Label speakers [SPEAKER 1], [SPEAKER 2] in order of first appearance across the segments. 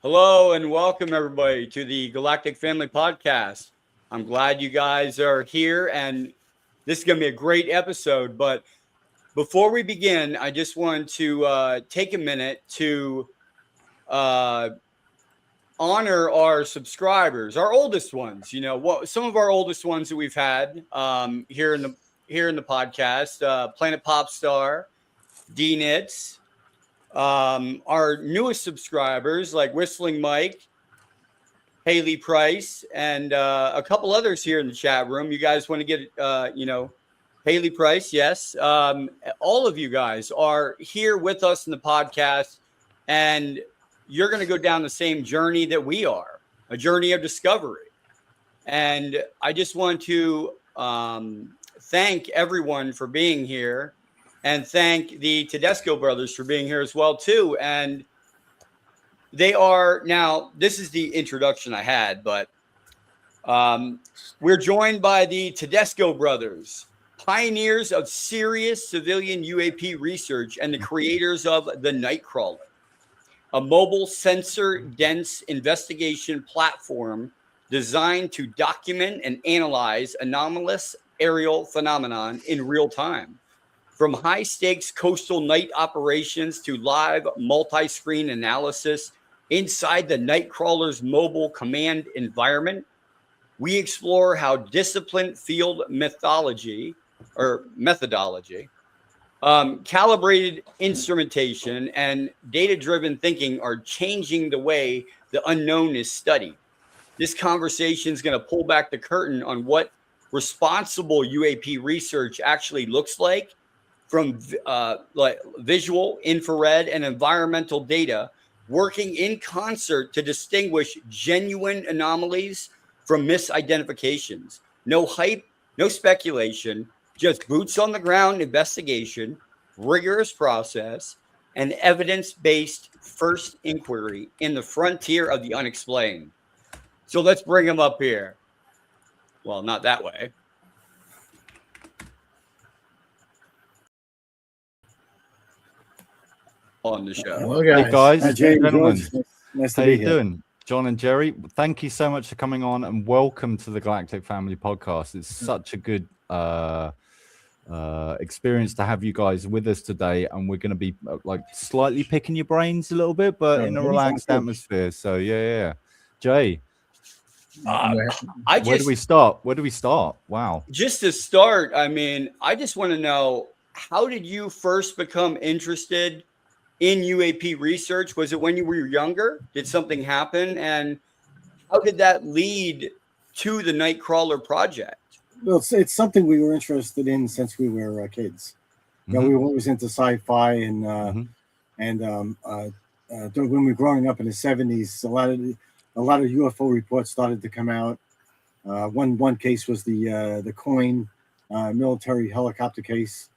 [SPEAKER 1] Hello and welcome everybody to the Galactic Family Podcast. I'm glad you guys are here and this is going to be a great episode. But before we begin, I just want to take a minute to honor our subscribers, our oldest ones. You know, some of our oldest ones that we've had here in the podcast, Planet Popstar, D Nits. Our newest subscribers like Whistling Mike, Haley Price, and a couple others here in the chat room. You guys want to get, Haley Price, yes. All of you guys are here with us in the podcast, and you're going to go down the same journey that we are, a journey of discovery. And I just want to thank everyone for being here. And thank the Tedesco Brothers for being here as well, too. And they are now, this is the introduction I had, but we're joined by the Tedesco Brothers, pioneers of serious civilian UAP research and the creators of the Nightcrawler, a mobile sensor-dense investigation platform designed to document and analyze anomalous aerial phenomenon in real time. From high-stakes coastal night operations to live multi-screen analysis inside the Nightcrawler's mobile command environment, we explore how disciplined field methodology, calibrated instrumentation, and data-driven thinking are changing the way the unknown is studied. This conversation is going to pull back the curtain on what responsible UAP research actually looks like, from like visual, infrared, and environmental data working in concert to distinguish genuine anomalies from misidentifications. No hype, no speculation, just boots on the ground investigation, rigorous process, and evidence-based first inquiry in the frontier of the unexplained. So let's bring them up here. Well, not that way. On the show.
[SPEAKER 2] Hello, guys.
[SPEAKER 3] Hey guys,
[SPEAKER 2] Hi, James.
[SPEAKER 3] gentlemen.
[SPEAKER 2] Nice
[SPEAKER 3] How
[SPEAKER 2] to be
[SPEAKER 3] you
[SPEAKER 2] here.
[SPEAKER 3] doing? John and Jerry, thank you so much for coming on and welcome to the Galactic Family Podcast. It's such a good experience to have you guys with us today, and we're going to be like slightly picking your brains a little bit, but in a relaxed atmosphere. So yeah. Jay, where do we start? Wow.
[SPEAKER 1] Just to start, I mean, I just want to know, how did you first become interested in UAP research? Was it when you were younger? Did something happen? And how did that lead to the Nightcrawler project?
[SPEAKER 2] Well, it's something we were interested in since we were kids. You know, we were always into sci-fi, and when we were growing up in the 70s, a lot of UFO reports started to come out. One case was the Coin military helicopter case,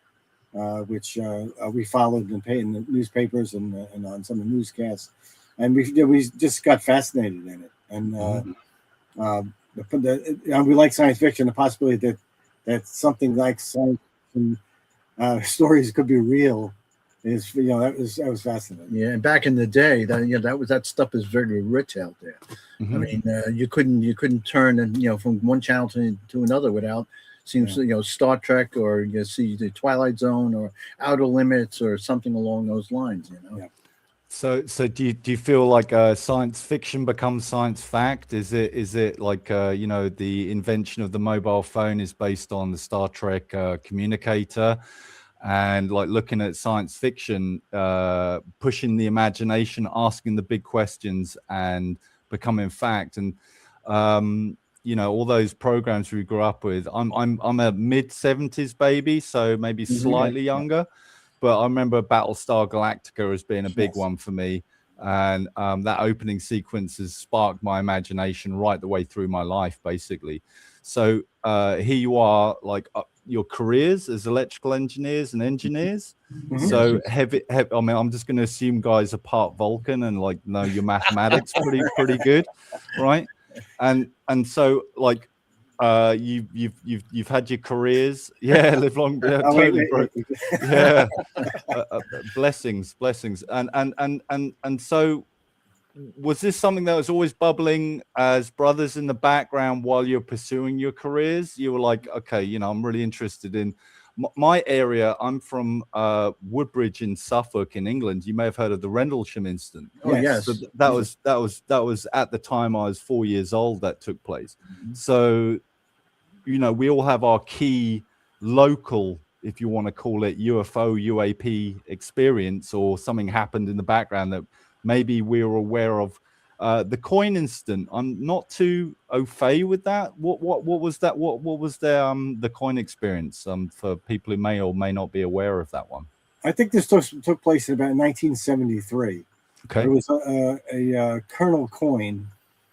[SPEAKER 2] which we followed in the newspapers and on some of the newscasts, and we just got fascinated in it. And we like science fiction. The possibility that something like science fiction stories could be real is, that was fascinating.
[SPEAKER 4] Yeah, and back in the day, that stuff is very rich out there. I mean, you couldn't turn from one channel to another without seeing Star Trek, or you see the Twilight Zone or Outer Limits or something along those lines.
[SPEAKER 2] Yeah.
[SPEAKER 3] So do you feel like science fiction becomes science fact? Is it like the invention of the mobile phone is based on the Star Trek communicator, and like looking at science fiction, pushing the imagination, asking the big questions, and becoming fact? And all those programs we grew up with. I'm a mid-70s baby, so maybe slightly younger. But I remember Battlestar Galactica as being a big one for me. And that opening sequence has sparked my imagination right the way through my life, basically. So here you are, like your careers as electrical engineers and engineers. So heavy. I mean, I'm just going to assume guys are part Vulcan and like know your mathematics pretty good, right? And so like you've had your careers, live long, totally broke, blessings, and so was this something that was always bubbling as brothers in the background while you're pursuing your careers? You were like, okay, you know, I'm really interested in my area. I'm from Woodbridge in Suffolk in England. You may have heard of the Rendlesham incident.
[SPEAKER 4] Oh, yes.
[SPEAKER 3] So that was at the time I was 4 years old that took place. So, you know, we all have our key local, if you want to call it, UFO, UAP experience, or something happened in the background that maybe we were aware of. The coin incident, I'm not too au fait with that. What was that? What was the coin experience for people who may or may not be aware of that one?
[SPEAKER 2] I think this took place in about 1973.
[SPEAKER 3] Okay.
[SPEAKER 2] There was a Colonel Coyne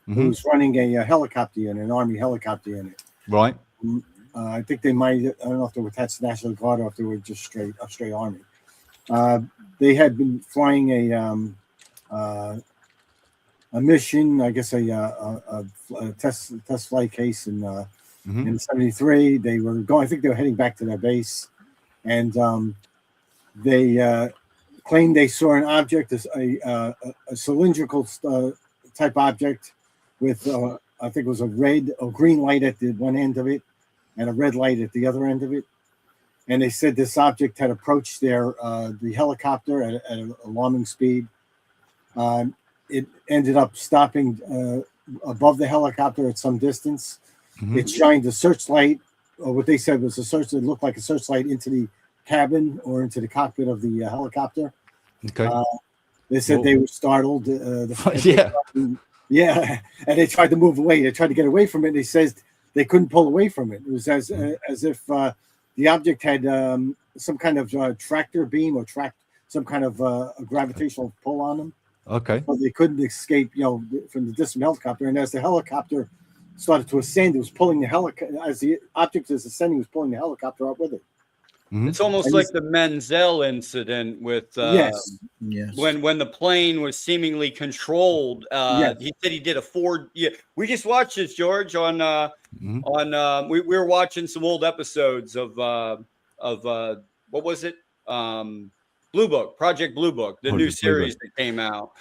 [SPEAKER 2] who was running a helicopter unit, an Army helicopter unit.
[SPEAKER 3] Right.
[SPEAKER 2] I think they might, I don't know if they were attached to the National Guard or if they were just straight Army. They had been flying a mission, I guess a test flight case in 73. They were going, I think they were heading back to their base, and they claimed they saw an object, a cylindrical type object with I think it was a green light at the one end of it and a red light at the other end of it. And they said this object had approached the helicopter at an alarming speed. It ended up stopping above the helicopter at some distance. It shined a searchlight, or what they said was it looked like a searchlight into the cabin or into the cockpit of the helicopter. Okay. They said they were startled. Yeah, and they tried to move away. They tried to get away from it. They says they couldn't pull away from it. It was as if the object had some kind of tractor beam or some kind of a gravitational pull on them.
[SPEAKER 3] Okay.
[SPEAKER 2] So they couldn't escape, from the distant helicopter. And as the helicopter started to ascend, it was pulling the helicopter. As the object was ascending, it was pulling the helicopter up with it.
[SPEAKER 1] It's almost like the Menzel incident with when the plane was seemingly controlled. He said he did a Ford. Yeah, we just watched this, George, on we were watching some old episodes of what was it? Blue Book, Project Blue Book, the new series that came out.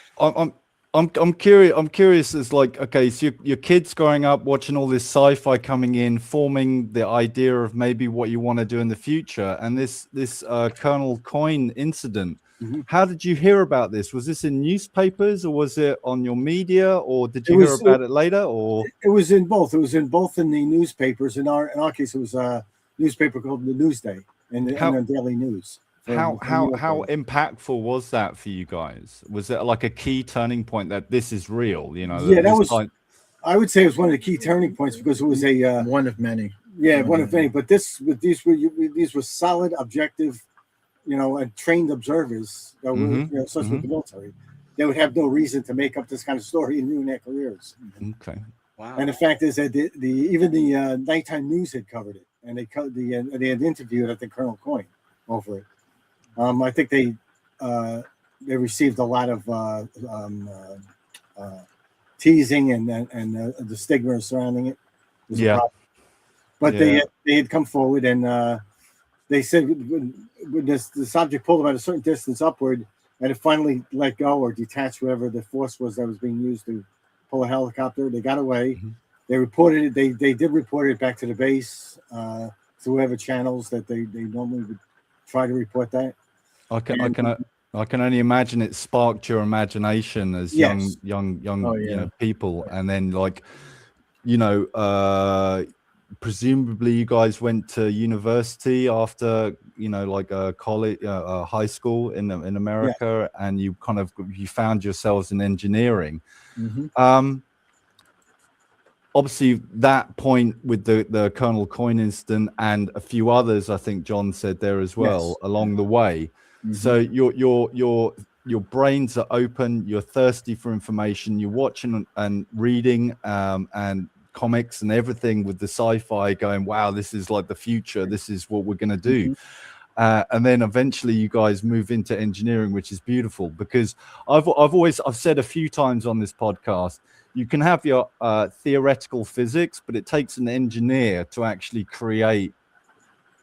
[SPEAKER 3] I'm curious as like, okay, so your kids growing up watching all this sci-fi coming in, forming the idea of maybe what you want to do in the future, and this Colonel Coyne incident. How did you hear about this? Was this in newspapers, or was it on your media, or did you hear about it later? Or
[SPEAKER 2] it was in both. It was in both in the newspapers. In our case, it was a newspaper called the Newsday and the Daily News.
[SPEAKER 3] How impactful was that for you guys? Was it like a key turning point that this is real?
[SPEAKER 2] That was. I would say it was one of the key turning points because it was a
[SPEAKER 4] one of many.
[SPEAKER 2] Yeah, one of many. But these were solid, objective, and trained observers that were such with the military. They would have no reason to make up this kind of story and ruin their careers.
[SPEAKER 3] Okay.
[SPEAKER 2] Wow. And the fact is that even the nighttime news had covered it, and they had interviewed, I think, Colonel Coyne over it. I think they received a lot of teasing and the stigma surrounding it. But they had come forward and they said when this object pulled about a certain distance upward and it finally let go or detached whatever the force was that was being used to pull a helicopter. They got away. They reported it. They did report it back to the base through whatever channels that they normally would try to report that.
[SPEAKER 3] I can only imagine it sparked your imagination as young people, and then presumably you guys went to university after college, high school in America, and you found yourselves in engineering. Obviously, that point with the Colonel Coyne incident and a few others, I think John said there as well along the way. So your brains are open. You're thirsty for information. You're watching and reading and comics and everything with the sci-fi, going, "Wow, this is like the future. This is what we're going to do." And then eventually, you guys move into engineering, which is beautiful because I've said a few times on this podcast. You can have your theoretical physics, but it takes an engineer to actually create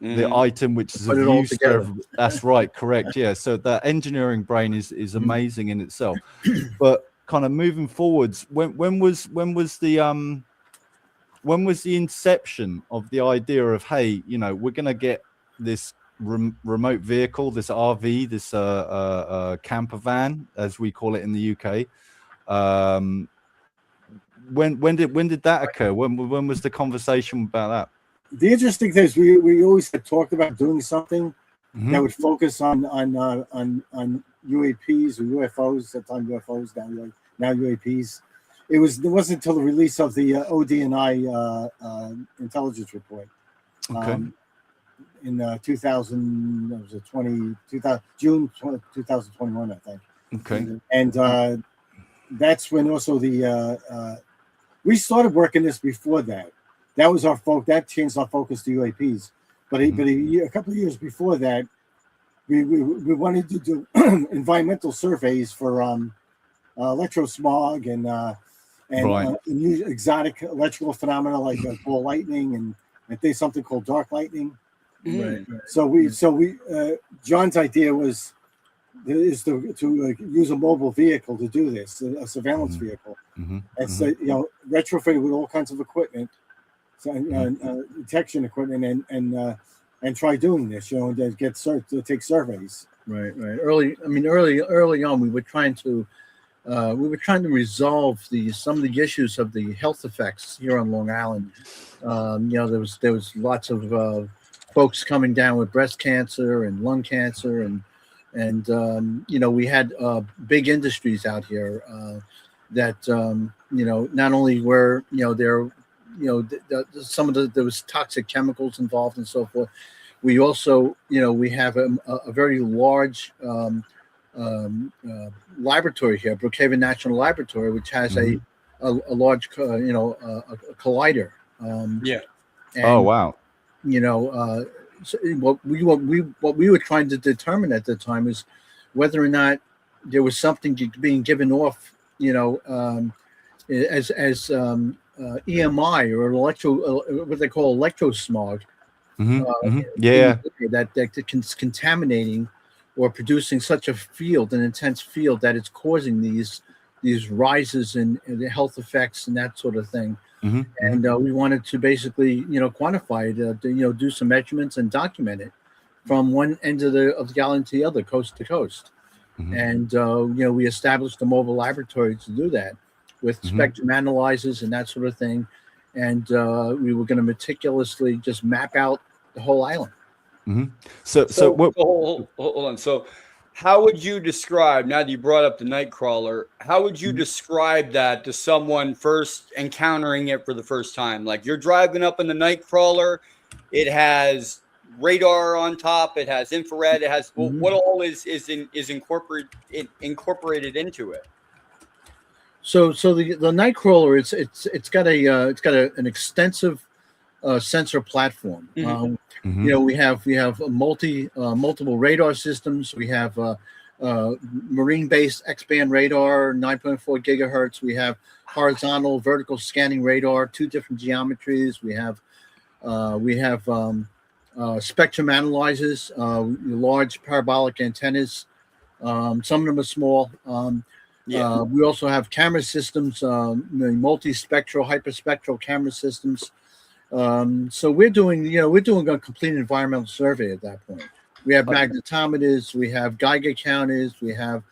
[SPEAKER 3] the item which is of use to everybody. That's right, correct. Yeah, so the engineering brain is amazing in itself. But kind of moving forwards, when was the inception of the idea of, hey, we're going to get this remote vehicle, this RV, this camper van, as we call it in the UK? When did that occur? When was the conversation about that?
[SPEAKER 2] The interesting thing is we always had talked about doing something that would focus on UAPs or UFOs, at the time UFOs, now UAPs. It wasn't until the release of the ODNI intelligence report in 2000, June 2021, I think.
[SPEAKER 3] Okay.
[SPEAKER 2] And that's when also we started working this before that. That was our that changed our focus to UAPs. But a couple of years before that, we wanted to do environmental surveys for electrosmog and exotic electrical phenomena like ball lightning and there's something called dark lightning.
[SPEAKER 4] Right.
[SPEAKER 2] So John's idea is to use a mobile vehicle to do this, a surveillance vehicle, and so retrofitted with all kinds of equipment, detection equipment, and try doing this, and to take surveys.
[SPEAKER 4] Right. Early on, we were trying to resolve some of the issues of the health effects here on Long Island. There was lots of folks coming down with breast cancer and lung cancer, and we had big industries out here that not only were there some of there was toxic chemicals involved and so forth. We also we have a very large laboratory here, Brookhaven National Laboratory, which has a large collider.
[SPEAKER 3] Oh wow.
[SPEAKER 4] So what we were trying to determine at the time is whether or not there was something being given off, as EMI or what they call electrosmog. That's contaminating or producing such an intense field that it's causing these rises in the health effects and that sort of thing. And we wanted to basically, quantify it, do some measurements and document it from one end of the island to the other, coast to coast. And we established a mobile laboratory to do that with spectrum analyzers and that sort of thing. And we were going to meticulously just map out the whole island.
[SPEAKER 1] So hold on. So how would you describe, now that you brought up the Nightcrawler, how would you describe that to someone first encountering it for the first time? Like, you're driving up in the Nightcrawler, it has radar on top, it has infrared, it has what all is incorporated into it?
[SPEAKER 4] So the Nightcrawler, it's got an extensive sensor platform. We have multiple radar systems. We have marine-based X-band radar, 9.4 gigahertz. We have horizontal, vertical scanning radar, 2 different geometries. We have spectrum analyzers, large parabolic antennas. Some of them are small. We also have camera systems, multispectral, hyperspectral camera systems. So we're doing a complete environmental survey at that point. We have magnetometers, we have Geiger counters, we have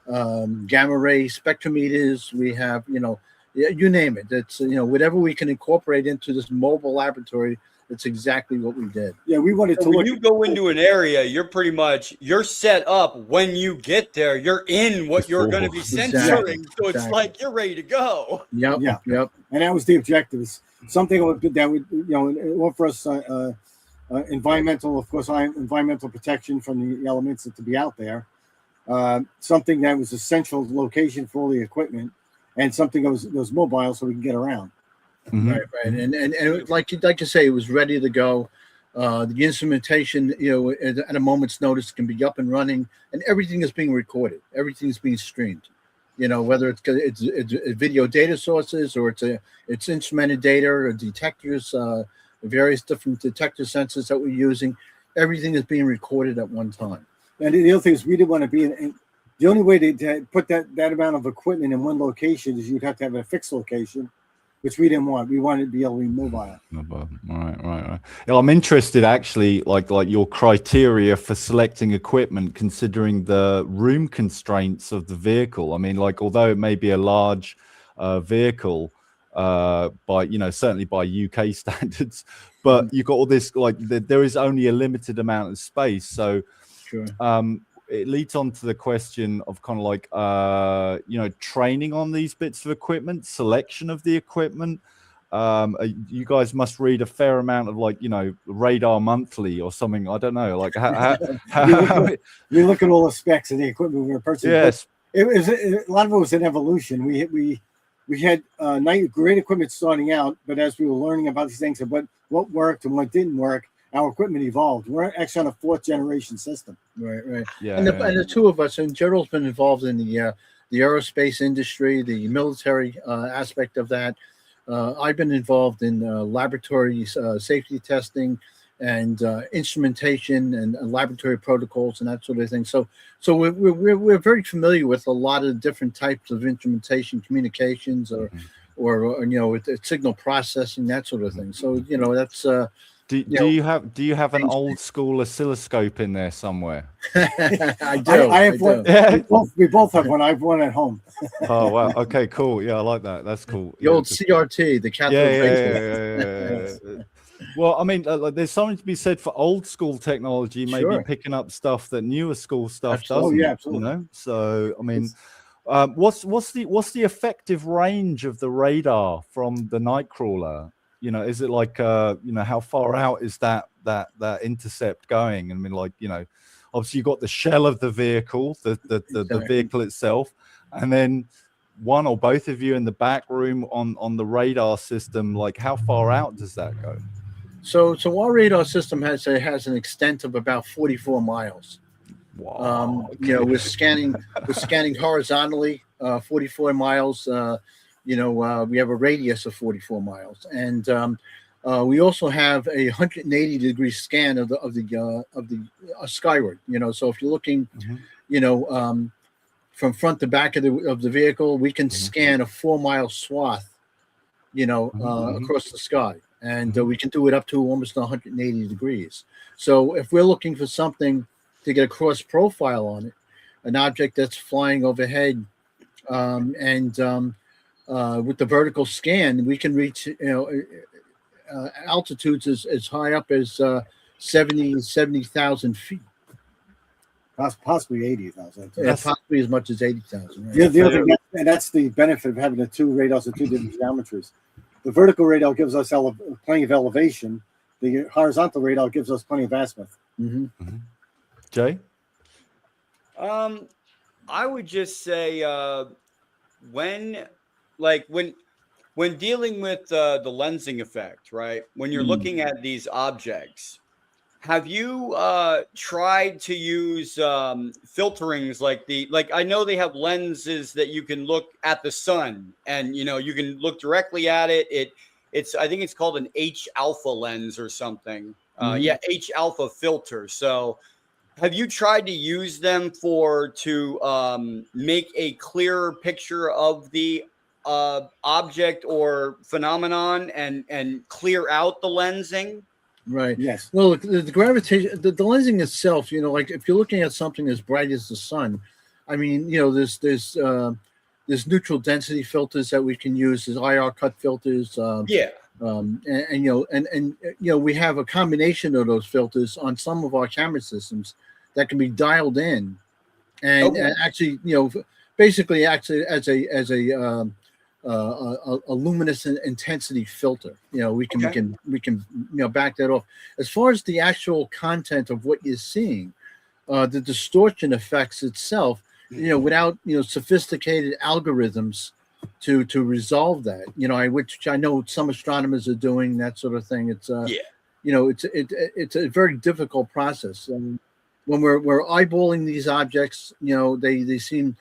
[SPEAKER 4] gamma ray spectrometers, we have you name it. It's whatever we can incorporate into this mobile laboratory. That's exactly what we did.
[SPEAKER 2] Yeah, we wanted to.
[SPEAKER 1] When you go into an area, you're set up. When you get there, you're in what you're going to be censoring. So it's like you're ready to go.
[SPEAKER 4] Yep.
[SPEAKER 2] And that was the objective. Something that would offer us environmental protection from the elements that to be out there. Something that was a central location for all the equipment, and something that was mobile so we can get around.
[SPEAKER 4] Right. And like you say, it was ready to go. The instrumentation, at a moment's notice, can be up and running, and everything is being recorded. Everything is being streamed. Whether it's video data sources or it's instrumented data or detectors, various different detector sensors that we're using. Everything is being recorded at one time.
[SPEAKER 2] And the other thing is, we didn't want to be the only way to put that amount of equipment in one location is you'd have to have a fixed location, which we didn't want. We wanted to be able to be mobile.
[SPEAKER 3] Right. Yeah, I'm interested actually, like your criteria for selecting equipment, considering the room constraints of the vehicle. I mean, like, although it may be a large vehicle, by certainly by UK standards, but you've got all this, like, there is only a limited amount of space. So,
[SPEAKER 4] Sure.
[SPEAKER 3] It leads on to the question of kind of like, training on these bits of equipment, selection of the equipment. You guys must read a fair amount of, like, Radar Monthly or something. I don't know. Like,
[SPEAKER 2] we look at all the specs of the equipment we were purchasing.
[SPEAKER 3] Yes.
[SPEAKER 2] A lot of it was an evolution. We had great equipment starting out, but as we were learning about these things and what worked and what didn't work, our equipment evolved. We're actually on a 4th generation system.
[SPEAKER 4] Right.
[SPEAKER 3] Yeah.
[SPEAKER 4] And the two of us, and Gerald's been involved in the aerospace industry, the military aspect of that. I've been involved in laboratory safety testing and instrumentation and laboratory protocols and that sort of thing. So we're very familiar with a lot of different types of instrumentation, communications, or with signal processing, that sort of thing. So that's.
[SPEAKER 3] Do you have an old school oscilloscope in there somewhere?
[SPEAKER 4] I do.
[SPEAKER 2] I have one. Yeah. We both have one. I have one at home.
[SPEAKER 3] Oh wow. Okay. Cool. Yeah, I like that. That's cool.
[SPEAKER 4] The old CRT, the cathode.
[SPEAKER 3] Yeah. Well, I mean, there's something to be said for old school technology, maybe picking up stuff that newer school stuff doesn't.
[SPEAKER 2] Oh yeah, absolutely.
[SPEAKER 3] So I mean, what's the effective range of the radar from the Nightcrawler? Is it like how far out is that intercept going? I mean, like, obviously you've got the shell of the vehicle, the vehicle itself, and then one or both of you in the back room on the radar system. Like, how far out does that go?
[SPEAKER 4] So our radar system has an extent of about 44 miles.
[SPEAKER 3] Wow.
[SPEAKER 4] We're scanning horizontally 44 miles. We have a radius of 44 miles, and we also have a 180-degree scan of the skyward. So if you're looking, from front to back of the vehicle, we can scan a 4-mile swath, across the sky, and we can do it up to almost 180 degrees. So if we're looking for something to get a cross profile on it, an object that's flying overhead, with the vertical scan, we can reach altitudes as high up as 70,000 feet.
[SPEAKER 2] Possibly 80,000.
[SPEAKER 4] Yeah, possibly as much as 80,000. Right?
[SPEAKER 2] The other thing, and that's the benefit of having the two radars at two different geometries. The vertical radar gives us plenty of elevation. The horizontal radar gives us plenty of azimuth.
[SPEAKER 4] Mm-hmm.
[SPEAKER 3] Mm-hmm. Jay?
[SPEAKER 1] I would just say when dealing with the lensing effect, right? When you're looking at these objects, have you tried to use filterings like I know they have lenses that you can look at the sun and you can look directly at it. It's I think it's called an H alpha lens or something. H alpha filter. So have you tried to use them to make a clearer picture of the object or phenomenon and clear out the lensing?
[SPEAKER 4] Right.
[SPEAKER 2] Yes.
[SPEAKER 4] Well, the gravitation, the lensing itself, like if you're looking at something as bright as the sun, I mean, there's neutral density filters that we can use. There's IR cut filters. We have a combination of those filters on some of our camera systems that can be dialed in, and actually, basically actually as a luminous intensity filter. We can back that off. As far as the actual content of what you're seeing, the distortion effects itself, without sophisticated algorithms to resolve that, which I know some astronomers are doing, that sort of thing. It's it's a very difficult process. And when we're eyeballing these objects, they seem,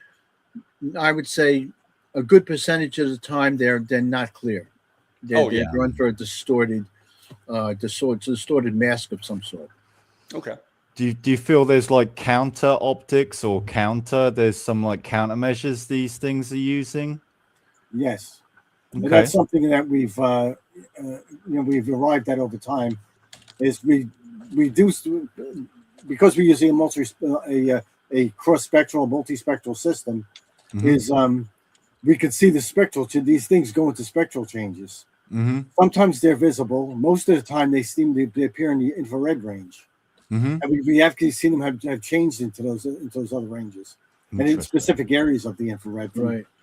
[SPEAKER 4] I would say, a good percentage of the time they're not clear. They're going for a distorted mask of some sort.
[SPEAKER 1] Okay.
[SPEAKER 3] do you feel there's like counter optics or there's some like countermeasures these things are using?
[SPEAKER 2] Yes. And
[SPEAKER 3] Okay.
[SPEAKER 2] that's something that we've we've arrived at over time. Is we reduce, because we're using a cross spectral, multispectral system. Is we could see the spectral. These things go into spectral changes. Sometimes they're visible. Most of the time, they seem to appear in the infrared range. And we actually seen them have changed into those other ranges, and in specific areas of the infrared,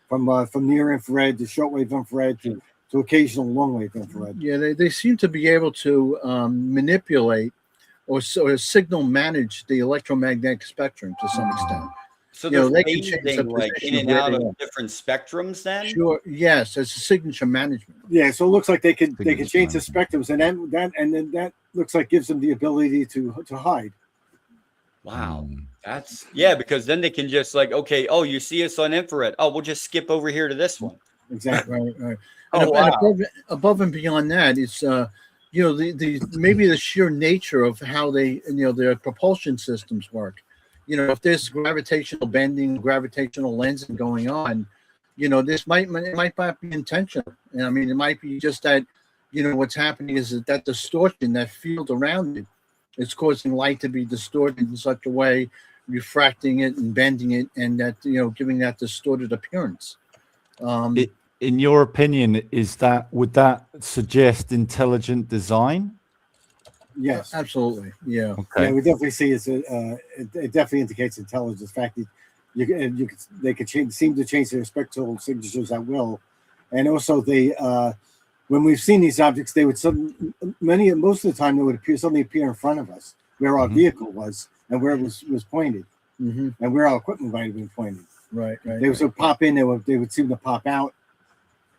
[SPEAKER 2] from near infrared to shortwave infrared to occasional longwave infrared.
[SPEAKER 4] Yeah, they seem to be able to manipulate or signal manage the electromagnetic spectrum to some extent.
[SPEAKER 1] So they're
[SPEAKER 4] they can change
[SPEAKER 1] phasing
[SPEAKER 4] the
[SPEAKER 1] like
[SPEAKER 4] position
[SPEAKER 1] in and
[SPEAKER 4] where
[SPEAKER 1] out
[SPEAKER 4] they
[SPEAKER 1] of
[SPEAKER 4] are.
[SPEAKER 1] different spectrums then?
[SPEAKER 4] Sure. Yes, it's a signature management.
[SPEAKER 2] Yeah, so it looks like they can
[SPEAKER 3] Signature
[SPEAKER 2] change the spectrums, and then that looks like gives them the ability to hide.
[SPEAKER 1] Wow. That's because then they can just like, okay, oh, you see us on infrared. Oh, we'll just skip over here to this one.
[SPEAKER 2] Exactly.
[SPEAKER 4] Right.
[SPEAKER 1] Oh,
[SPEAKER 4] And above and beyond that, it's the maybe the sheer nature of how they their propulsion systems work. If there's gravitational bending, gravitational lensing going on, this might not be intentional. And I mean, it might be just that, what's happening is that distortion, that field around it, is causing light to be distorted in such a way, refracting it and bending it, and that, giving that distorted appearance.
[SPEAKER 3] In your opinion, would that suggest intelligent design?
[SPEAKER 2] Yes,
[SPEAKER 4] absolutely. Yeah.
[SPEAKER 3] Okay.
[SPEAKER 2] Yeah, we definitely see it definitely indicates intelligence. In fact, they could seem to change their spectral signatures at will, and also they when we've seen these objects, they would most of the time they would suddenly appear in front of us where our vehicle was and where it was pointed, and where our equipment might have been pointed.
[SPEAKER 4] Right.
[SPEAKER 2] They would pop in. They would seem to pop out.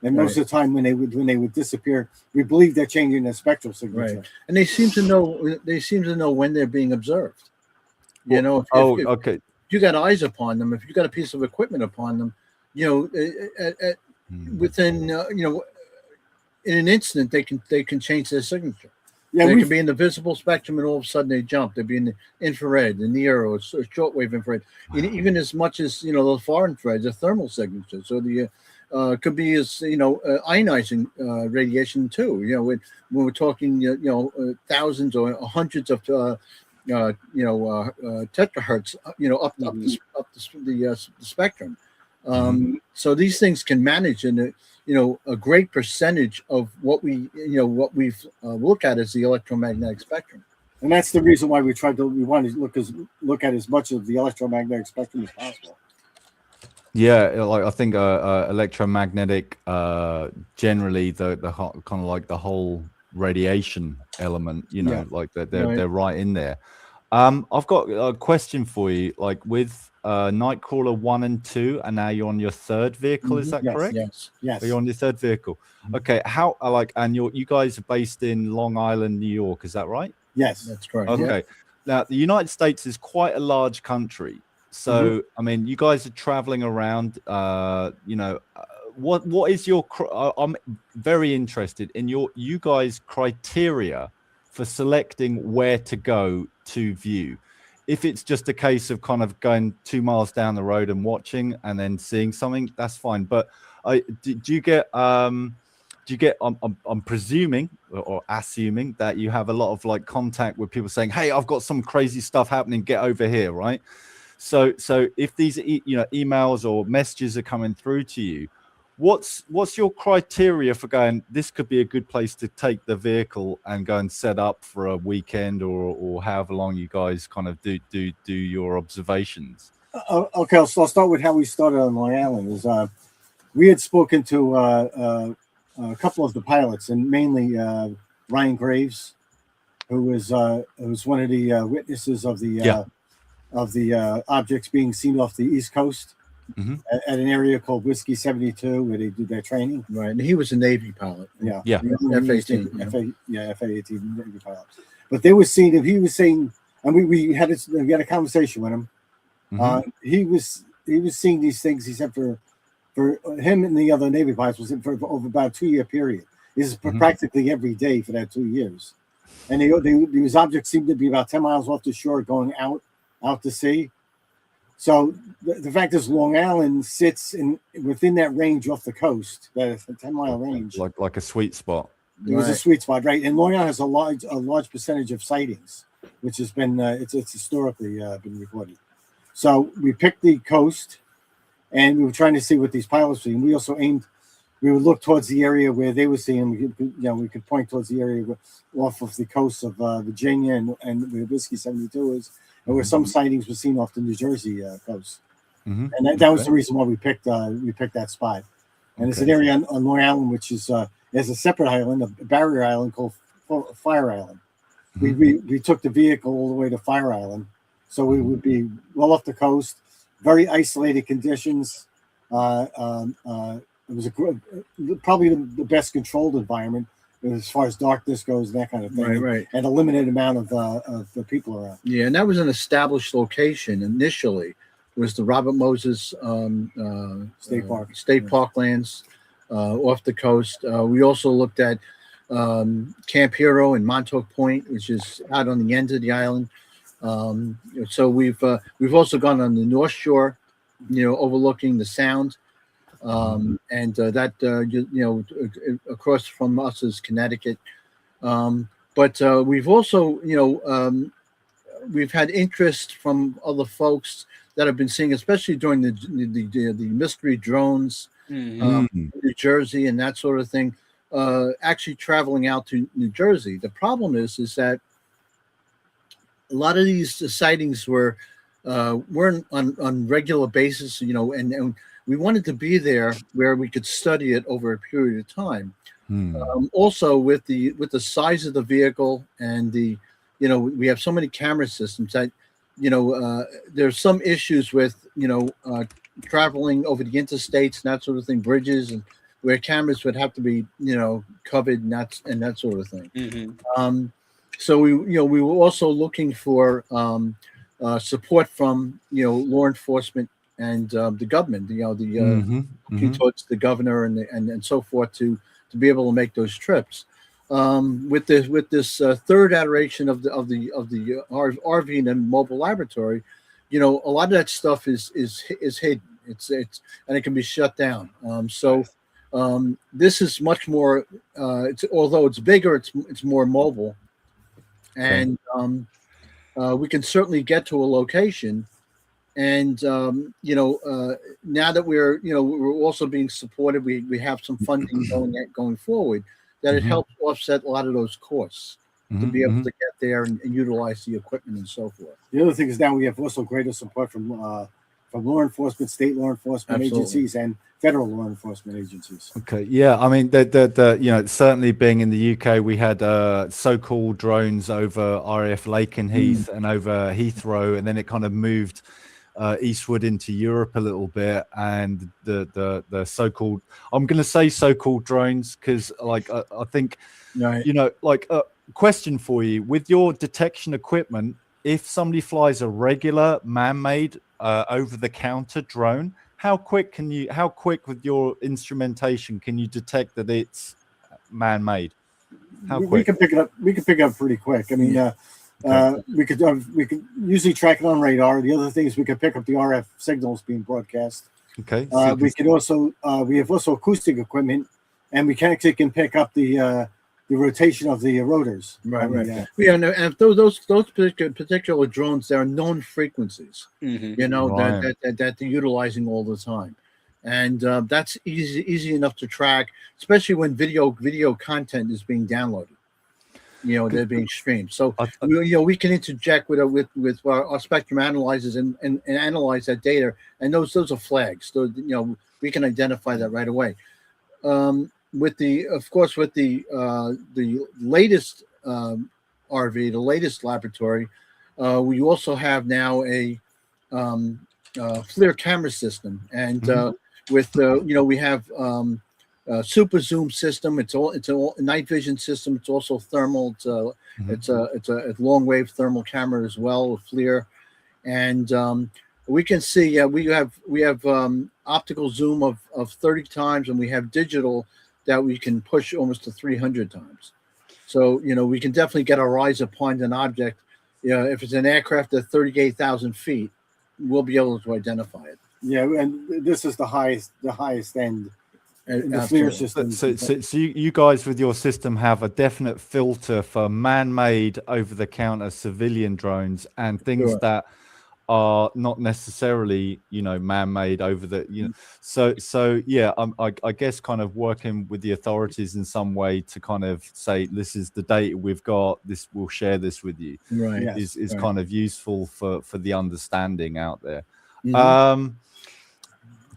[SPEAKER 2] And most of the time, when they would disappear, we believe they're changing their spectral signature.
[SPEAKER 4] Right, and they seem to know when they're being observed. If you got eyes upon them, if you got a piece of equipment upon them, within in an instant they can change their signature.
[SPEAKER 2] Yeah,
[SPEAKER 4] they can be in the visible spectrum, and all of a sudden they jump. They'd be in the infrared, the near or shortwave infrared, and even as much as the far infrared, the thermal signature. So the could be as ionizing radiation too. When we're talking thousands or hundreds of terahertz, up the spectrum. So these things can manage in a great percentage of what we've looked at as the electromagnetic spectrum.
[SPEAKER 2] And that's the reason why we want to look at as much of the electromagnetic spectrum as possible.
[SPEAKER 3] Yeah, like I think electromagnetic, generally the kind of like the whole radiation element, like they're right in there. I've got a question for you. Like with Nightcrawler 1 and 2, and now you're on your third vehicle. Is that correct?
[SPEAKER 2] Yes.
[SPEAKER 3] Are you on your third vehicle? Okay. How and you guys are based in Long Island, New York. Is that right?
[SPEAKER 2] Yes,
[SPEAKER 4] that's correct.
[SPEAKER 3] Okay. Now the United States is quite a large country. So, I mean, you guys are traveling around, what is your, I'm very interested in you guys' criteria for selecting where to go to view. If it's just a case of kind of going 2 miles down the road and watching and then seeing something, that's fine. But do you get, I'm presuming or assuming that you have a lot of like contact with people saying, hey, I've got some crazy stuff happening, get over here, right? So if these emails or messages are coming through to you, what's your criteria for going, this could be a good place to take the vehicle and go and set up for a weekend or however long you guys kind of do your observations?
[SPEAKER 2] Okay, so I'll start with how we started on Long Island. We had spoken to a couple of the pilots, and mainly Ryan Graves, who was one of the witnesses of the objects being seen off the East Coast at an area called Whiskey 72, where they do their training.
[SPEAKER 4] Right, and he was a Navy pilot.
[SPEAKER 3] Yeah.
[SPEAKER 2] F-18 Navy pilot. But they were seeing him. He was saying, and we had a conversation with him. He was seeing these things. He said for him and the other Navy pilots was for over about a 2-year period. This is practically every day for that 2 years. and these objects seem to be about 10 miles off the shore, going out to sea. So the fact is, Long Island sits within that range off the coast, that 10-mile range,
[SPEAKER 3] like a sweet spot.
[SPEAKER 2] It was a sweet spot, right? And Long Island has a large percentage of sightings, which has been it's historically been recorded. So we picked the coast, and we were trying to see what these pilots were seeing. We also we would look towards the area where they were seeing. We could point towards the area off of the coast of Virginia and where Whiskey 72 is, and where some sightings were seen off the New Jersey coast. And that was the reason why we picked that spot. And it's an area on Long Island, which is there's a separate island, a barrier island called Fire Island. We took the vehicle all the way to Fire Island, so we would be well off the coast, very isolated conditions. It was probably the best controlled environment as far as darkness goes and that kind of thing.
[SPEAKER 4] Right.
[SPEAKER 2] And a limited amount of the people around.
[SPEAKER 4] Yeah, and that was an established location initially. Was the Robert Moses
[SPEAKER 2] State Park,
[SPEAKER 4] Parklands off the coast. We also looked at Camp Hero and Montauk Point, which is out on the end of the island. So we've also gone on the North Shore, overlooking the Sound, and that across from us is Connecticut. But we've also we've had interest from other folks that have been seeing, especially during the mystery drones, New Jersey and that sort of thing, actually traveling out to New Jersey. The problem is that a lot of these sightings weren't on regular basis, and we wanted to be there where we could study it over a period of time. Also with the size of the vehicle and we have so many camera systems that there's some issues with traveling over the interstates and that sort of thing, bridges, and where cameras would have to be covered and that sort of thing. So we were also looking for support from law enforcement and the government, looking towards the governor and so forth to be able to make those trips. With this third iteration of the RV and mobile laboratory, a lot of that stuff is hidden. It's and it can be shut down. This is much more. Although it's bigger, it's more mobile, and we can certainly get to a location. And now that we're also being supported, we have some funding going forward. That it helps offset a lot of those costs to be able to get there and utilize the equipment and so forth.
[SPEAKER 2] The other thing is now we have also greater support from law enforcement, state law enforcement agencies, and federal law enforcement agencies.
[SPEAKER 3] Okay, yeah, I mean, certainly being in the UK, we had so-called drones over RAF Lakenheath and over Heathrow, and then it kind of moved eastward into Europe a little bit, and the so-called, I'm going to say so-called drones because I think question for you, with your detection equipment, if somebody flies a regular man-made over-the-counter drone, how quick with your instrumentation can you detect that it's man-made? How quick?
[SPEAKER 2] We can pick it up pretty quick. I mean, we could usually track it on radar. The other thing is we could pick up the RF signals being broadcast.
[SPEAKER 3] Okay.
[SPEAKER 2] We could also we have also acoustic equipment, and we can pick up the rotation of the rotors.
[SPEAKER 4] Right. And those particular drones, there are known frequencies. That they're utilizing all the time, and that's easy enough to track, especially when video content is being downloaded. They're being streamed. So we can interject with our spectrum analyzers and analyze that data, and those are flags. So we can identify that right away. With the latest RV, the latest laboratory, we also have now a FLIR camera system, and we have super zoom system. It's a night vision system. It's also thermal. It's a long wave thermal camera as well with FLIR, and we can see we have optical zoom of 30 times, and we have digital that we can push almost to 300 times. So, we can definitely get our eyes upon an object. If it's an aircraft at 38,000 feet, we'll be able to identify it.
[SPEAKER 2] Yeah, and this is the highest end in the FLIR system.
[SPEAKER 3] So you guys with your system have a definite filter for man-made, over-the-counter civilian drones and things that are not necessarily, man-made over the, So yeah, I guess kind of working with the authorities in some way to kind of say, this is the data we've got, we'll share this with you.
[SPEAKER 4] Right.
[SPEAKER 3] Is kind of useful for the understanding out there.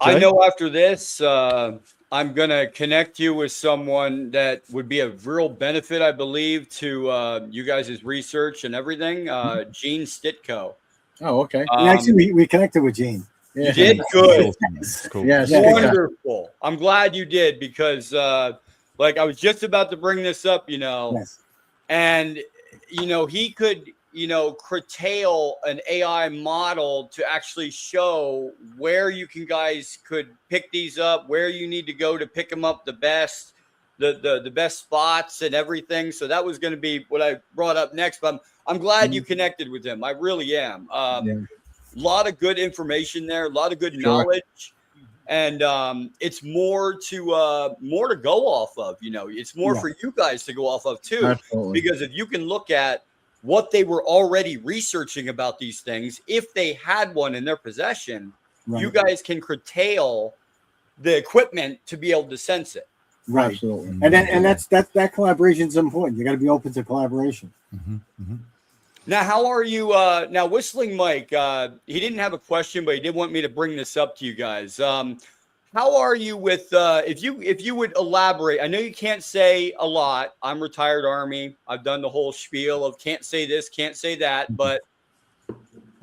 [SPEAKER 1] I know after this, I'm going to connect you with someone that would be a real benefit, I believe, to you guys' research and everything. Gene Stitko.
[SPEAKER 4] Oh, okay.
[SPEAKER 2] Actually, we connected with Gene.
[SPEAKER 1] Yeah. You did? Good.
[SPEAKER 3] Cool.
[SPEAKER 4] Yes.
[SPEAKER 1] Wonderful. I'm glad you did because, I was just about to bring this up, and, he could, curtail an AI model to actually show where you guys could pick these up, where you need to go to pick them up the best, the best spots and everything. So that was going to be what I brought up next. But I'm glad you connected with him. I really am. A lot of good information there, a lot of good knowledge. And it's more to go off of, it's more for you guys to go off of too.
[SPEAKER 4] Absolutely.
[SPEAKER 1] Because if you can look at what they were already researching about these things, if they had one in their possession, you guys can curtail the equipment to be able to sense it.
[SPEAKER 2] Right.
[SPEAKER 4] Absolutely.
[SPEAKER 2] And that collaboration is important. You got to be open to collaboration.
[SPEAKER 1] Now, how are you? Now, Whistling Mike, he didn't have a question, but he did want me to bring this up to you guys. How are you with, if you would elaborate? I know you can't say a lot. I'm retired Army. I've done the whole spiel of can't say this, can't say that. But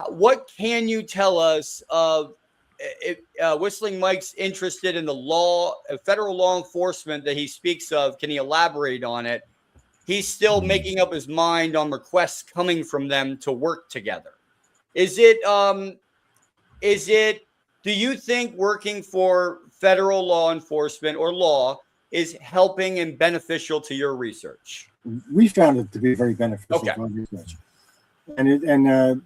[SPEAKER 1] what can you tell us of if Whistling Mike's interested in the law, federal law enforcement that he speaks of? Can he elaborate on it? He's still making up his mind on requests coming from them to work together. Is it, do you think working for federal law enforcement or law is helping and beneficial to your research?
[SPEAKER 2] We found it to be very beneficial to our research. And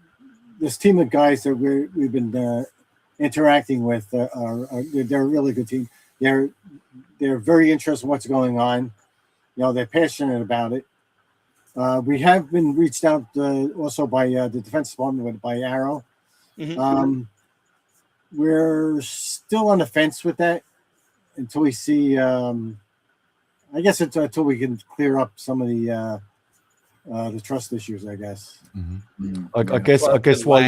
[SPEAKER 2] this team of guys that we've been interacting with, they're a really good team. They're very interested in what's going on. They're passionate about it. We have been reached out also by the Defense Department by Arrow. We're still on the fence with that until we see. I guess until we can clear up some of the trust issues. I guess.
[SPEAKER 3] I guess while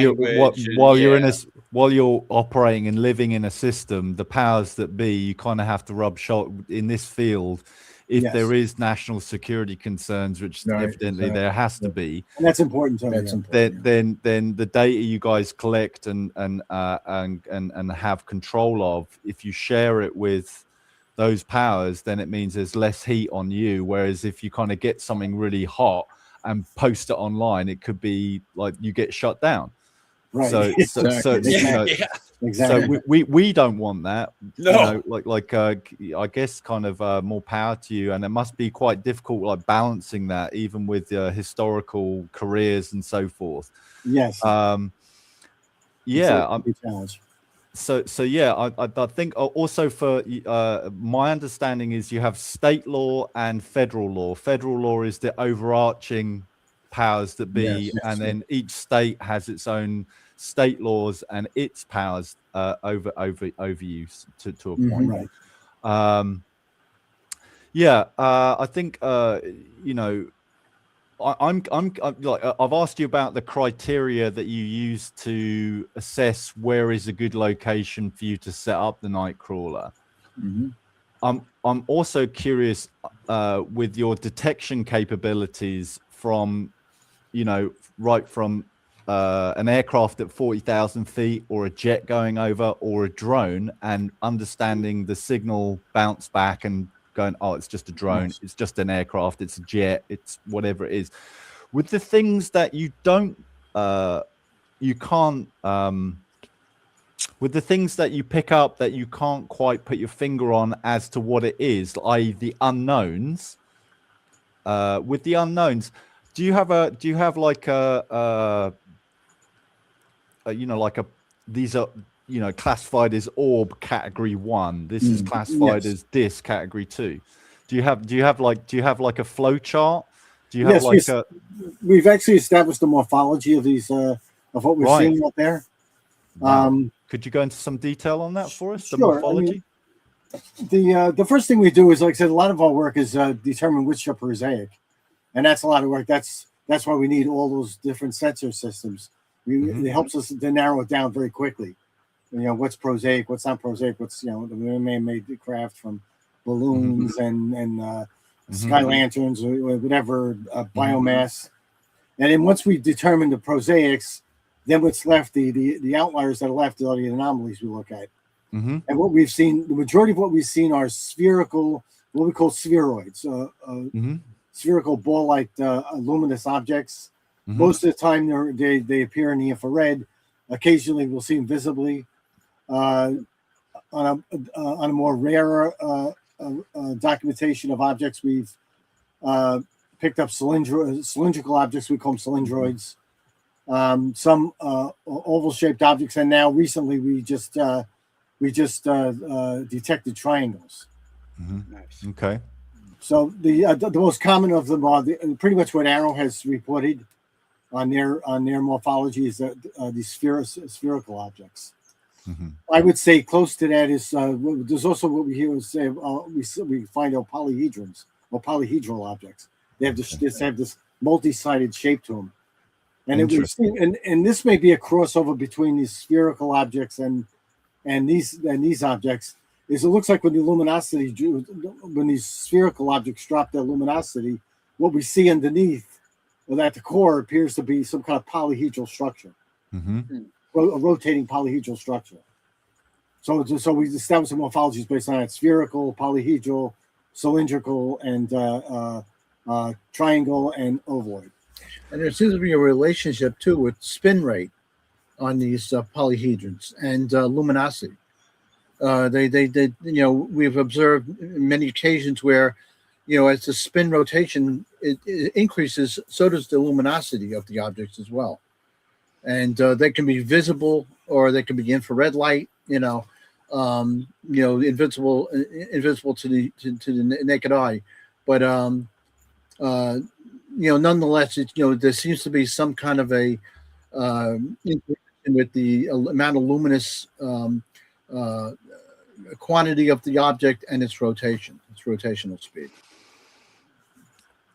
[SPEAKER 3] you're operating and living in a system, the powers that be, you kind of have to rub shoulders in this field. If there is national security concerns, which evidently there has to be,
[SPEAKER 2] and that's important.
[SPEAKER 3] Then the data you guys collect and have control of, if you share it with those powers, then it means there's less heat on you. Whereas if you kind of get something really hot and post it online, it could be like you get shut down.
[SPEAKER 2] Right.
[SPEAKER 3] So we don't want that.
[SPEAKER 1] No.
[SPEAKER 3] I guess kind of more power to you, and it must be quite difficult, like balancing that, even with historical careers and so forth.
[SPEAKER 2] Yes.
[SPEAKER 3] I think also for my understanding is you have state law and federal law. Federal law is the overarching powers that be, and then each state has its own state laws and its powers over you to a point.
[SPEAKER 2] Right.
[SPEAKER 3] I think I've asked you about the criteria that you use to assess where is a good location for you to set up the Nightcrawler. I'm also curious with your detection capabilities from, right from an aircraft at 40,000 feet or a jet going over or a drone, and understanding the signal bounce back and going, oh, it's just a drone, it's just an aircraft, it's a jet, it's whatever it is. With the things that you can't, with the things that you pick up that you can't quite put your finger on as to what it is, i.e. the unknowns, with the unknowns, do you have like these are classified as orb category 1. This is classified as dis category 2. Do you have like a flow chart? Do you have
[SPEAKER 2] we've actually established the morphology of these of what we're seeing out there.
[SPEAKER 3] Wow. Could you go into some detail on that for us?
[SPEAKER 2] Sure.
[SPEAKER 3] The morphology.
[SPEAKER 2] The first thing we do is, like I said, a lot of our work is determine which are prosaic, and that's a lot of work. That's why we need all those different sensor systems. It helps us to narrow it down very quickly. What's prosaic, what's not prosaic, what's the man-made craft from balloons and sky lanterns or whatever biomass. And then once we determine the prosaics, then what's left, the outliers that are left are the anomalies we look at. And what we've seen, the majority of what we've seen are spherical, what we call spheroids, spherical ball-like luminous objects. Most of the time they appear in the infrared. Occasionally we'll see them visibly. On a more rare documentation of objects, we've picked up cylindrical objects. We call them cylindroids. Some oval-shaped objects, and now recently we just detected triangles.
[SPEAKER 1] Nice.
[SPEAKER 3] Okay.
[SPEAKER 2] So the most common of them are pretty much what Arrow has reported on their morphology is these spherical objects. I would say close to that is there's also what we hear say we find out polyhedrons or polyhedral objects. They have this multi-sided shape to them, and this may be a crossover between these spherical objects and these objects. Is it looks like when these spherical objects drop their luminosity, what we see underneath, or at the core, appears to be some kind of polyhedral structure, a rotating polyhedral structure. So we established some morphologies based on that: spherical, polyhedral, cylindrical, and triangle and ovoid.
[SPEAKER 4] And there seems to be a relationship too with spin rate on these polyhedrons and luminosity. We've observed many occasions where, as the spin rotation it increases, so does the luminosity of the objects as well. And they can be visible or they can be infrared light, invisible to the naked eye. But nonetheless, there seems to be some kind of a with the amount of luminous quantity of the object and its rotational speed.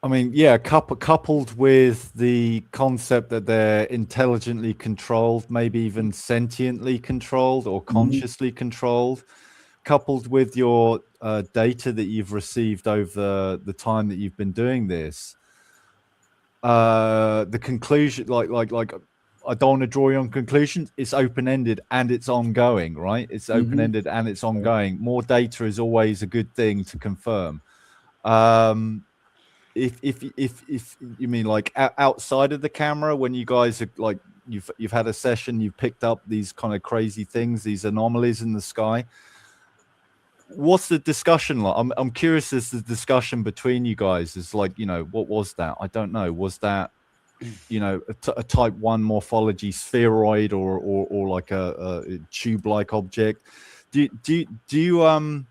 [SPEAKER 3] I mean, yeah, coupled with the concept that they're intelligently controlled, maybe even sentiently controlled or consciously controlled, coupled with your data that you've received over the time that you've been doing this, the conclusion, like I don't want to draw you on conclusions. It's open-ended and it's ongoing, right? It's open-ended and it's ongoing. More data is always a good thing to confirm. If you mean like outside of the camera, when you guys are like you've had a session, you've picked up these kind of crazy things, these anomalies in the sky. What's the discussion like? I'm curious as the discussion between you guys is like, what was that? I don't know. Was that a type 1 morphology spheroid or like a tube-like object? Do you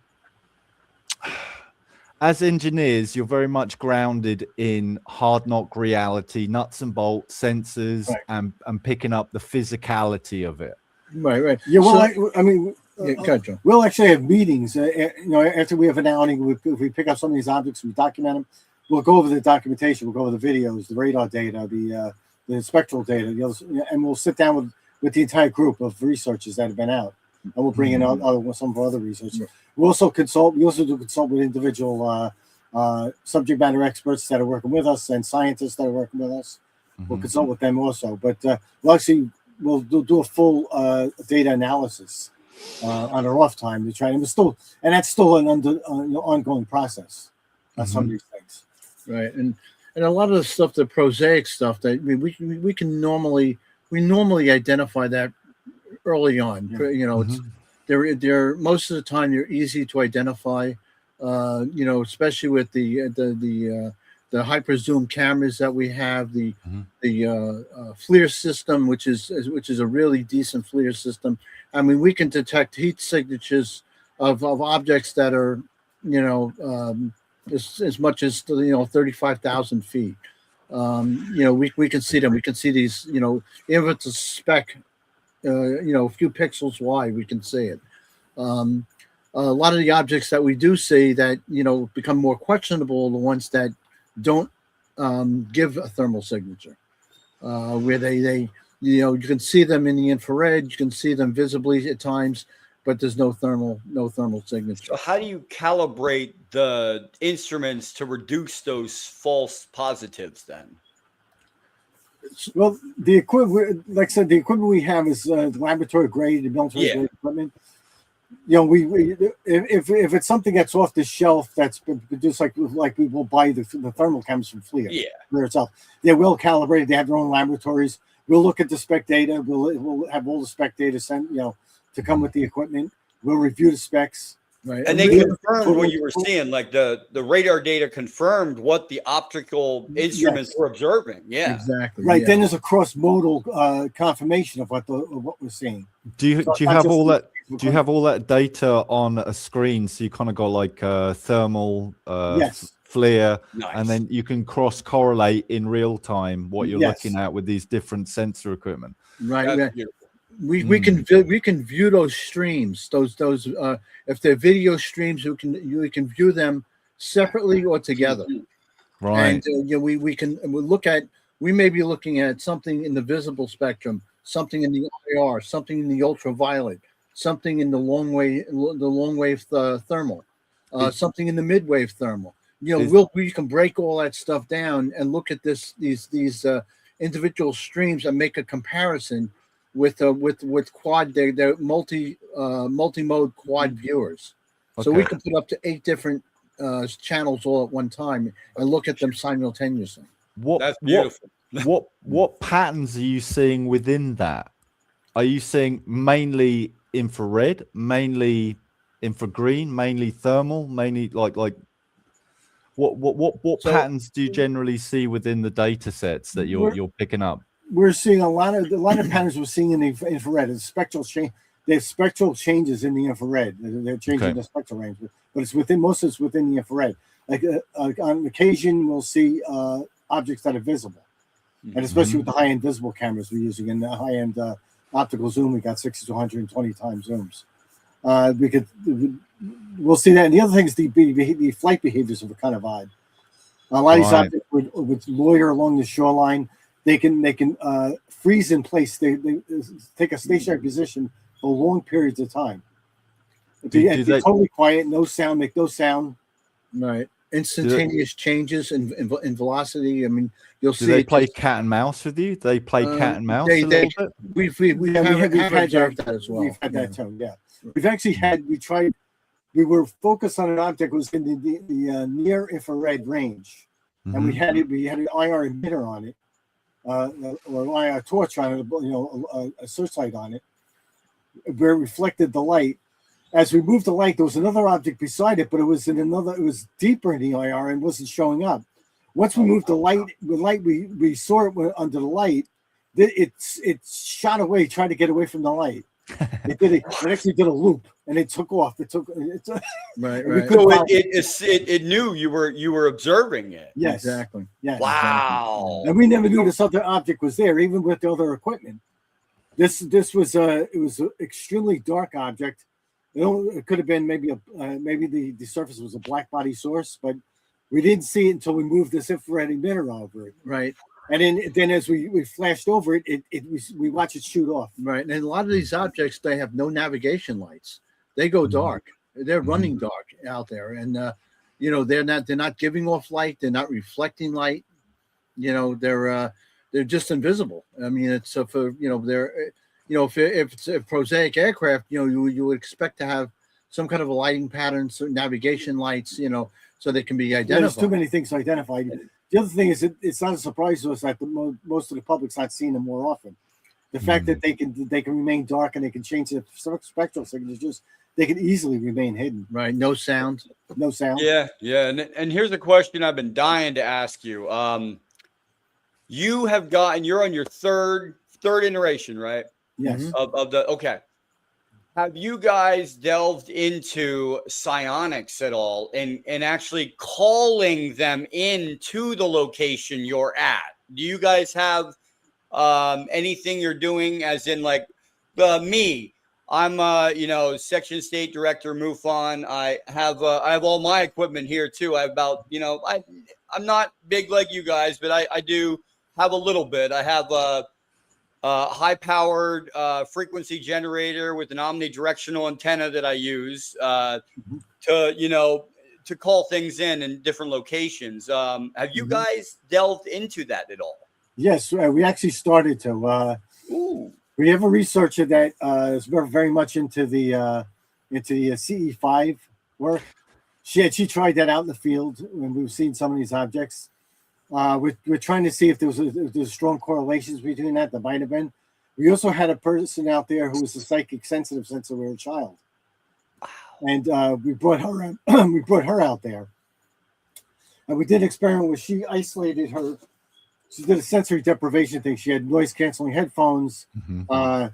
[SPEAKER 3] as engineers, you're very much grounded in hard knock reality, nuts and bolts, sensors, right, and picking up the physicality of it.
[SPEAKER 4] Right.
[SPEAKER 2] Yeah, well, I mean,
[SPEAKER 4] gotcha.
[SPEAKER 2] We'll actually have meetings. After we have an outing, if we pick up some of these objects, we document them. We'll go over the documentation. We'll go over the videos, the radar data, the spectral data, and we'll sit down with the entire group of researchers that have been out, and we'll bring in some of our other researchers. We also consult. We also do consult with individual subject matter experts that are working with us and scientists that are working with us. We'll consult with them also. But we'll do a full data analysis on our off time to try. And that's still an ongoing process. Some of these things.
[SPEAKER 4] Right, and a lot of the stuff, the prosaic stuff, that we normally identify that early on. It's they're most of the time they're easy to identify. Especially with the the hyper zoom cameras that we have, the
[SPEAKER 3] Mhm.
[SPEAKER 4] FLIR system, which is a really decent FLIR system. I mean, we can detect heat signatures of objects that are, as much as 35,000 feet. We can see them. We can see these. If it's a speck, a few pixels wide, we can see it. A lot of the objects that we do see that become more questionable are the ones that don't give a thermal signature, where they you can see them in the infrared, you can see them visibly at times, but there's no thermal signature.
[SPEAKER 1] So how do you calibrate the instruments to reduce those false positives then?
[SPEAKER 2] Well, the equipment, like I said, the equipment we have is laboratory grade, military grade equipment. We if it's something that's off the shelf that's been produced, like we will buy the thermal cameras from FLIR. FLIR itself, they will calibrate. They have their own laboratories. We'll look at the spec data. We'll have all the spec data sent, to come with the equipment. We'll review the specs.
[SPEAKER 4] Right.
[SPEAKER 1] And they confirmed what you were seeing, like the radar data confirmed what the optical instruments were observing. Yeah,
[SPEAKER 4] exactly.
[SPEAKER 2] Right. Then there's a cross-modal confirmation of what we're seeing.
[SPEAKER 3] Do you have all that? Do you have all that data on a screen? So you kind of got like thermal, FLIR, and then you can cross correlate in real time what you're looking at with these different sensor equipment.
[SPEAKER 4] Right. We can view those streams. Those if they're video streams, you can view them separately or together.
[SPEAKER 3] Right.
[SPEAKER 4] And we may be looking at something in the visible spectrum, something in the IR, something in the ultraviolet, something in the long wave thermal, something in the mid-wave thermal. We can break all that stuff down and look at these individual streams and make a comparison with quad. They're multi-mode quad viewers, so we can put up to 8 different channels all at one time and look at them simultaneously.
[SPEAKER 1] That's beautiful.
[SPEAKER 3] What patterns are you seeing within that? Are you seeing mainly infrared, mainly infragreen, mainly thermal, mainly like what patterns do you generally see within the data sets that you're picking up?
[SPEAKER 2] We're seeing a lot of patterns we're seeing in the infrared. It's spectral change. There's spectral changes in the infrared. They're changing the spectral range, but it's within the infrared. Like on occasion, we'll see objects that are visible, and especially with the high-end visible cameras we're using in the high-end optical zoom, we got 60 to 120 times zooms. We'll see that. And the other thing is the flight behaviors of a kind of odd. A lot of these objects would loiter along the shoreline. They can freeze in place. They take a stationary position for long periods of time. Be totally quiet, no sound, make no sound.
[SPEAKER 4] Right. Instantaneous changes in velocity. I mean, you'll see.
[SPEAKER 3] Do they play cat and mouse with you? They play cat and mouse a little bit?
[SPEAKER 4] We've had observed that as well.
[SPEAKER 2] We've had that too, yeah. We've actually we were focused on an object that was in the near infrared range. And we had an IR emitter on it, or IR torch on it, a searchlight on it, where it reflected the light. As we moved the light, there was another object beside it, but it was deeper in the IR and wasn't showing up. Once we moved the light, we saw it under the light. It shot away, tried to get away from the light. It actually did a loop and it took off. Right.
[SPEAKER 1] So it knew you were observing it.
[SPEAKER 2] Yes,
[SPEAKER 4] exactly.
[SPEAKER 2] Yeah.
[SPEAKER 1] Wow.
[SPEAKER 2] And we never knew this other object was there, even with the other equipment. This was an extremely dark object. It could have been maybe the surface was a black body source, but we didn't see it until we moved this infrared emitter over it.
[SPEAKER 4] Right.
[SPEAKER 2] And then as we flashed over it, we watched it shoot off.
[SPEAKER 4] Right. And a lot of these objects, they have no navigation lights. They go dark. They're running dark out there, and they're not giving off light. They're not reflecting light. They're just invisible. I mean, it's if it's a prosaic aircraft, you would expect to have some kind of a lighting pattern, certain navigation lights, so they can be identified.
[SPEAKER 2] There's too many things to identify. The other thing is it's not a surprise to us that most of the public's not seeing them more often. The fact that they can remain dark and they can change the spectral signatures, they could easily remain hidden.
[SPEAKER 4] Right. No sound.
[SPEAKER 2] No sound.
[SPEAKER 1] Yeah. And here's a question I've been dying to ask you. You're on your third iteration, right?
[SPEAKER 2] Yes.
[SPEAKER 1] Okay. Have you guys delved into psionics at all and actually calling them into the location you're at? Do you guys have anything you're doing, as in like me? I'm section state director MUFON. I have all my equipment here too. I have about I'm not big like you guys, but I do have a little bit. I have high-powered frequency generator with an omnidirectional antenna that I use to call things in different locations. Have you guys delved into that at all?
[SPEAKER 2] Yes, we actually started to. We have a researcher that is very much into the CE5 work. She tried that out in the field when we've seen some of these objects. We're trying to see if there's strong correlations between that. There might have been. We also had a person out there who was a psychic sensitive since they were a child, and we brought her out there, and we did an experiment where she isolated her. She did a sensory deprivation thing. She had noise canceling headphones. We had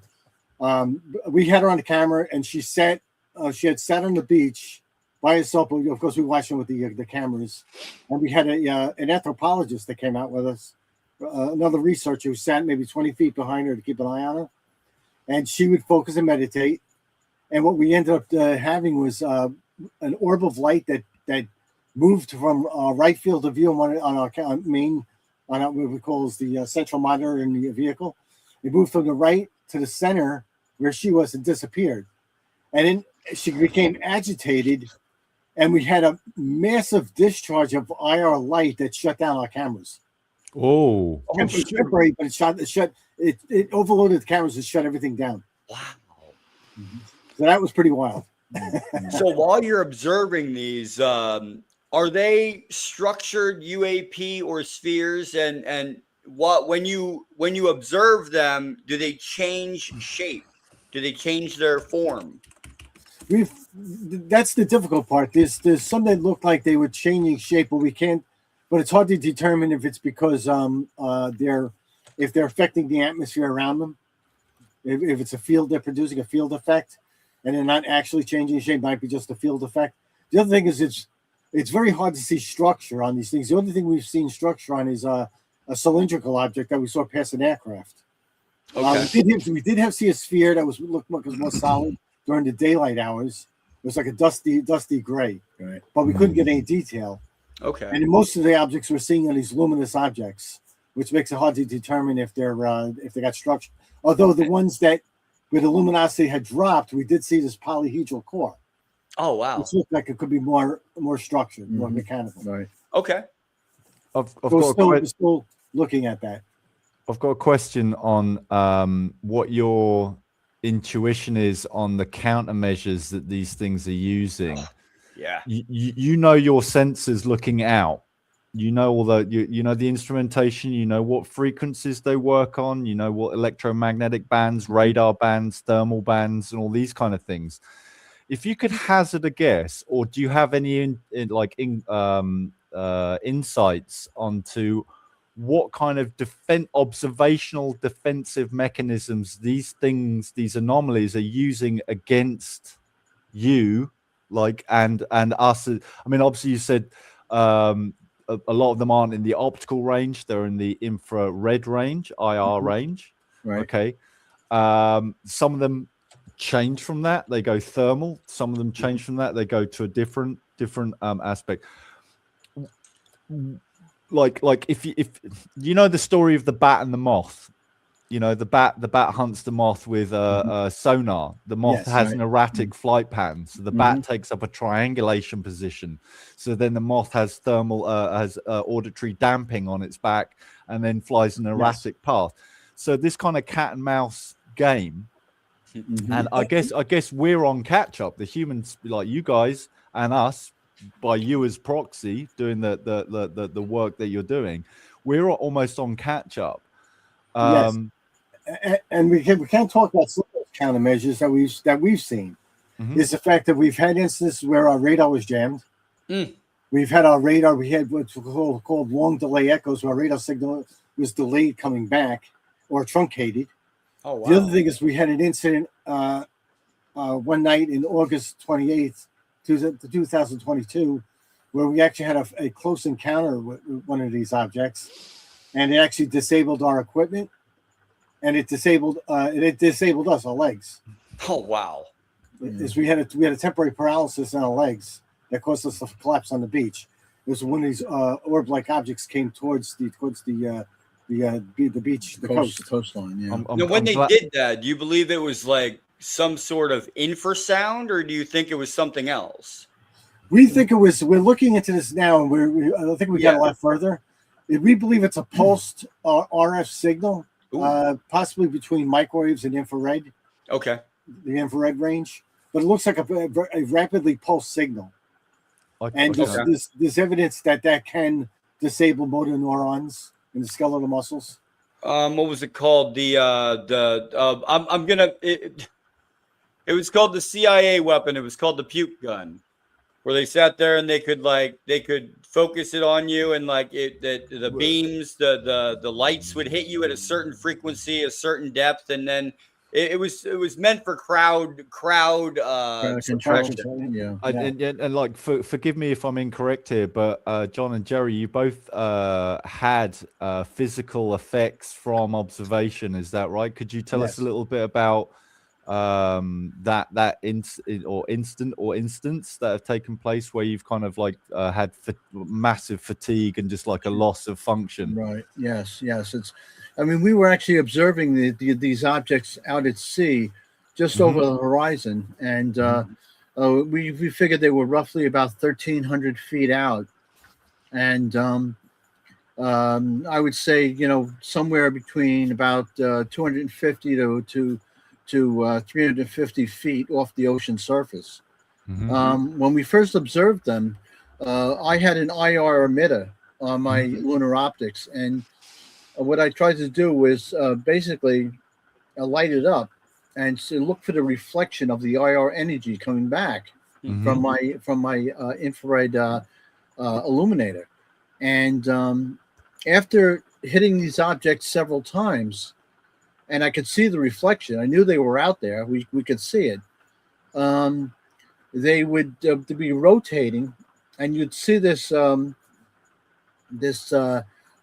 [SPEAKER 2] her on the camera, and she had sat on the beach by herself. But of course, we watched her with the cameras, and we had an anthropologist that came out with us, another researcher who sat maybe 20 feet behind her to keep an eye on her, and she would focus and meditate. And what we ended up having was an orb of light that moved from right field of view on our main. On what we call the central monitor in the vehicle. It moved from the right to the center where she was and disappeared. And then she became agitated, and we had a massive discharge of IR light that shut down our cameras.
[SPEAKER 3] Oh,
[SPEAKER 2] Temporary, but it overloaded the cameras and shut everything down.
[SPEAKER 1] Wow.
[SPEAKER 2] So that was pretty wild.
[SPEAKER 1] So while you're observing these, are they structured UAP or spheres? And what when you observe them, do they change shape? Do they change their form?
[SPEAKER 2] That's the difficult part. There's some that look like they were changing shape, but we can't. But it's hard to determine if it's because they're affecting the atmosphere around them. If it's a field, they're producing a field effect, and they're not actually changing shape. It might be just a field effect. The other thing is it's very hard to see structure on these things. The only thing we've seen structure on is a cylindrical object that we saw pass an aircraft.
[SPEAKER 1] Okay.
[SPEAKER 2] We did see a sphere that looked more solid during the daylight hours. It was like a dusty gray,
[SPEAKER 4] Right.
[SPEAKER 2] but we couldn't get any detail.
[SPEAKER 1] Okay.
[SPEAKER 2] And most of the objects we're seeing are these luminous objects, which makes it hard to determine if they got structure. Although the ones that where the luminosity had dropped, we did see this polyhedral core.
[SPEAKER 1] Oh wow.
[SPEAKER 2] Which looked like it could be more structured, more mechanical.
[SPEAKER 4] Right.
[SPEAKER 1] Okay.
[SPEAKER 2] We're still looking at that.
[SPEAKER 3] I've got a question on what your intuition is on the countermeasures that these things are using.
[SPEAKER 1] Yeah.
[SPEAKER 3] You know your sensors looking out. You know all the you know the instrumentation. You know what frequencies they work on. You know what electromagnetic bands, radar bands, thermal bands, and all these kind of things. If you could hazard a guess, or do you have any insights onto what kind of observational defensive mechanisms these anomalies are using against you, and us? I mean, obviously you said a lot of them aren't in the optical range; they're in the infrared range, IR range.
[SPEAKER 4] Right.
[SPEAKER 3] Okay. Some of them change from that, they go thermal. Some of them change from that, they go to a different aspect. Like if you know the story of the bat and the moth, you know the bat hunts the moth with sonar. The moth has an erratic flight pattern, so the bat takes up a triangulation position. So then the moth has auditory damping on its back and then flies an erratic path. So this kind of cat and mouse game. And I guess we're on catch up. The humans, like you guys and us, by you as proxy, doing the work that you're doing, we're almost on catch up.
[SPEAKER 2] Yes. And we can't talk about some of those countermeasures that we've seen. is the fact that we've had instances where our radar was jammed. We've had our radar, we had what's called long delay echoes, where our radar signal was delayed coming back or truncated.
[SPEAKER 1] Oh, wow.
[SPEAKER 2] The other thing is we had an incident one night in August 28th, 2022, where we actually had a close encounter with one of these objects, and it actually disabled our equipment, and it disabled us, our legs.
[SPEAKER 1] Oh, wow.
[SPEAKER 2] We had a temporary paralysis in our legs that caused us to collapse on the beach. It was one of these orb-like objects came towards the beach, the
[SPEAKER 4] coastline. Yeah.
[SPEAKER 1] Now, when they did that, do you believe it was like some sort of infrasound, or do you think it was something else?
[SPEAKER 2] We think it was. We're looking into this now, and I think we got a lot further. We believe it's a pulsed RF signal, possibly between microwaves and infrared.
[SPEAKER 1] Okay.
[SPEAKER 2] The infrared range, but it looks like a rapidly pulsed signal. And there's evidence that can disable motor neurons in the skeletal muscles.
[SPEAKER 1] What was it called? It was called the CIA weapon. It was called the puke gun, where they sat there and they could focus it on you, and the beams, the lights would hit you at a certain frequency, a certain depth, and then it was meant for crowd suppression.
[SPEAKER 3] Yeah. And like, forgive me if I'm incorrect here, but John and Jerry, you both had physical effects from observation. Is that right? Could you tell us a little bit about that instant or instance that have taken place where you've kind of like had massive fatigue and just like a loss of function?
[SPEAKER 4] Right. Yes. We were actually observing these objects out at sea, just over the horizon, and we figured they were roughly about 1,300 feet out, and I would say somewhere between about 250 to 350 feet off the ocean surface. When we first observed them, I had an IR emitter on my lunar optics, and what I tried to do was basically light it up and look for the reflection of the IR energy coming back from my infrared illuminator. And after hitting these objects several times, and I could see the reflection, I knew they were out there. We could see it. They would be rotating, and you'd see this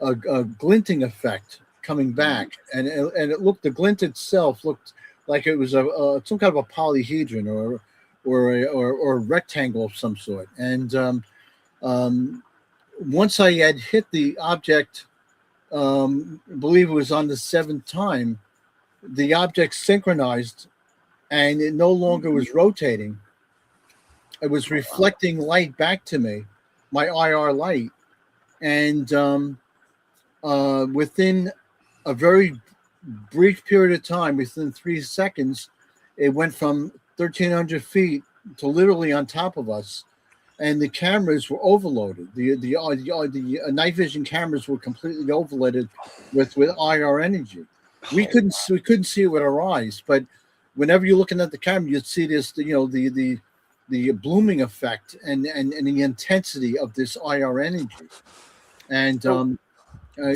[SPEAKER 4] a glinting effect coming back, and the glint itself looked like it was some kind of a polyhedron or a rectangle of some sort. And once I had hit the object, I believe it was on the 7th time, the object synchronized, and it no longer was rotating. It was reflecting light back to me, my IR light, and within a very brief period of time, within 3 seconds, it went from 1,300 feet to literally on top of us, and the cameras were overloaded. The night vision cameras were completely overloaded with IR energy. We couldn't see it with our eyes, but whenever you're looking at the camera, you'd see this, the blooming effect and the intensity of this IR energy. And
[SPEAKER 1] have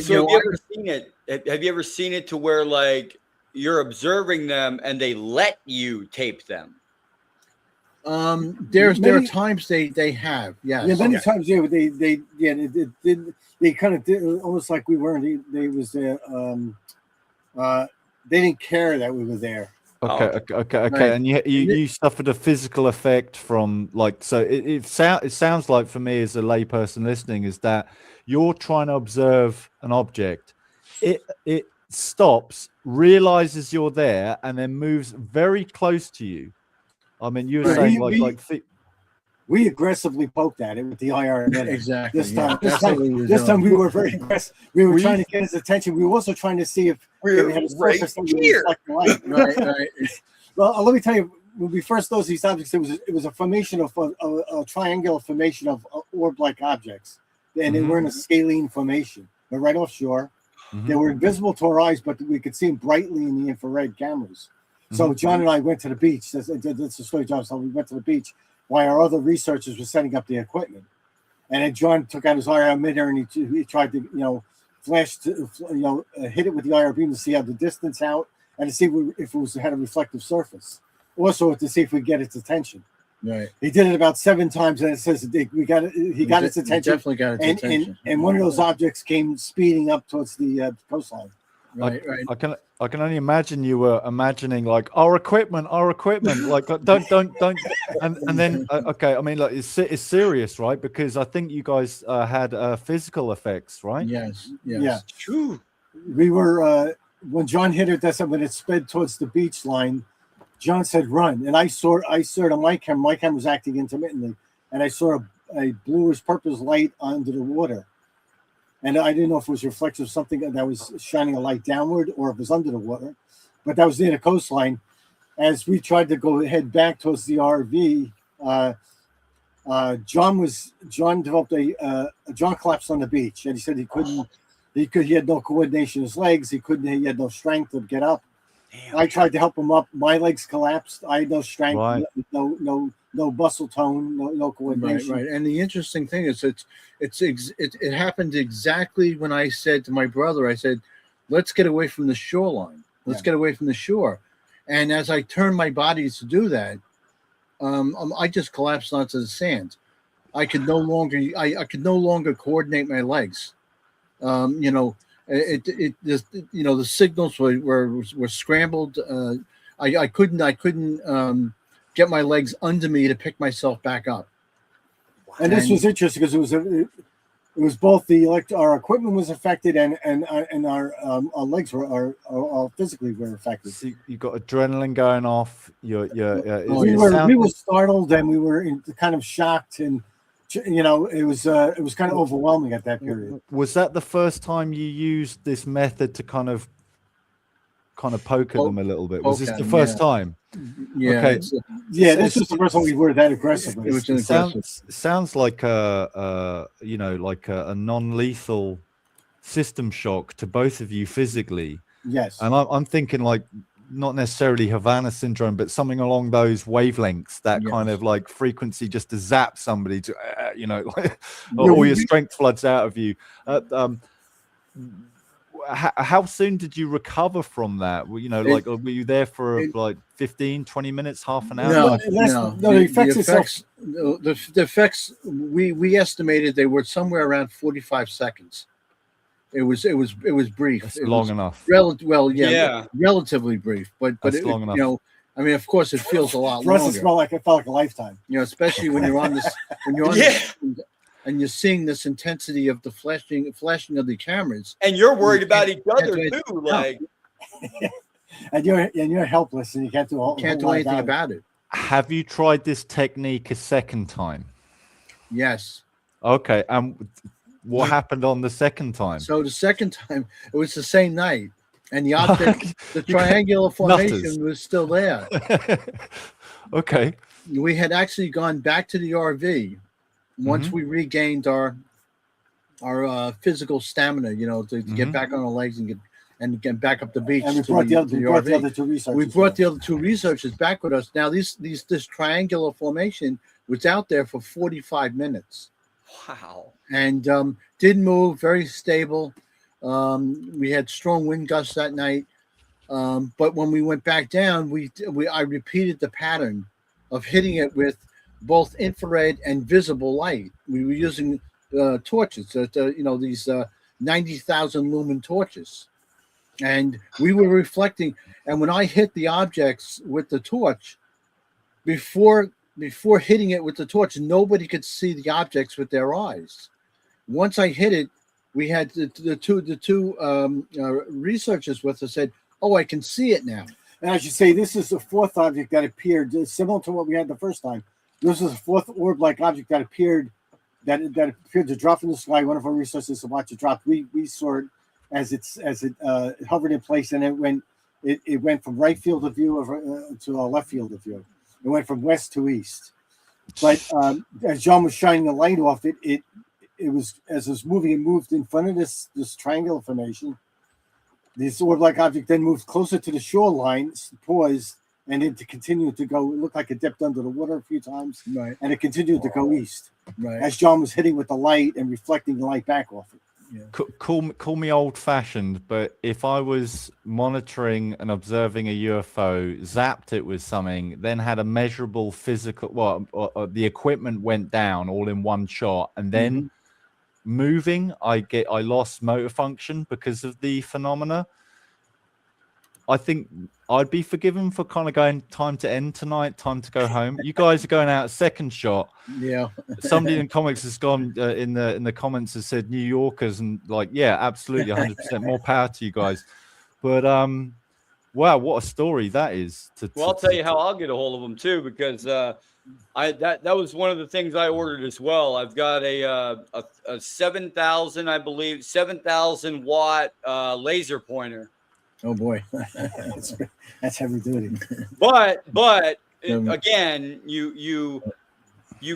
[SPEAKER 1] you ever seen it? Have you ever seen it to where like you're observing them and they let you tape them?
[SPEAKER 4] There are times they have, yes.
[SPEAKER 2] Yeah, many times they kind of did almost like we weren't. They didn't care that we were there.
[SPEAKER 3] Okay.
[SPEAKER 4] Right.
[SPEAKER 3] And you suffered a physical effect from it sounds like, for me as a layperson listening, is that you're trying to observe an object, it stops, realizes you're there, and then moves very close to you. I mean, you were saying
[SPEAKER 2] we aggressively poked at it with the IR emitter.
[SPEAKER 4] Exactly.
[SPEAKER 2] This time we were very aggressive. We were trying to get his attention. We were also trying to see if we had a surface
[SPEAKER 1] here.
[SPEAKER 4] Right.
[SPEAKER 2] Well, let me tell you, when we first saw these objects, it was a formation of a triangular formation of orb-like objects, and they were in a scalene formation. They're right offshore. They were invisible to our eyes, but we could see them brightly in the infrared cameras. So John and I went to the beach. That's the story John told. We went to the beach while our other researchers were setting up the equipment. And then John took out his IR emitter and he tried to, flash, hit it with the IR beam to see how the distance out and to see if it had a reflective surface. Also to see if we get its attention.
[SPEAKER 4] Right.
[SPEAKER 2] He did it about 7 times, and it says he got its attention.
[SPEAKER 4] Definitely got its attention.
[SPEAKER 2] And one of those objects came speeding up towards the coastline.
[SPEAKER 4] Right.
[SPEAKER 3] I can only imagine you were imagining like our equipment, like don't, and then okay. I mean, like it's serious, right? Because I think you guys had physical effects, right?
[SPEAKER 4] Yes.
[SPEAKER 2] Yeah. True. We were when John hit it. That's when it sped towards the beach line. John said, "Run!" And I saw it on my camera. My camera was acting intermittently, and I saw a bluish purplish light under the water. And I didn't know if it was reflective of something that was shining a light downward or if it was under the water. But that was near the coastline. As we tried to head back towards the RV, John collapsed on the beach, and he said he had no coordination in his legs. He had no strength to get up. Damn. I tried to help him up. My legs collapsed. I had no strength, right. no muscle tone, no coordination.
[SPEAKER 4] Right. And the interesting thing is, it happened exactly when I said to my brother, I said, "Let's get away from the shoreline. Let's get away from the shore." And as I turned my body to do that, I just collapsed onto the sand. I could no longer coordinate my legs. The signals were scrambled. I couldn't get my legs under me to pick myself back up.
[SPEAKER 2] And this was interesting because it was both our equipment was affected and our legs were physically were affected.
[SPEAKER 3] So you got adrenaline going off.
[SPEAKER 2] We were startled and we were kind of shocked, and it was kind of overwhelming at that period.
[SPEAKER 3] Was that the first time you used this method to kind of poke at them a little bit? Was this the first time?
[SPEAKER 4] Yeah.
[SPEAKER 3] Okay.
[SPEAKER 2] This was the first time we were that aggressive.
[SPEAKER 3] Sounds like a non-lethal system shock to both of you physically.
[SPEAKER 2] Yes.
[SPEAKER 3] And I'm thinking like not necessarily Havana syndrome, but something along those wavelengths, that kind of like frequency, just to zap somebody to, all your strength floods out of you. How soon did you recover from that? Were you there for like 15, 20 minutes, half an hour?
[SPEAKER 4] No. The effects we estimated they were somewhere around 45 seconds. It was brief.
[SPEAKER 3] That's long enough.
[SPEAKER 4] Relatively brief, but
[SPEAKER 3] long enough.
[SPEAKER 4] I mean, of course, it feels a lot
[SPEAKER 2] for us,
[SPEAKER 4] longer.
[SPEAKER 2] It felt like a lifetime.
[SPEAKER 4] Especially when you're on this, and you're seeing this intensity of the flashing of the cameras,
[SPEAKER 1] and you're worried about each other too, like,
[SPEAKER 2] and you're helpless, and you can't do
[SPEAKER 4] anything about it.
[SPEAKER 3] Have you tried this technique a second time?
[SPEAKER 4] Yes.
[SPEAKER 3] Okay, what happened on the second time?
[SPEAKER 4] So the second time, it was the same night, and the object, the triangular formation was still there.
[SPEAKER 3] Okay.
[SPEAKER 4] We had actually gone back to the RV once we regained our physical stamina, to get back on our legs and get back up the beach.
[SPEAKER 2] And we brought the other two researchers.
[SPEAKER 4] We brought the other two researchers back with us. Now this triangular formation was out there for 45 minutes.
[SPEAKER 1] Wow.
[SPEAKER 4] And didn't move, very stable. We had strong wind gusts that night. But when we went back down, I repeated the pattern of hitting it with both infrared and visible light. We were using torches, these 90,000 lumen torches. And we were reflecting. And when I hit the objects with the torch, before hitting it with the torch, nobody could see the objects with their eyes. Once I hit it, we had the two researchers with us said, "Oh, I can see it now."
[SPEAKER 2] And I should say, this is the fourth object that appeared, similar to what we had the first time. This was the fourth orb-like object that appeared to drop from the sky. One of our researchers to watch it drop. We saw it as it hovered in place, and it went from right field of view to a left field of view. It went from west to east. But as John was shining the light off it was, as it was moving, it moved in front of this triangular formation. this orb-like object then moved closer to the shoreline, paused, and then to continue to go. It looked like it dipped under the water a few times,
[SPEAKER 4] Right.
[SPEAKER 2] and it continued to go east
[SPEAKER 4] Right.
[SPEAKER 2] as John was hitting with the light and reflecting the light back off it.
[SPEAKER 3] Call me old-fashioned, but if I was monitoring and observing a UFO, zapped it with something, then had a measurable physical, the equipment went down all in one shot, and then moving, I lost motor function because of the phenomena. I think I'd be forgiven for kind of going, time to end tonight, time to go home. You guys are going out second shot.
[SPEAKER 4] Yeah.
[SPEAKER 3] Somebody in comics has gone in the comments has said New Yorkers, and like, yeah, absolutely, 100% more power to you guys. But wow, what a story that is.
[SPEAKER 1] Well, I'll tell you how I'll get a hold of them too, because that was one of the things I ordered as well. I've got a 7,000, I believe, 7,000 watt laser pointer.
[SPEAKER 4] Oh boy.
[SPEAKER 2] That's heavy duty.
[SPEAKER 1] But again, you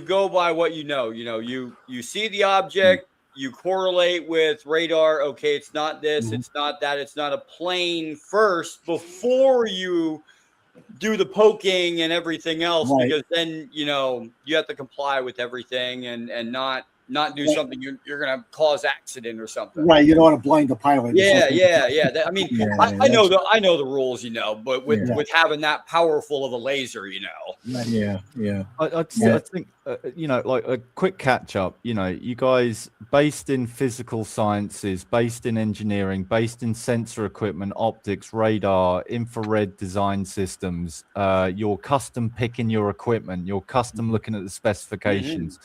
[SPEAKER 1] go by what you know. You see the object, you correlate with radar. Okay, it's not this, it's not that, it's not a plane first before you do the poking and everything else, because then you have to comply with everything and not do something you're going to cause accident or something.
[SPEAKER 2] Right, you don't want to blind the pilot.
[SPEAKER 1] Yeah. I mean, I know the rules, but with having that powerful of a laser,
[SPEAKER 4] Yeah.
[SPEAKER 3] I think like a quick catch up. You guys, based in physical sciences, based in engineering, based in sensor equipment, optics, radar, infrared design systems. You're custom picking your equipment. You're custom looking at the specifications.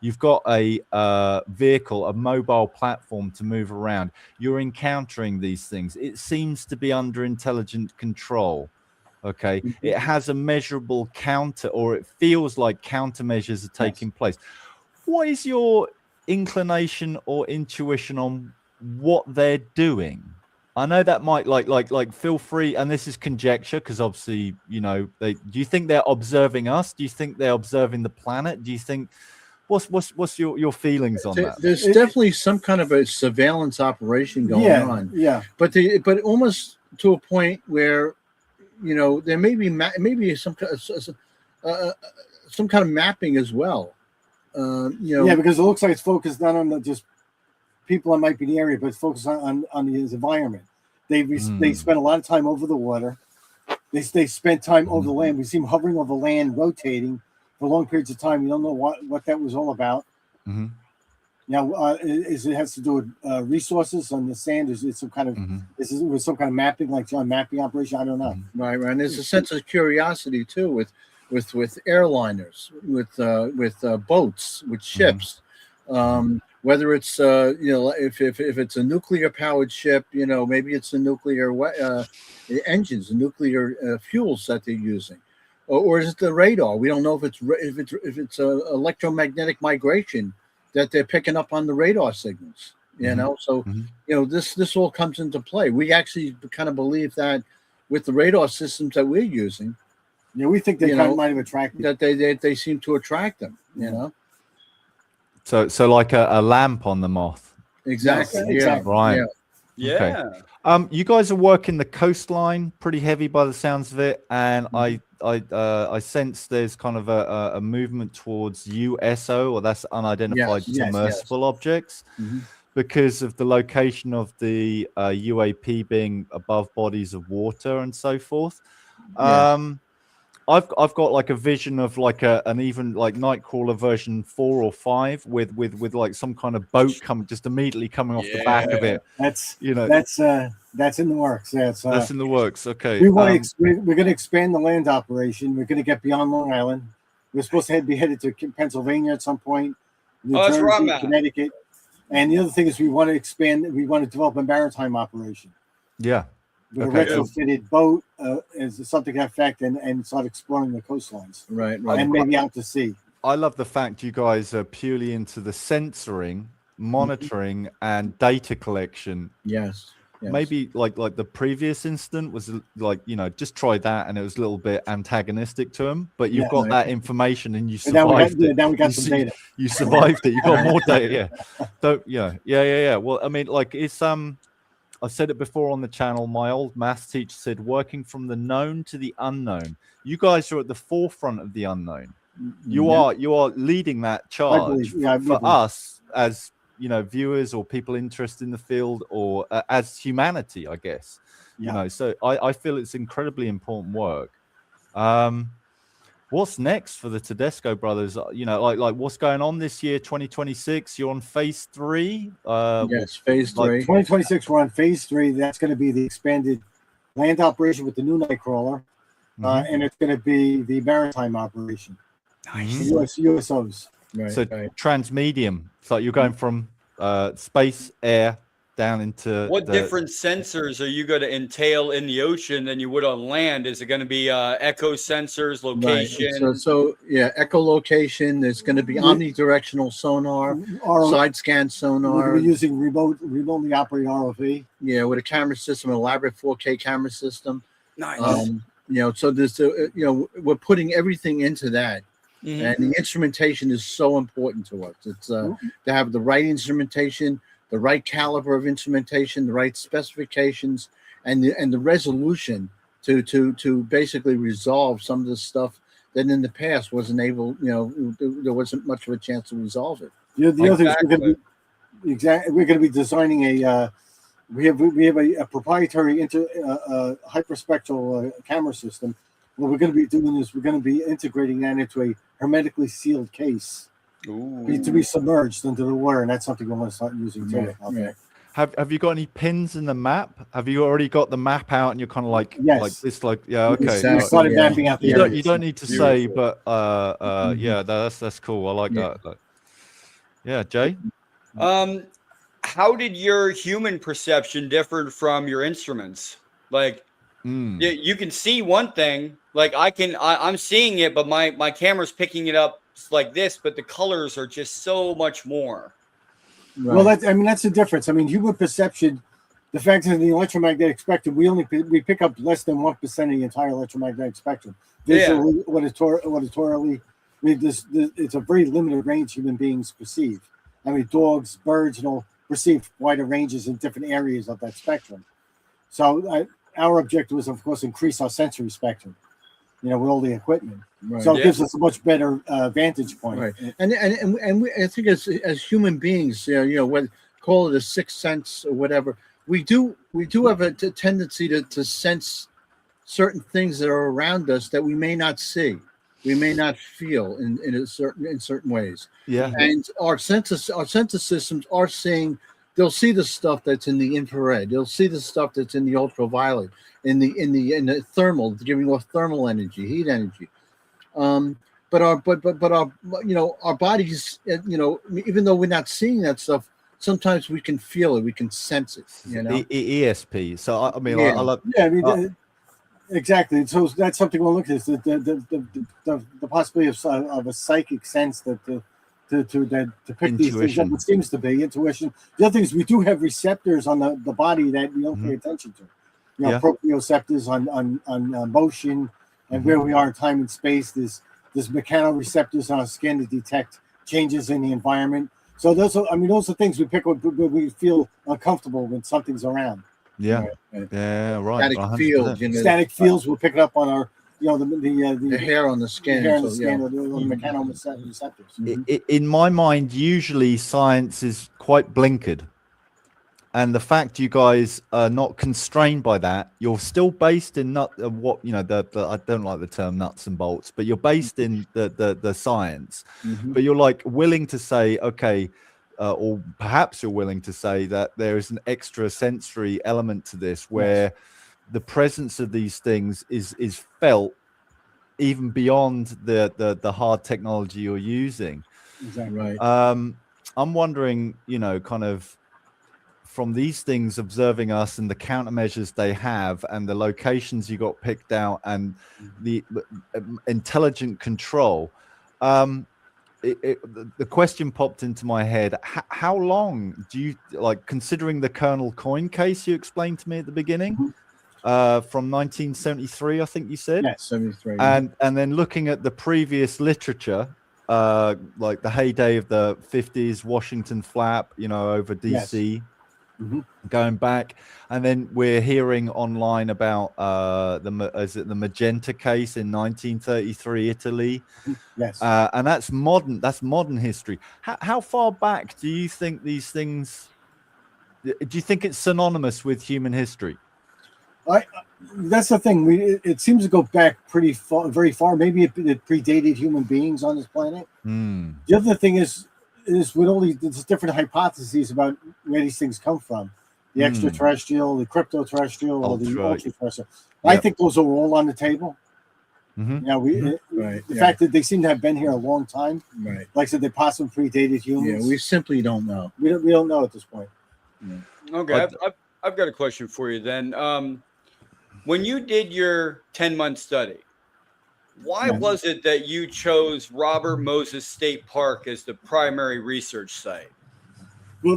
[SPEAKER 3] You've got a vehicle, a mobile platform to move around. You're encountering these things. It seems to be under intelligent control. Okay. It has a measurable counter, or it feels like countermeasures are taking place. What is your inclination or intuition on what they're doing? I know that might like feel free, and this is conjecture because obviously, do you think they're observing us? Do you think they're observing the planet? Do you think what's your feelings on that?
[SPEAKER 4] There's definitely some kind of a surveillance operation going on.
[SPEAKER 2] Yeah.
[SPEAKER 4] But almost to a point where, there may be some kind of mapping as well.
[SPEAKER 2] Because it looks like it's focused not on just people that might be in the area, but it's focused on the environment. They spend a lot of time over the water. They spend time over the land. We see them hovering over land, rotating for long periods of time. You don't know what that was all about. Now, it has to do with resources on the sand? Is it some kind of is it with some kind of mapping, like John mapping operation? I don't know.
[SPEAKER 4] Right. And there's a sense of curiosity too with airliners, with boats, with ships. Whether it's if it's a nuclear powered ship, maybe it's the nuclear engines, the nuclear fuels that they're using. Or is it the radar? We don't know if it's electromagnetic migration that they're picking up on the radar signals. So this all comes into play. We actually kind of believe that with the radar systems that we're using,
[SPEAKER 2] we think they might have attracted
[SPEAKER 4] that they seem to attract them.
[SPEAKER 3] So like a lamp on the moth.
[SPEAKER 4] Exactly.
[SPEAKER 3] Right.
[SPEAKER 1] Yeah.
[SPEAKER 3] Okay. You guys are working the coastline pretty heavy by the sounds of it, and I sense there's kind of a movement towards USO, or that's unidentified submersible objects, because of the location of the UAP being above bodies of water and so forth. I've got like a vision of like an even like Nightcrawler version 4 or 5 with like some kind of boat just immediately coming off the back of it.
[SPEAKER 2] That's that's in the works. Yeah,
[SPEAKER 3] that's in the works. Okay.
[SPEAKER 2] We're going to expand the land operation. We're going to get beyond Long Island. We're supposed to be headed to Pennsylvania at some point. New Jersey,
[SPEAKER 1] that's right,
[SPEAKER 2] Connecticut. And the other thing is we want to expand. We want to develop a maritime operation.
[SPEAKER 3] Yeah.
[SPEAKER 2] With a retrofitted boat is something to that effect, and start exploring the coastlines.
[SPEAKER 4] Right.
[SPEAKER 2] And maybe out to sea.
[SPEAKER 3] I love the fact you guys are purely into the sensoring, monitoring, and data collection.
[SPEAKER 4] Yes.
[SPEAKER 3] Maybe like the previous incident was like, just try that, and it was a little bit antagonistic to him, but you've got that information and you survived it.
[SPEAKER 2] Now we got some data.
[SPEAKER 3] You survived it. You got more data. Yeah. So yeah. Well, I mean, like it's I've said it before on the channel. My old maths teacher said, working from the known to the unknown. You guys are at the forefront of the unknown. You are leading that charge for us as, you know, viewers or people interested in the field, or as humanity, I guess. You know, so I feel it's incredibly important work. What's next for the Tedesco brothers? You know, like what's going on this year, 2026? You're on phase 3.
[SPEAKER 4] Yes, phase 3.
[SPEAKER 2] 2026, we're on phase 3. That's going to be the expanded land operation with the new Nightcrawler, and it's going to be the maritime operation.
[SPEAKER 1] Nice.
[SPEAKER 2] USOs.
[SPEAKER 3] Right, so transmedium. It's like you're going from space, air, down into
[SPEAKER 1] what different sensors are you going to entail in the ocean than you would on land? Is it going to be echo sensors, location?
[SPEAKER 4] Right. So echolocation. There's going to be omnidirectional sonar, side scan sonar.
[SPEAKER 2] We're using remotely operated ROV.
[SPEAKER 4] Yeah, with a camera system, an elaborate 4K camera system.
[SPEAKER 1] Nice.
[SPEAKER 4] You know, so there's we're putting everything into that. And the instrumentation is so important to us. It's to have the right instrumentation, the right caliber of instrumentation, the right specifications, and the resolution to basically resolve some of the stuff that in the past wasn't able. You know, there wasn't much of a chance to resolve it.
[SPEAKER 2] The other thing we're going to be designing a. We have a proprietary hyperspectral camera system. What we're going to be doing is we're going to be integrating that into a hermetically sealed case to be submerged into the water, and that's something we want to start using too.
[SPEAKER 4] Yeah.
[SPEAKER 3] Have you got any pins in the map? Have you already got the map out, and you're kind of like this, okay.
[SPEAKER 2] We started mapping out the
[SPEAKER 3] you don't need to say, but yeah, that's cool. I like that. Yeah, Jay.
[SPEAKER 1] How did your human perception differ from your instruments? Like, you can see one thing. Like I'm seeing it, but my camera's picking it up like this. But the colors are just so much more.
[SPEAKER 2] Right. Well, that's the difference. I mean, human perception. The fact that in the electromagnetic spectrum, we pick up less than 1% of the entire electromagnetic spectrum. Visually, auditorily, it's a very limited range human beings perceive. I mean, dogs, birds, perceive wider ranges in different areas of that spectrum. So our objective was, of course, increase our sensory spectrum, with all the equipment. Right. So it gives us a much better vantage point.
[SPEAKER 4] Right. And I think as human beings, whether call it a sixth sense or whatever, we do have a tendency to sense certain things that are around us that we may not see, we may not feel in certain ways.
[SPEAKER 3] Yeah.
[SPEAKER 4] And our sense systems are seeing. They'll see the stuff that's in the infrared. They'll see the stuff that's in the ultraviolet, in the thermal, giving off thermal energy, heat energy. But our bodies, even though we're not seeing that stuff, sometimes we can feel it, we can sense it.
[SPEAKER 3] ESP. So I mean,
[SPEAKER 2] yeah.
[SPEAKER 3] I love.
[SPEAKER 2] Yeah, I mean, exactly. So that's something we'll look at. Is the possibility of a psychic sense that to pick these things up, it seems to be intuition. The other thing is we do have receptors on the body that we don't pay attention to. Proprioceptors on motion and where we are in time and space. There's mechanoreceptors on our skin to detect changes in the environment. So those are things we pick up when we feel uncomfortable when something's around.
[SPEAKER 3] Yeah, yeah, right.
[SPEAKER 4] Static fields.
[SPEAKER 2] Static fields. We'll pick it up on our. The
[SPEAKER 4] hair on the skin.
[SPEAKER 2] The hair on the skin, the mechanoreceptors.
[SPEAKER 3] In my mind, usually science is quite blinkered. And the fact you guys are not constrained by that, you're still based in I don't like the term nuts and bolts, but you're based in the science. But you're like willing to say, okay, or perhaps you're willing to say that there is an extra sensory element to this where the presence of these things is felt even beyond the hard technology you're using.
[SPEAKER 2] Exactly. Right.
[SPEAKER 3] I'm wondering, kind of from these things observing us and the countermeasures they have and the locations you got picked out and the intelligent control. The question popped into my head. How long do you considering the Colonel coin case you explained to me at the beginning? From 1973, I think you said.
[SPEAKER 2] Yes, 73.
[SPEAKER 3] And then looking at the previous literature, like the heyday of the 50s, Washington Flap, over DC. going back, and then we're hearing online about the magenta case in 1933 Italy.
[SPEAKER 2] Yes.
[SPEAKER 3] And that's modern history. How far back do you think these things, do you think it's synonymous with human history?
[SPEAKER 2] That's the thing. It seems to go back pretty far, very far. Maybe it predated human beings on this planet. The other thing is with all these different hypotheses about where these things come from, the extraterrestrial, the crypto-terrestrial, or the ultra-terrestrial. I think those are all on the table. The fact that they seem to have been here a long time.
[SPEAKER 4] Right.
[SPEAKER 2] Like I said, they possibly predated humans.
[SPEAKER 4] Yeah, we simply don't know.
[SPEAKER 2] We don't know at this point.
[SPEAKER 1] Okay, I've got a question for you then. When you did your 10-month study, why was it that you chose Robert Moses State Park as the primary research site?
[SPEAKER 2] Well,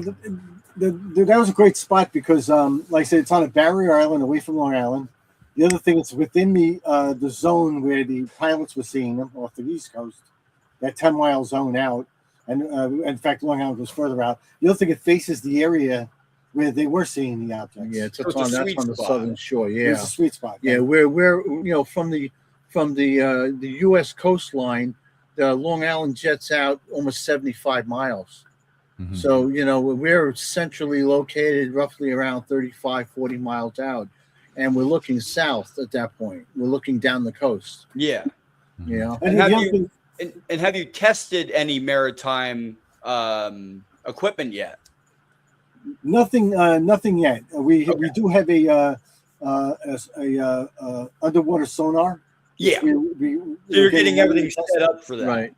[SPEAKER 2] that was a great spot because, like I said, it's on a barrier island away from Long Island. The other thing, it's within the zone where the pilots were seeing them off the East Coast, that 10-mile zone out. And in fact, Long Island goes further out. The other thing, it faces the area where they were seeing the objects.
[SPEAKER 4] Yeah, that's on the southern shore. Yeah,
[SPEAKER 2] it's a sweet spot.
[SPEAKER 4] Yeah, we're from the U.S. coastline, the Long Island jets out almost 75 miles. So we're centrally located, roughly around 35, 40 miles out, and we're looking south at that point. We're looking down the coast.
[SPEAKER 1] Yeah.
[SPEAKER 2] And
[SPEAKER 1] have you tested any maritime equipment yet?
[SPEAKER 2] Nothing yet. We do have a underwater sonar.
[SPEAKER 1] Yeah. You're getting everything set up for that.
[SPEAKER 4] Right.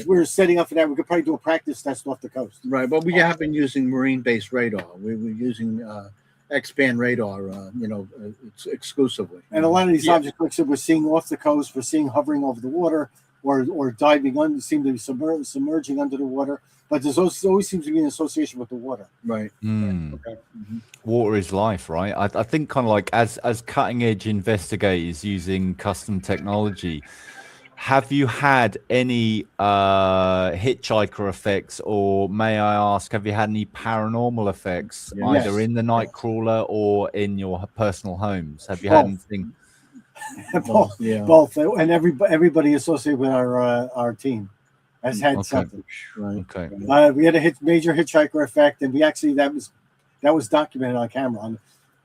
[SPEAKER 2] We're setting up for that. We could probably do a practice test off the coast.
[SPEAKER 4] Right, but we have been using marine-based radar. We're using X-band radar, exclusively.
[SPEAKER 2] And a lot of these objects, like I said, we're seeing off the coast. We're seeing hovering over the water or diving under, seem to be submerging under the water. But there's always seems to be an association with the water.
[SPEAKER 4] Right.
[SPEAKER 1] Okay.
[SPEAKER 3] Water is life, right? I think kind of like as cutting edge investigators using custom technology, have you had any hitchhiker effects, or may I ask, have you had any paranormal effects either in the Nightcrawler or in your personal homes? Have you had anything?
[SPEAKER 2] Both. And everybody associated with our team has had something.
[SPEAKER 3] Right. Okay.
[SPEAKER 2] We had a major hitchhiker effect, and we actually that was documented on camera on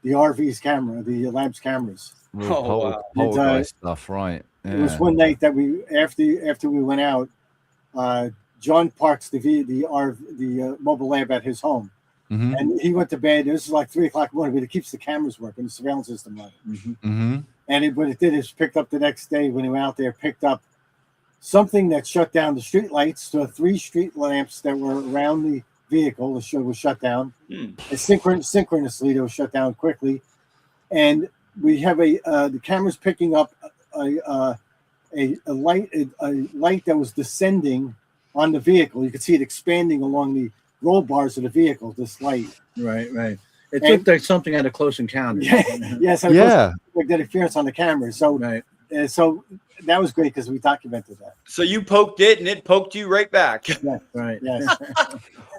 [SPEAKER 2] the RV's camera, the lab's cameras.
[SPEAKER 3] Poltergeist stuff, right? Yeah.
[SPEAKER 2] It was one night that we after we went out, John parks the mobile lab at his home, and he went to bed. This is like 3:00 in the morning, but it keeps the cameras working, the surveillance system running. And what it did is picked up the next day when he went out there, picked up something that shut down the street lights. So 3 street lamps that were around the vehicle was shut down. And synchronously, they were shut down quickly. And we have the cameras picking up a light that was descending on the vehicle. You could see it expanding along the roll bars of the vehicle. This light,
[SPEAKER 4] right. It looked like something had a close encounter.
[SPEAKER 2] Yes, like that interference on the camera. So, so that was great because we documented that.
[SPEAKER 1] So you poked it, and it poked you right back.
[SPEAKER 2] Yeah, right. Yes.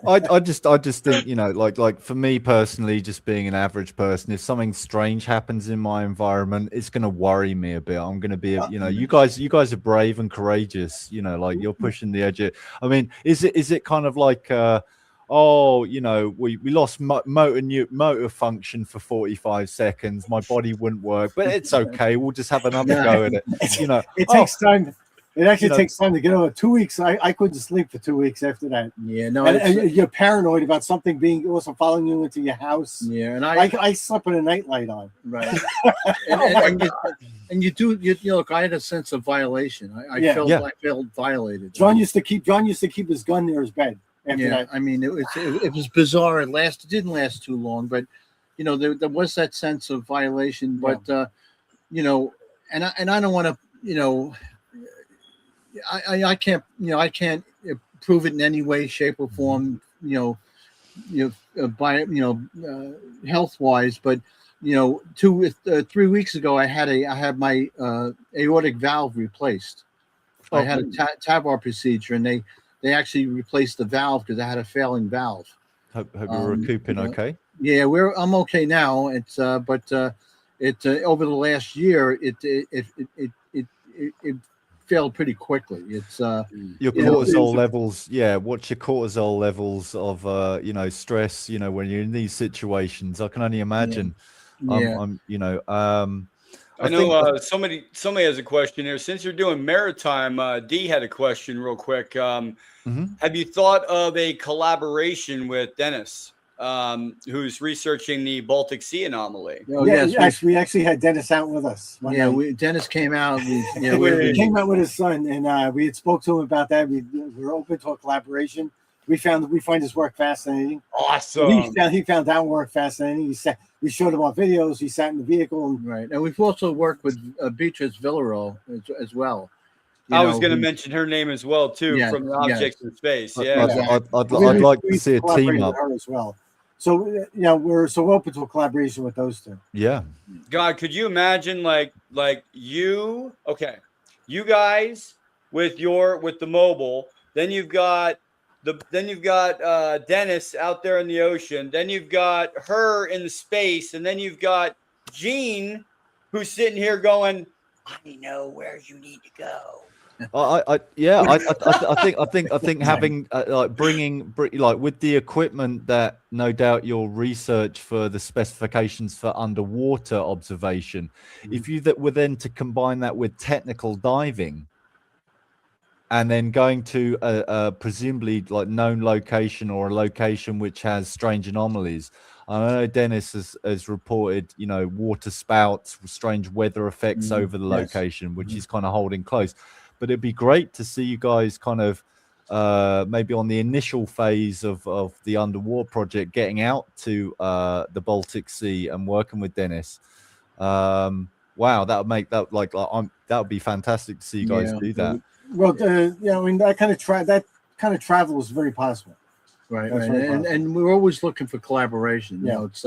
[SPEAKER 3] I just think, like for me personally, just being an average person, if something strange happens in my environment, it's going to worry me a bit. I'm going to be, you guys are brave and courageous, like you're pushing the edge. I mean, is it kind of like, we lost motor function for 45 seconds. My body wouldn't work, but it's okay. We'll just have another go at it.
[SPEAKER 2] It takes time. It actually takes time to get over. 2 weeks. I couldn't sleep for 2 weeks after that.
[SPEAKER 4] Yeah, no.
[SPEAKER 2] And you're paranoid about something being also following you into your house.
[SPEAKER 4] Yeah, and
[SPEAKER 2] I slept with a nightlight on.
[SPEAKER 4] Right. and you do. Look, I had a sense of violation. I felt violated.
[SPEAKER 2] John used to keep his gun near his bed. After that.
[SPEAKER 4] I mean, it was bizarre. It didn't last too long, but there was that sense of violation. But and I don't want to, I can't prove it in any way, shape, or form. Health wise, but 3 weeks ago, I had my aortic valve replaced. I had a TAVR procedure, and they actually replaced the valve because I had a failing valve.
[SPEAKER 3] Hope you're recouping okay.
[SPEAKER 4] Yeah, I'm okay now. It's but over the last year it failed pretty quickly. It's
[SPEAKER 3] your cortisol levels. Yeah, what's your cortisol levels of stress? When you're in these situations, I can only imagine.
[SPEAKER 4] Yeah.
[SPEAKER 1] I know somebody has a question here. Since you're doing maritime, D had a question real quick. Have you thought of a collaboration with Dennis, who's researching the Baltic Sea anomaly?
[SPEAKER 2] Yes, we actually had Dennis out with us.
[SPEAKER 4] Dennis came out.
[SPEAKER 2] He came out with his son, and we had spoke to him about that. We were open to a collaboration. We find his work fascinating.
[SPEAKER 1] Awesome.
[SPEAKER 2] He found our work fascinating. We showed him our videos. He sat in the vehicle.
[SPEAKER 4] And we've also worked with Beatrice Villarreal as well.
[SPEAKER 2] I
[SPEAKER 1] was going to mention her name as well too, from the Objects in Space.
[SPEAKER 3] I'd like to see a team up
[SPEAKER 2] her as well. So we're so open to a collaboration with those two.
[SPEAKER 3] Yeah.
[SPEAKER 1] God, could you imagine like you guys with the mobile, then you've got Dennis out there in the ocean, then you've got her in the space, and then you've got Gene who's sitting here going, I know where you need to go.
[SPEAKER 3] I think having bringing with the equipment that no doubt you'll research for the specifications for underwater observation, if you were then to combine that with technical diving, and then going to a presumably known location or a location which has strange anomalies. I know Dennis has reported, water spouts, strange weather effects over the location, which he's kind of holding close. But it'd be great to see you guys kind of maybe on the initial phase of the underwater project, getting out to the Baltic Sea and working with Dennis. Wow, that would make that that would be fantastic to see you guys do that.
[SPEAKER 2] Well, that kind of travel is very possible.
[SPEAKER 4] Right. And we're always looking for collaboration. It's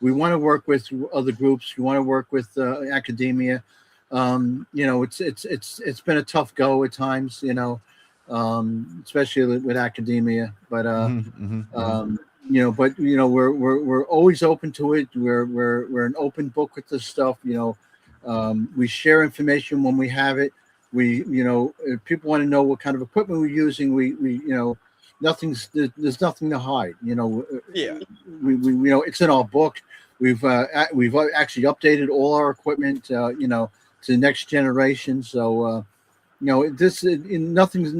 [SPEAKER 4] we want to work with other groups. We want to work with academia. It's been a tough go at times, especially with academia. But we're always open to it. We're an open book with this stuff. We share information when we have it. If people want to know what kind of equipment we're using, there's nothing to hide. It's in our book. We've actually updated all our equipment, to the next generation. So, nothing's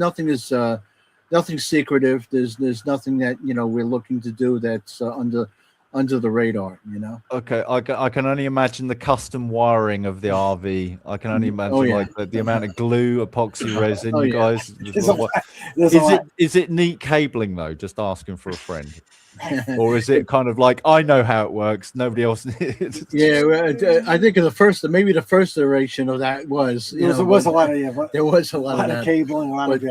[SPEAKER 4] secretive. There's nothing that we're looking to do that's under the radar.
[SPEAKER 3] Okay, I can only imagine the custom wiring of the RV. I can only imagine the amount of glue, epoxy resin. You guys, is it neat cabling though? Just asking for a friend. Or is it kind of like, I know how it works, nobody else?
[SPEAKER 4] I think the first iteration of that was
[SPEAKER 2] there was a lot of
[SPEAKER 4] cabling,
[SPEAKER 2] a lot of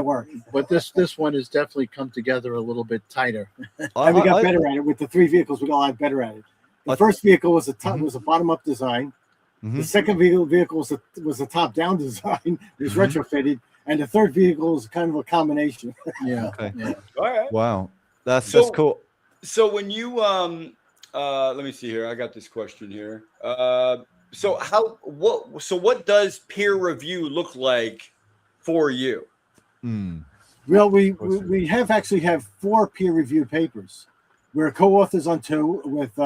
[SPEAKER 2] work.
[SPEAKER 4] But this one has definitely come together a little bit tighter.
[SPEAKER 2] And we got better at it with the 3 vehicles. We got a lot better at it. The first vehicle was a bottom up design. The second vehicle was a top down design. It was retrofitted, and the third vehicle is kind of a combination.
[SPEAKER 3] Okay.
[SPEAKER 1] All right.
[SPEAKER 3] Wow. That's cool.
[SPEAKER 1] So when you let me see here. I got this question here. What does peer review look like for you?
[SPEAKER 2] Well, we have 4 peer review papers. We're co-authors on 2 with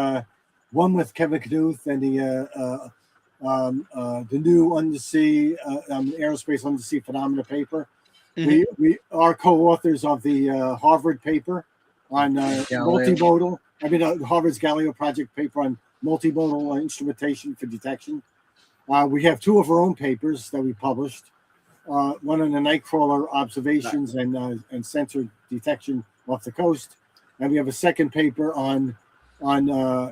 [SPEAKER 2] one with Kevin Knuth and the new undersea aerospace undersea phenomena paper. We are co-authors of the Harvard paper on multimodal. Harvard's Galileo project paper on multimodal instrumentation for detection. We have 2 of our own papers that we published. One on the Nightcrawler observations and sensor detection off the coast, and we have a second paper on the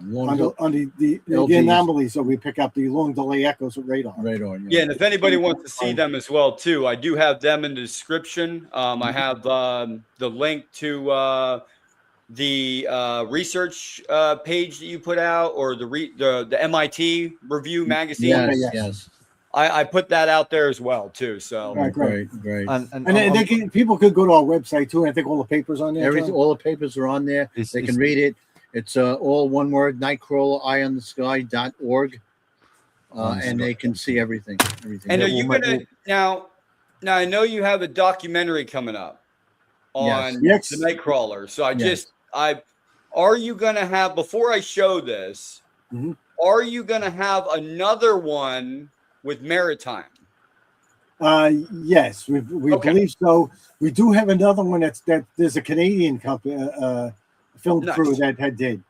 [SPEAKER 2] anomalies that we pick up, the long delay echoes of radar.
[SPEAKER 1] And if anybody wants to see them as well too, I do have them in the description. I have the link to the research page that you put out, or the MIT review magazine.
[SPEAKER 4] Yes.
[SPEAKER 1] I put that out there as well too. So
[SPEAKER 4] Great.
[SPEAKER 2] And people could go to our website too. And I think all the papers on there.
[SPEAKER 4] Everything, all the papers are on there. They can read it. It's all one word: Nightcrawler, eyeonthesky.org. And they can see everything.
[SPEAKER 1] And are you gonna now? I know you have a documentary coming up on the Nightcrawler. So are you gonna have, before I show this?
[SPEAKER 2] Mm-hmm.
[SPEAKER 1] Are you gonna have another one with Maritime?
[SPEAKER 2] Yes, we believe so. We do have another one that there's a Canadian company, film crew that did.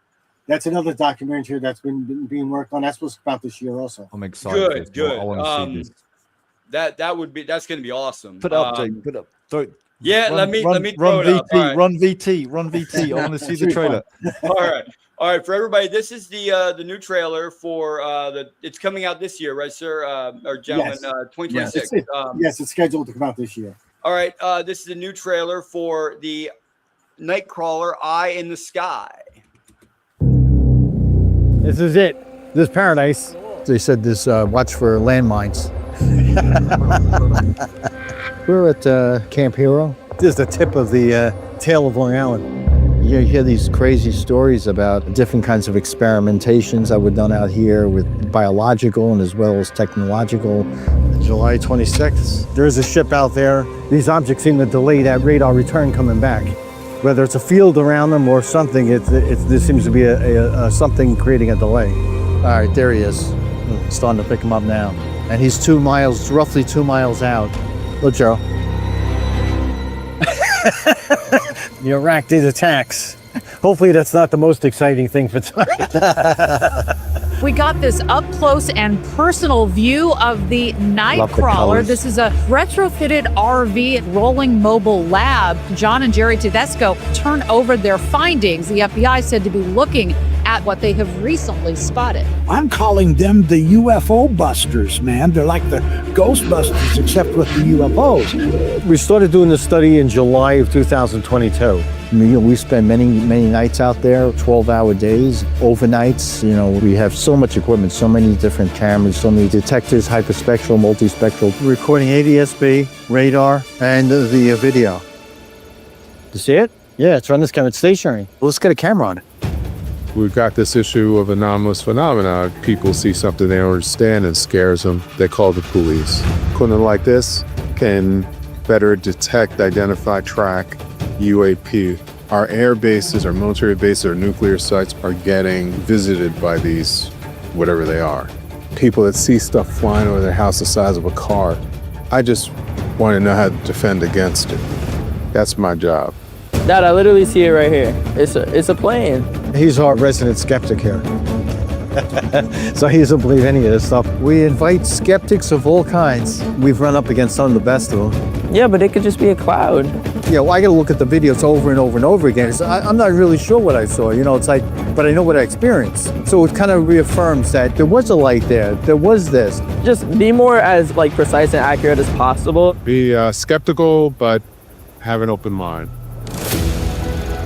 [SPEAKER 2] That's another documentary that's been being worked on. That's what's about this year also.
[SPEAKER 3] I'm excited.
[SPEAKER 1] Good.
[SPEAKER 3] I want to see this.
[SPEAKER 1] That's going to be awesome.
[SPEAKER 3] Put up, Jake. Put up.
[SPEAKER 1] Let me
[SPEAKER 3] run
[SPEAKER 1] throw it up.
[SPEAKER 3] VT. Run VT. I want to see the trailer.
[SPEAKER 1] All right, for everybody, this is the new trailer for it's coming out this year, right, sir? Or gentlemen, 2026.
[SPEAKER 2] Yes, it's scheduled to come out this year.
[SPEAKER 1] All right, this is the new trailer for the Nightcrawler Eye in the Sky.
[SPEAKER 5] This is it. This is paradise.
[SPEAKER 4] They said this watch for landmines. We're at Camp Hero.
[SPEAKER 5] This is the tip of the tail of Long Island.
[SPEAKER 4] You hear these crazy stories about different kinds of experimentations that were done out here with biological and as well as technological.
[SPEAKER 5] July 26th. There is a ship out there. These objects seem to delay that radar return coming back. Whether it's a field around them or something, there seems to be a something creating a delay.
[SPEAKER 4] All right, there he is. Starting to pick him up now. And he's roughly 2 miles out. Look, Joe.
[SPEAKER 5] The Iraq did attacks. Hopefully that's not the most exciting thing for tonight.
[SPEAKER 6] We got this up close and personal view of the Nightcrawler. This is a retrofitted RV rolling mobile lab. John and Jerry Tedesco turn over their findings. The FBI said to be looking at what they have recently spotted.
[SPEAKER 7] I'm calling them the UFO busters, man. They're like the Ghostbusters, except with the UFOs.
[SPEAKER 5] We started doing this study in July of 2022.
[SPEAKER 4] We spend many nights out there, 12-hour days, overnights. We have so much equipment, so many different cameras, so many detectors, hyperspectral, multispectral.
[SPEAKER 5] Recording ADS-B, radar,
[SPEAKER 4] and the video.
[SPEAKER 5] You see it? Yeah, it's on this camera. It's stationary.
[SPEAKER 4] Well, let's get a camera on it.
[SPEAKER 8] We've got this issue of anomalous phenomena. People see something they don't understand and scares them. They call the police. Equipment like this can better detect, identify, track UAP. Our air bases, our military bases, our nuclear sites are getting visited by these, whatever they are. People that see stuff flying over their house the size of a car. I just want to know how to defend against it. That's my job.
[SPEAKER 9] Dad, I literally see it right here. It's a plane.
[SPEAKER 5] He's our resident skeptic here. So he doesn't believe any of this stuff.
[SPEAKER 4] We invite skeptics of all kinds. We've run up against some of the best of them.
[SPEAKER 9] Yeah, but it could just be a cloud.
[SPEAKER 4] I got to look at the videos over and over and over again. I'm not really sure what I saw. It's like, but I know what I experienced. So it kind of reaffirms that there was a light there. There was this.
[SPEAKER 9] Just be more as precise and accurate as possible.
[SPEAKER 8] Be skeptical, but have an open mind.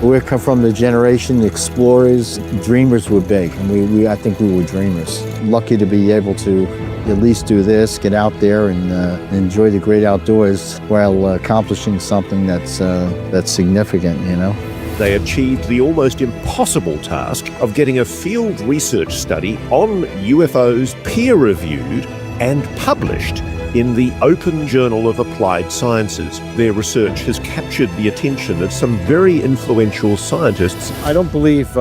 [SPEAKER 4] We come from the generation, the explorers, dreamers were big, and I think we were dreamers. Lucky to be able to at least do this, get out there and enjoy the great outdoors while accomplishing something that's significant,
[SPEAKER 10] They achieved the almost impossible task of getting a field research study on UFOs peer-reviewed and published in the Open Journal of Applied Sciences. Their research has captured the attention of some very influential scientists.
[SPEAKER 5] I don't believe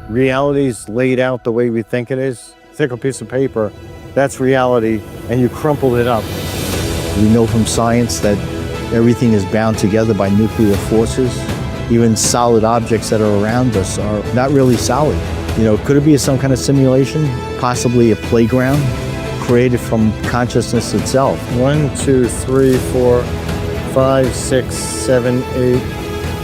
[SPEAKER 5] reality's laid out the way we think it is. Thick a piece of paper, that's reality, and you crumpled it up.
[SPEAKER 4] We know from science that everything is bound together by nuclear forces. Even solid objects that are around us are not really solid. Could it be some kind of simulation? Possibly a playground created from consciousness itself.
[SPEAKER 5] 1, 2, 3, 4, 5, 6, 7, 8,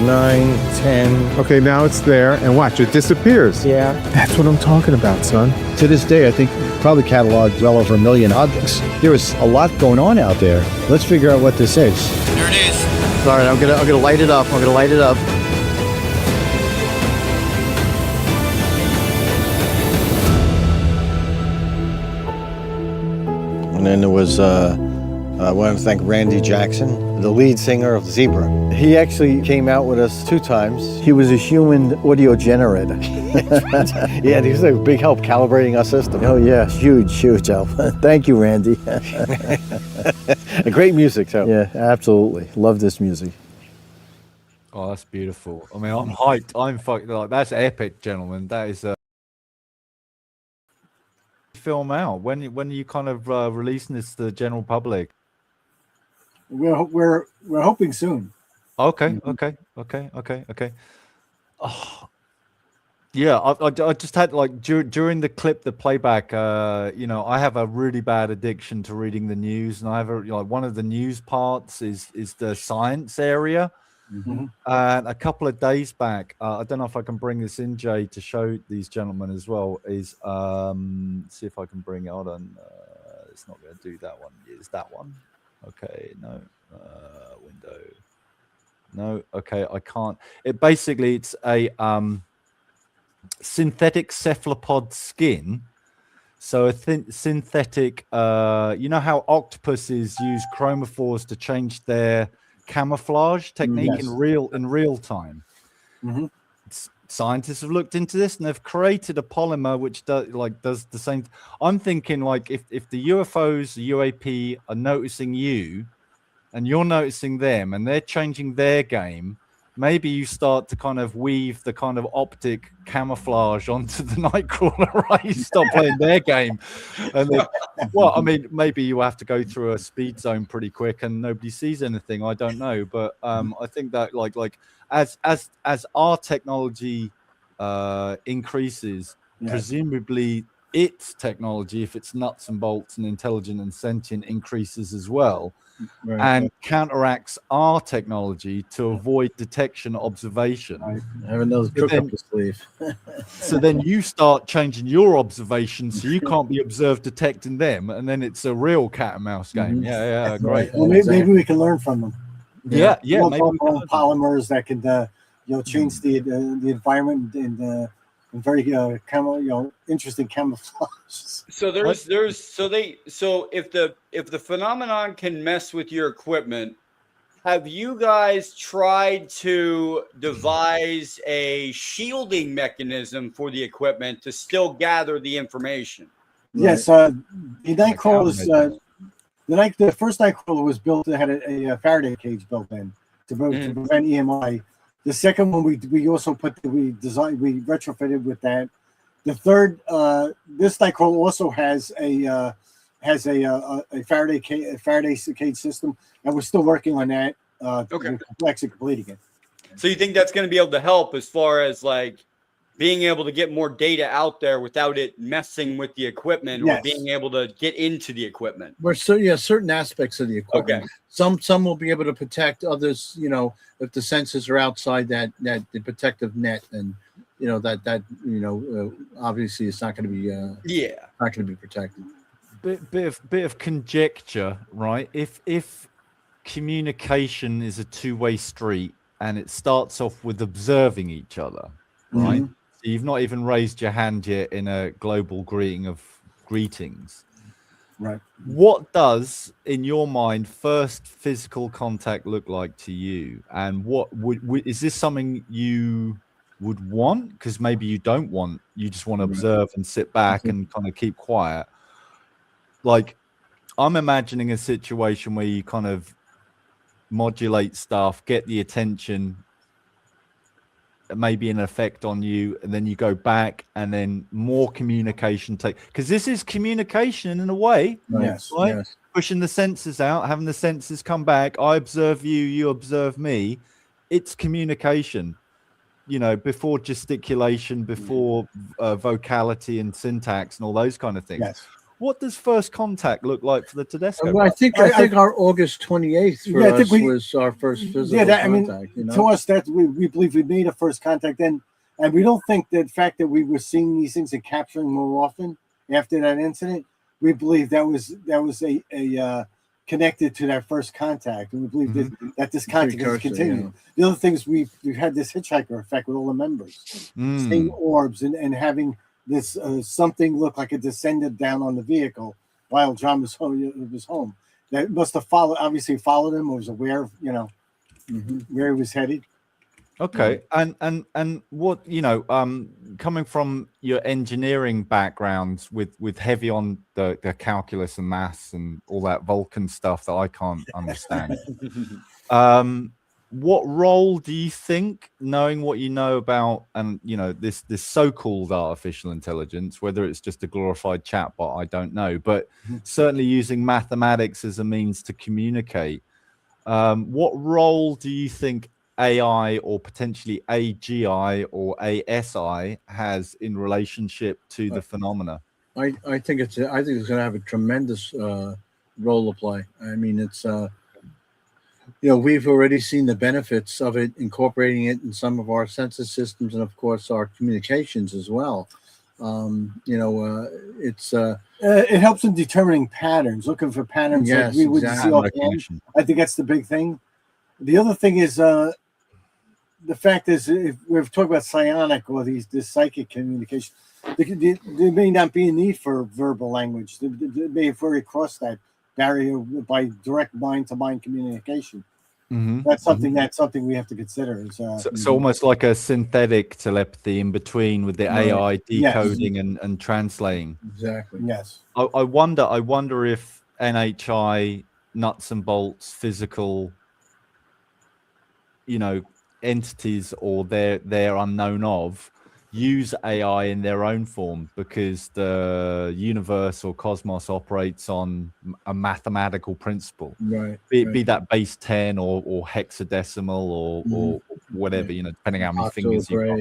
[SPEAKER 5] 9, 10.
[SPEAKER 8] Okay, now it's there, and watch, it disappears.
[SPEAKER 9] Yeah.
[SPEAKER 8] That's what I'm talking about, son.
[SPEAKER 4] To this day, I think probably cataloged well over 1 million objects. There is a lot going on out there. Let's figure out what this is.
[SPEAKER 11] There it is.
[SPEAKER 4] All right, I'm gonna light it up.
[SPEAKER 5] then there was I want to thank Randy Jackson, the lead singer of Zebra. He actually came out with us 2 times. He was a human audio generator. Yeah, he was a big help calibrating our system. Oh yeah, huge help. Thank you, Randy. Great music too. Yeah, absolutely. Love this music.
[SPEAKER 3] Oh, that's beautiful. I mean, I'm hyped. I'm fucking like, that's epic, gentlemen. That is film out. When are you kind of releasing this to the general public?
[SPEAKER 2] We're hoping soon.
[SPEAKER 3] Okay. Oh, yeah, I just had like during the clip, the playback. I have a really bad addiction to reading the news, and I have one of the news parts is the science area.
[SPEAKER 2] Mm-hmm.
[SPEAKER 3] And a couple of days back, I don't know if I can bring this in, Jay, to show these gentlemen as well. Is see if I can bring it on. It's not going to do that one. Is that one? Okay, no. Window. No. Okay, I can't. It's a synthetic cephalopod skin. So a synthetic. You know how octopuses use chromophores to change their camouflage technique
[SPEAKER 2] Yes.
[SPEAKER 3] in real time.
[SPEAKER 2] Mm-hmm.
[SPEAKER 3] Scientists have looked into this and they've created a polymer which does the same. I'm thinking like if the UFOs, the UAP are noticing you and you're noticing them and they're changing their game, maybe you start to kind of weave the kind of optic camouflage onto the Nightcrawler, right? You stop playing their game. And then, well, I mean, maybe you have to go through a speed zone pretty quick and nobody sees anything. I don't know. But I think that like as our technology increases, presumably its technology, if it's nuts and bolts and intelligent and sentient, increases as well.
[SPEAKER 4] Right.
[SPEAKER 3] And counteracts our technology to avoid detection observation.
[SPEAKER 4] I have another trick up the sleeve.
[SPEAKER 3] So then you start changing your observations so you can't be observed detecting them, and then it's a real cat and mouse game. Yeah, great.
[SPEAKER 2] Well, maybe we can learn from them.
[SPEAKER 3] Yeah.
[SPEAKER 2] We'll
[SPEAKER 3] Maybe
[SPEAKER 2] talk about polymers that can change the environment and very interesting camouflage.
[SPEAKER 1] So if the phenomenon can mess with your equipment, have you guys tried to devise a shielding mechanism for the equipment to still gather the information?
[SPEAKER 2] Yes, the Nightcrawler the first Nightcrawler was built. It had a Faraday cage built in to prevent EMI. The second one we also we retrofitted with that. The third, this Nightcrawler also has a Faraday cage system, and we're still working on that.
[SPEAKER 1] Okay,
[SPEAKER 2] actually completing it.
[SPEAKER 1] So you think that's going to be able to help as far as like being able to get more data out there without it messing with the equipment or being able to get into the equipment?
[SPEAKER 4] Certain aspects of the equipment.
[SPEAKER 1] Okay.
[SPEAKER 4] Some will be able to protect others. If the sensors are outside that the protective net, and obviously it's not going to be not going to be protected.
[SPEAKER 3] Bit of conjecture, right? If communication is a two-way street and it starts off with observing each other, right?
[SPEAKER 2] Mm-hmm.
[SPEAKER 3] So you've not even raised your hand yet in a global greeting of greetings.
[SPEAKER 2] Right.
[SPEAKER 3] What does, in your mind, first physical contact look like to you? And what is this something you would want? Because maybe you don't want, you just want to observe and sit back and kind of keep quiet. Like, I'm imagining a situation where you kind of modulate stuff, get the attention, maybe an effect on you, and then you go back and then more communication because this is communication in a way.
[SPEAKER 2] Yes.
[SPEAKER 3] Right? Yes. Pushing the senses out, having the senses come back. I observe you, you observe me. It's communication, before gesticulation, before vocality and syntax and all those kind of things.
[SPEAKER 2] Yes.
[SPEAKER 3] What does first contact look like for the Tedesco?
[SPEAKER 4] Well, I think our August 28th was our first physical contact.
[SPEAKER 2] To us, that we believe we made a first contact then, and we don't think that the fact that we were seeing these things and capturing more often after that incident, we believe that was a connected to that first contact, and we believe that this contact is continuing. The other things we've had this hitchhiker effect with all the members, seeing orbs and having this something look like it descended down on the vehicle while John was home. That must have followed him, or was aware of where he was headed.
[SPEAKER 3] Okay, and what coming from your engineering background with heavy on the calculus and maths and all that Vulcan stuff that I can't understand. What role do you think, knowing what you know about and this so-called artificial intelligence, whether it's just a glorified chatbot, I don't know, but certainly using mathematics as a means to communicate, what role do you think AI or potentially AGI or ASI has in relationship to the phenomena?
[SPEAKER 4] I think it's going to have a tremendous role to play. I mean, it's we've already seen the benefits of it, incorporating it in some of our census systems and of course our communications as well.
[SPEAKER 2] It helps in determining patterns, looking for patterns that we wouldn't see offhand. I think that's the big thing. The other thing is the fact is, if we're talking about psionic or this psychic communication, there may not be a need for verbal language. They may have already crossed that barrier by direct mind-to-mind communication. That's something we have to consider.
[SPEAKER 3] So almost like a synthetic telepathy in between with the AI decoding and translating.
[SPEAKER 4] Exactly.
[SPEAKER 2] Yes.
[SPEAKER 3] I wonder if NHI nuts and bolts physical, entities or they're unknown of use AI in their own form, because the universe or cosmos operates on a mathematical principle, be that base 10 or hexadecimal or whatever, depending on how many fingers you've got.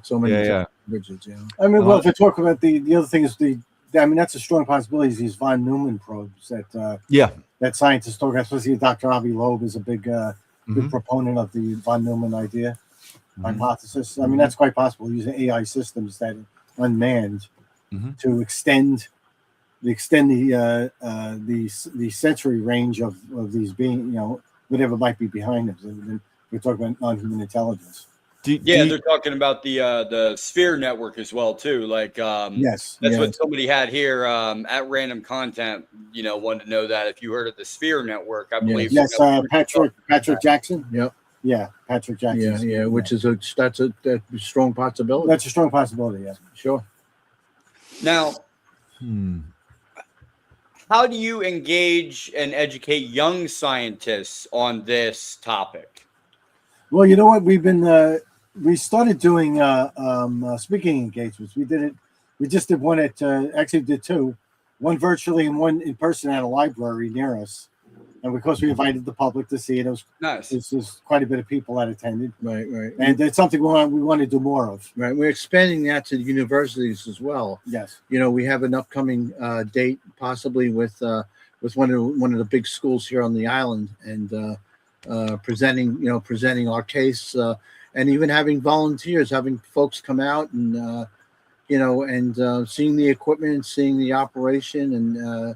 [SPEAKER 4] So many bridges.
[SPEAKER 2] I mean, well, if you talk about the other thing is that's a strong possibility, is these von Neumann probes that scientists talk about, especially Dr. Avi Loeb is a big proponent of the von Neumann idea, hypothesis. I mean, that's quite possible, using AI systems that are unmanned to extend the sensory range of these beings, whatever might be behind them. We're talking about non-human intelligence.
[SPEAKER 1] They're talking about the sphere network as well too. Like, that's what somebody had here at Random Content. Wanted to know that if you heard of the sphere network, I believe.
[SPEAKER 2] Yes, Patrick Jackson. Yep. Yeah, Patrick Jackson.
[SPEAKER 4] Yeah, which is that's a strong possibility.
[SPEAKER 2] That's a strong possibility. Yeah,
[SPEAKER 4] sure.
[SPEAKER 1] Now, how do you engage and educate young scientists on this topic?
[SPEAKER 2] Well, you know what, we started doing speaking engagements. We just did one actually did two, one virtually and one in person at a library near us. And because we invited the public to see it, it was nice. There's quite a bit of people that attended.
[SPEAKER 4] Right.
[SPEAKER 2] And it's something we want to do more of.
[SPEAKER 4] Right. We're expanding that to the universities as well.
[SPEAKER 2] Yes.
[SPEAKER 4] We have an upcoming date possibly with one of the big schools here on the island, and presenting our case, and even having volunteers, having folks come out and seeing the equipment, seeing the operation, and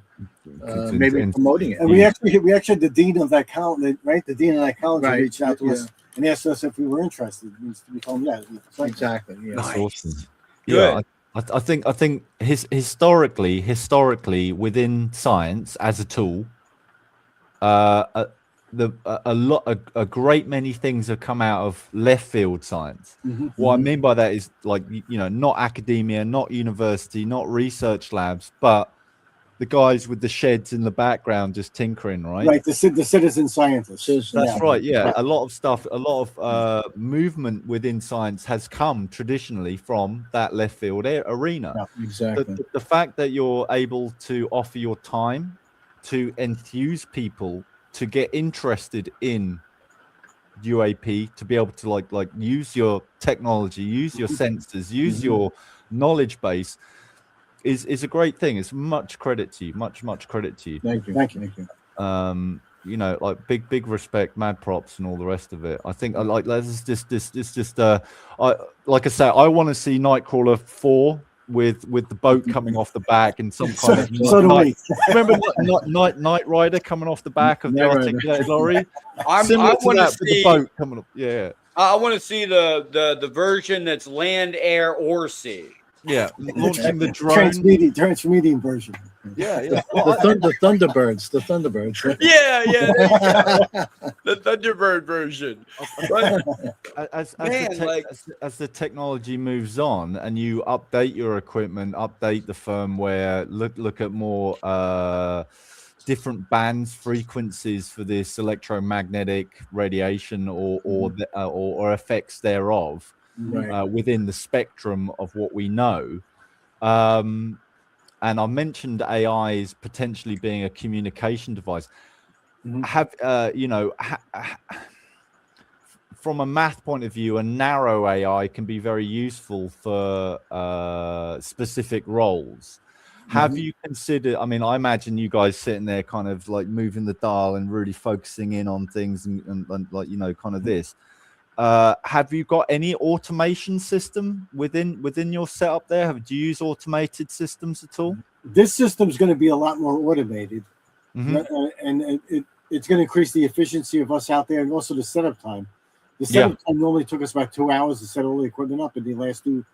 [SPEAKER 4] maybe promoting it.
[SPEAKER 2] And we actually the dean of that college, right? The dean of that college reached out to us and asked us if we were interested. We told him
[SPEAKER 4] exactly. Yeah.
[SPEAKER 3] That's awesome. Yeah, I think historically within science as a tool, a great many things have come out of left field science. What I mean by that is, like, not academia, not university, not research labs, but the guys with the sheds in the background just tinkering, right?
[SPEAKER 2] Right, the citizen scientists.
[SPEAKER 3] That's right. Yeah, a lot of movement within science has come traditionally from that left field arena.
[SPEAKER 4] Yeah, exactly.
[SPEAKER 3] The fact that you're able to offer your time to enthuse people to get interested in UAP, to be able to like use your technology, use your sensors, use your knowledge base is a great thing. It's much credit to you, much credit to you.
[SPEAKER 4] Thank you.
[SPEAKER 3] Like big respect, mad props, and all the rest of it. I think like like I say, I want to see Nightcrawler 4 with the boat coming off the back and some kind of remember Night Rider coming off the back of the articulated lorry.
[SPEAKER 1] I want to see
[SPEAKER 3] the boat coming up. Yeah,
[SPEAKER 1] I want to see the version that's land, air, or sea.
[SPEAKER 3] Yeah, launching the drone.
[SPEAKER 2] Transmedium version.
[SPEAKER 3] Yeah, yeah.
[SPEAKER 4] The Thunderbirds. The Thunderbirds.
[SPEAKER 1] Yeah, there you go. The Thunderbird version. But,
[SPEAKER 3] As
[SPEAKER 1] man,
[SPEAKER 3] as the technology moves on and you update your equipment, update the firmware, look at more different bands, frequencies for this electromagnetic radiation or effects thereof,
[SPEAKER 4] Right.
[SPEAKER 3] within the spectrum of what we know. And I mentioned AI as potentially being a communication device. Have from a math point of view, a narrow AI can be very useful for specific roles. Have you considered, I mean, I imagine you guys sitting there kind of like moving the dial and really focusing in on things and like, kind of this. Have you got any automation system within your setup there? Do you use automated systems at all?
[SPEAKER 2] This system's going to be a lot more automated, and it's going to increase the efficiency of us out there and also the setup time. The setup time normally took us about 2 hours to set all the equipment up in the last two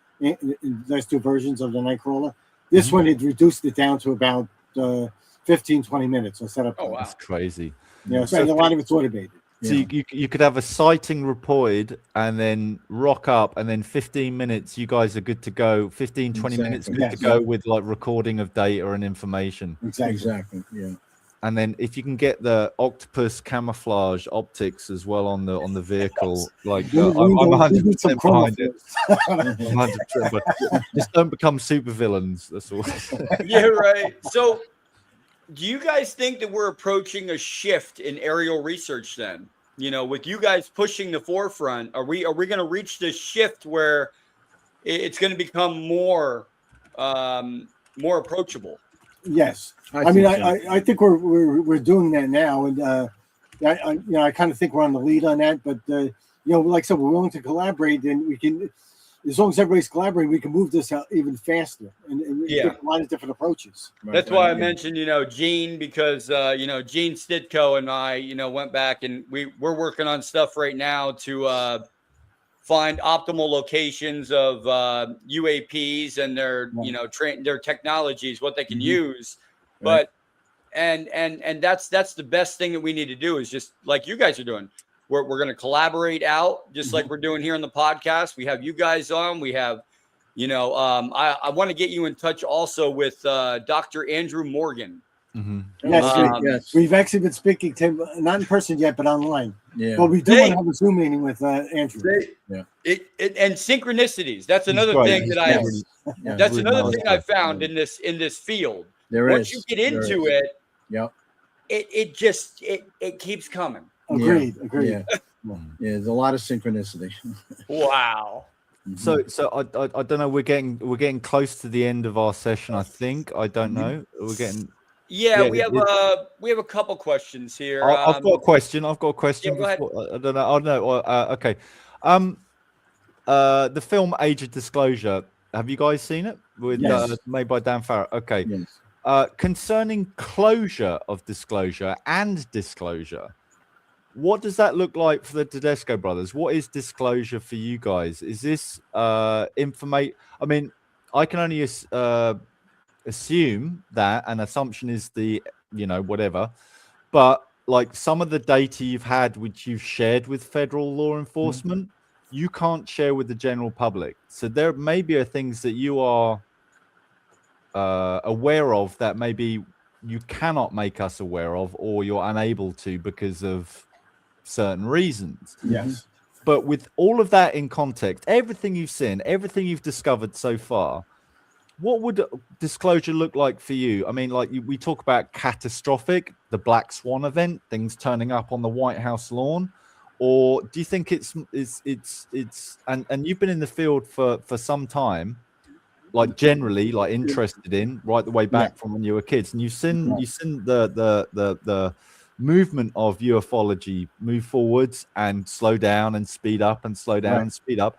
[SPEAKER 2] versions of the Nightcrawler. This one had reduced it down to about 15-20 minutes on setup time.
[SPEAKER 1] wow.
[SPEAKER 3] That's crazy.
[SPEAKER 2] Yeah, so a lot of it's automated.
[SPEAKER 3] So you could have a sighting reported and then rock up, and then 15 minutes you guys are good to go. 20 minutes good to go with like recording of data and information.
[SPEAKER 4] Exactly. Yeah.
[SPEAKER 3] And then if you can get the octopus camouflage optics as well on the vehicle, like I'm 100% behind it. 100%, but just don't become supervillains. That's all.
[SPEAKER 1] Yeah, right. So, do you guys think that we're approaching a shift in aerial research then? With you guys pushing the forefront, are we going to reach this shift where it's going to become more approachable?
[SPEAKER 2] Yes, I think we're doing that now, and I kind of think we're on the lead on that. But like I said, we're willing to collaborate, and we can, as long as everybody's collaborating, we can move this out even faster and get a lot of different approaches.
[SPEAKER 1] That's why I mentioned Gene, because Gene Stitko and I went back and we're working on stuff right now to find optimal locations of UAPs and their their technologies, what they can use. But and that's the best thing that we need to do is just like you guys are doing. We're going to collaborate out just like we're doing here on the podcast. We have you guys on. We have, I want to get you in touch also with Dr. Andrew Morgan.
[SPEAKER 2] Yes, we've actually been speaking to him, not in person yet, but online.
[SPEAKER 4] Yeah.
[SPEAKER 2] But we do want to have a Zoom meeting with Andrew.
[SPEAKER 1] And synchronicities. That's another thing that that's another thing I found in this field. Once you get into it, it keeps coming.
[SPEAKER 2] Agreed.
[SPEAKER 4] Yeah, there's a lot of synchronicity.
[SPEAKER 1] Wow.
[SPEAKER 3] So I don't know. We're getting close to the end of our session. I think. I don't know. We're getting.
[SPEAKER 1] Yeah, we have a couple questions here.
[SPEAKER 3] I've got a question.
[SPEAKER 1] Yeah, go ahead.
[SPEAKER 3] I don't know. Okay. The film Age of Disclosure. Have you guys seen it? Made by Dan Farrar. Okay.
[SPEAKER 4] Yes.
[SPEAKER 3] Concerning closure of disclosure and disclosure, what does that look like for the Tedesco brothers? What is disclosure for you guys? Is this information? I mean, I can only assume that an assumption is the whatever, but like some of the data you've had which you've shared with federal law enforcement, you can't share with the general public. So there maybe are things that you are aware of that maybe you cannot make us aware of, or you're unable to because of certain reasons.
[SPEAKER 2] Yes.
[SPEAKER 3] But with all of that in context, everything you've seen, everything you've discovered so far, what would disclosure look like for you? I mean, like we talk about catastrophic, the Black Swan event, things turning up on the White House lawn, or do you think it's and you've been in the field for some time, like generally like interested in right the way back from when you were kids, and you've seen the movement of ufology move forwards and slow down and speed up and slow down and speed up.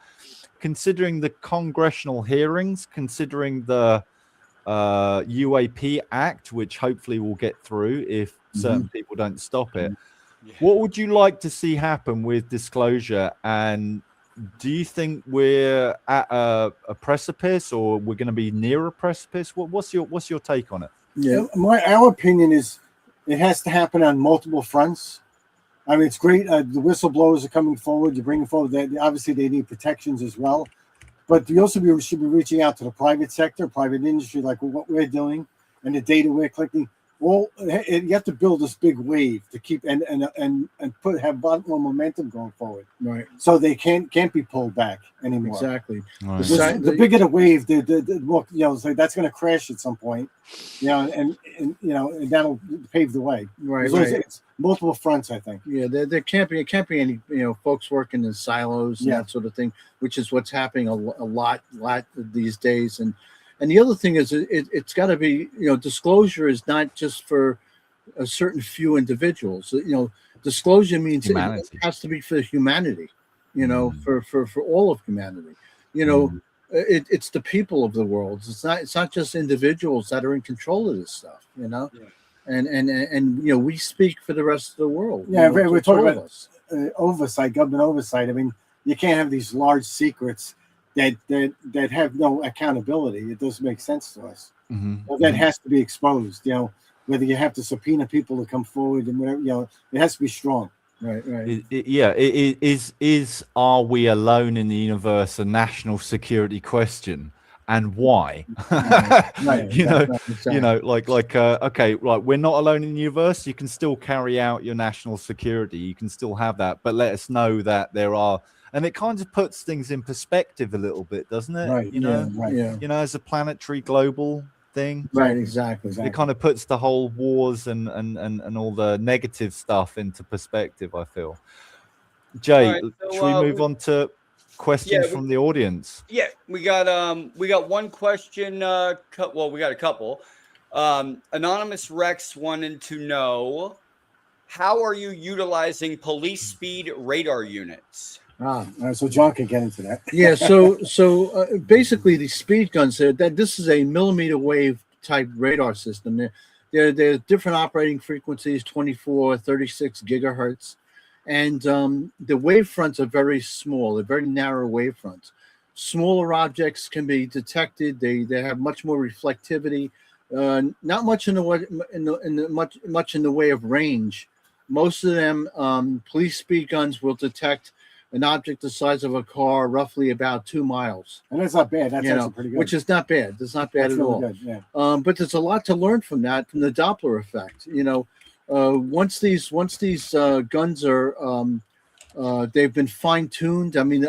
[SPEAKER 3] Considering the congressional hearings, considering the UAP Act, which hopefully will get through if certain people don't stop it, what would you like to see happen with disclosure and do you think we're at a precipice, or we're going to be near a precipice? What's your take on it?
[SPEAKER 2] Yeah, our opinion is it has to happen on multiple fronts. I mean, it's great. The whistleblowers are coming forward. You're bringing forward that obviously they need protections as well, but you also should be reaching out to the private sector, private industry, like what we're doing and the data we're collecting. Well, you have to build this big wave to keep and have a lot more momentum going forward.
[SPEAKER 4] Right.
[SPEAKER 2] So they can't be pulled back anymore.
[SPEAKER 4] Exactly.
[SPEAKER 3] Right.
[SPEAKER 2] The bigger the wave, the more, so that's going to crash at some point, and that'll pave the way.
[SPEAKER 4] Right.
[SPEAKER 2] So
[SPEAKER 4] Right.
[SPEAKER 2] it's multiple fronts, I think.
[SPEAKER 4] Yeah, there can't be any folks working in silos and that sort of thing, which is what's happening a lot these days. And the other thing is it's got to be, disclosure is not just for a certain few individuals. Disclosure means it has to be for humanity, for all of humanity. It's the people of the world. It's not just individuals that are in control of this stuff, and we speak for the rest of the world.
[SPEAKER 2] Yeah, we're talking about oversight, government oversight. I mean, you can't have these large secrets that have no accountability. It doesn't make sense to us. Well, that has to be exposed. Whether you have to subpoena people to come forward and whatever. It has to be strong.
[SPEAKER 4] Right.
[SPEAKER 3] Is are we alone in the universe a national security question, and why?
[SPEAKER 2] Right.
[SPEAKER 3] Okay, right, we're not alone in the universe. You can still carry out your national security. You can still have that, but let us know that there are. And it kind of puts things in perspective a little bit, doesn't it?
[SPEAKER 2] Right.
[SPEAKER 3] As a planetary global thing.
[SPEAKER 4] Right, exactly.
[SPEAKER 3] It kind of puts the whole wars and all the negative stuff into perspective, I feel. Jay,
[SPEAKER 1] right,
[SPEAKER 3] should we move on to questions from the audience?
[SPEAKER 1] Yeah, we got one question. We got a couple. Anonymous Rex wanted to know, how are you utilizing police speed radar units?
[SPEAKER 2] So John can get into that.
[SPEAKER 4] Yeah. So basically, the speed guns this is a millimeter wave type radar system. There are different operating frequencies, 24, 36 gigahertz, and the wave fronts are very small. They're very narrow wave fronts. Smaller objects can be detected. They have much more reflectivity. Not much in the way of range. Most of them, police speed guns will detect an object the size of a car, roughly about 2 miles.
[SPEAKER 2] And that's not bad. That's actually pretty good.
[SPEAKER 4] Which is not bad. That's not bad at all.
[SPEAKER 2] Good, yeah.
[SPEAKER 4] But there's a lot to learn from that, from the Doppler effect. Once these guns are, they've been fine tuned. I mean,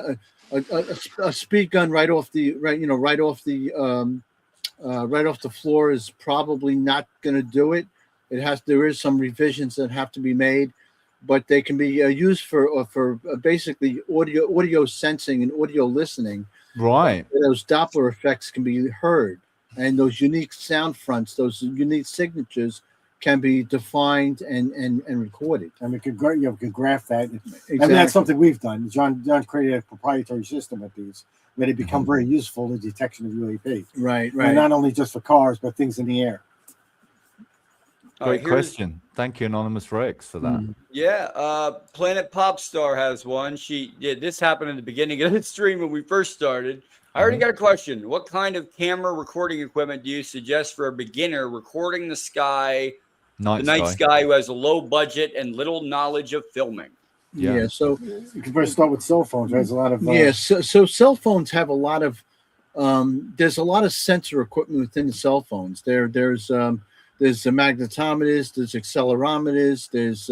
[SPEAKER 4] a speed gun right off the floor is probably not going to do it. There is some revisions that have to be made, but they can be used for basically audio sensing and audio listening.
[SPEAKER 3] Right.
[SPEAKER 4] Those Doppler effects can be heard, and those unique sound fronts, those unique signatures, can be defined and recorded.
[SPEAKER 2] And we could graph that.
[SPEAKER 4] Exactly.
[SPEAKER 2] And that's something we've done. John created a proprietary system with these, where they become very useful in detection of UAP.
[SPEAKER 4] Right.
[SPEAKER 2] And not only just for cars, but things in the air.
[SPEAKER 3] Great question. Thank you, Anonymous Rex, for that.
[SPEAKER 1] Yeah, Planet Popstar has one. This happened in the beginning of the stream when we first started. I already got a question. What kind of camera recording equipment do you suggest for a beginner recording the night sky who has a low budget and little knowledge of filming?
[SPEAKER 4] Yeah. So
[SPEAKER 2] you can first start with cell phones. There's a lot of
[SPEAKER 4] So cell phones have a lot of there's a lot of sensor equipment within the cell phones. There's the magnetometers, there's accelerometers, there's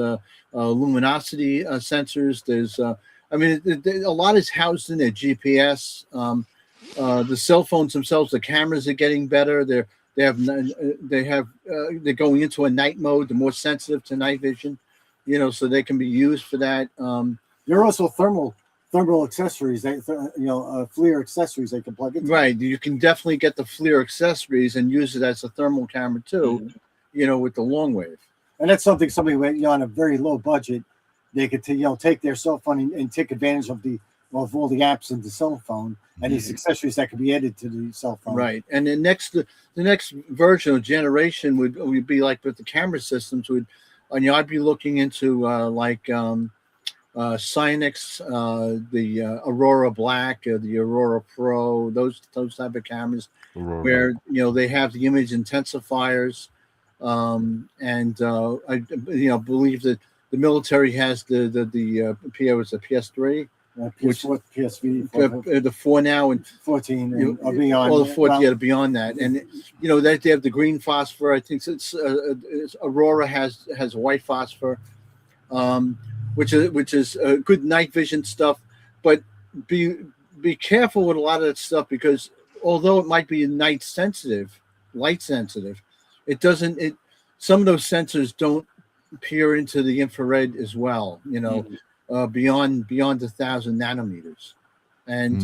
[SPEAKER 4] luminosity sensors. There's a lot is housed in their GPS. The cell phones themselves, the cameras are getting better. They're going into a night mode. They're more sensitive to night vision, so they can be used for that.
[SPEAKER 2] There are also thermal accessories, FLIR accessories they can plug into.
[SPEAKER 4] Right, you can definitely get the FLIR accessories and use it as a thermal camera too, with the long wave.
[SPEAKER 2] And that's something on a very low budget, they could take their cell phone and take advantage of all the apps in the cell phone and these accessories that could be added to the cell phone.
[SPEAKER 4] Right, and the next version or generation would be like with the camera systems I'd be looking into Cyanix, the Aurora Black, the Aurora Pro, those type of cameras, where they have the image intensifiers, and I believe that the military has the PS3.
[SPEAKER 2] PSV,
[SPEAKER 4] the 4 now and
[SPEAKER 2] 14 and beyond.
[SPEAKER 4] Well, the 14, beyond that, and that they have the green phosphor. I think it's Aurora has white phosphor, which is good night vision stuff. But be careful with a lot of that stuff, because although it might be light sensitive, it doesn't. Some of those sensors don't peer into the infrared as well. Beyond 1,000 nanometers, and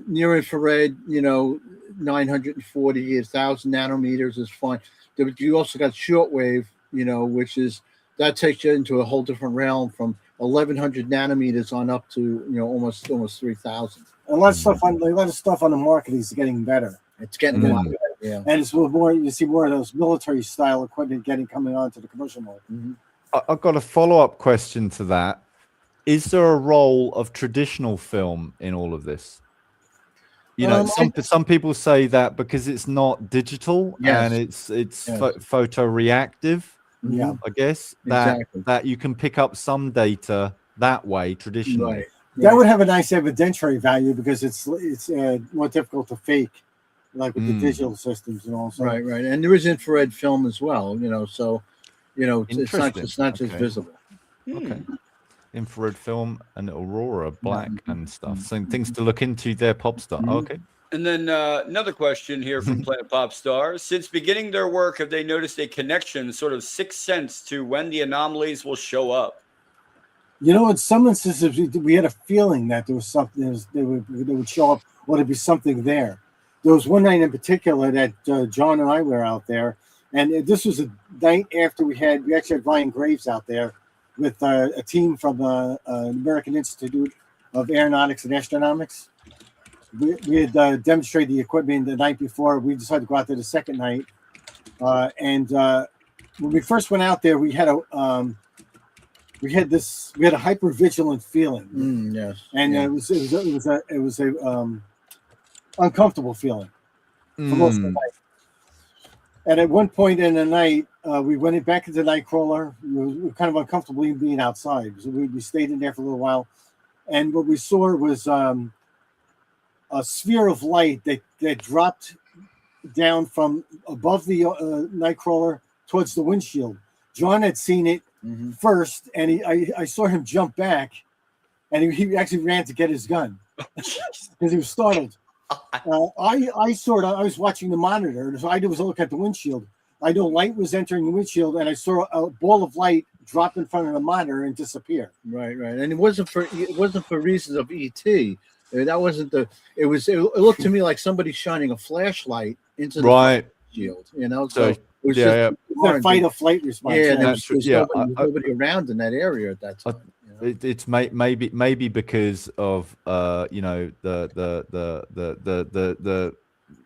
[SPEAKER 4] near infrared, 940, 1,000 nanometers is fine. You also got shortwave, which that takes you into a whole different realm, from 1,100 nanometers on up to almost 3,000.
[SPEAKER 2] A lot of stuff on the market is getting better.
[SPEAKER 4] It's getting a lot better, yeah.
[SPEAKER 2] And it's more. You see more of those military style equipment coming onto the commercial market.
[SPEAKER 4] Mm-hmm.
[SPEAKER 3] I've got a follow-up question to that. Is there a role of traditional film in all of this? Some people say that because it's not digital, and it's photoreactive.
[SPEAKER 2] Yeah,
[SPEAKER 3] I guess that you can pick up some data that way traditionally.
[SPEAKER 4] Right.
[SPEAKER 2] That would have a nice evidentiary value, because it's more difficult to fake, like with the digital systems and all. So.
[SPEAKER 4] Right. And there is infrared film as well. So. It's not just visible.
[SPEAKER 3] Okay. Infrared film and Aurora Black and stuff. So things to look into there, Popstar. Okay.
[SPEAKER 1] And then another question here from Planet Popstar. Since beginning their work, have they noticed a connection, sort of sixth sense, to when the anomalies will show up?
[SPEAKER 2] In some instances, we had a feeling that there was something. They would show up, or there'd be something there. There was one night in particular that John and I were out there. And this was a night after we actually had Ryan Graves out there with a team from the American Institute of Aeronautics and Astronomics. We had demonstrated the equipment the night before. We decided to go out there the second night. And when we first went out there, we had a hypervigilant feeling.
[SPEAKER 4] Yes.
[SPEAKER 2] And it was a uncomfortable feeling for most of the night. And at one point in the night, we went back into Nightcrawler. We were kind of uncomfortable being outside. So we stayed in there for a little while. And what we saw was a sphere of light that dropped down from above the Nightcrawler towards the windshield. John had seen it first, and I saw him jump back, and he actually ran to get his gun because he was startled. I was watching the monitor, and so I did was look at the windshield. I know light was entering the windshield, and I saw a ball of light drop in front of the monitor and disappear.
[SPEAKER 4] Right. And it wasn't for reasons of ET. That wasn't the. It looked to me like somebody shining a flashlight into the windshield. So it was just
[SPEAKER 2] a fight or flight response.
[SPEAKER 4] Yeah, there's nobody around in that area at that time.
[SPEAKER 3] It's maybe because of the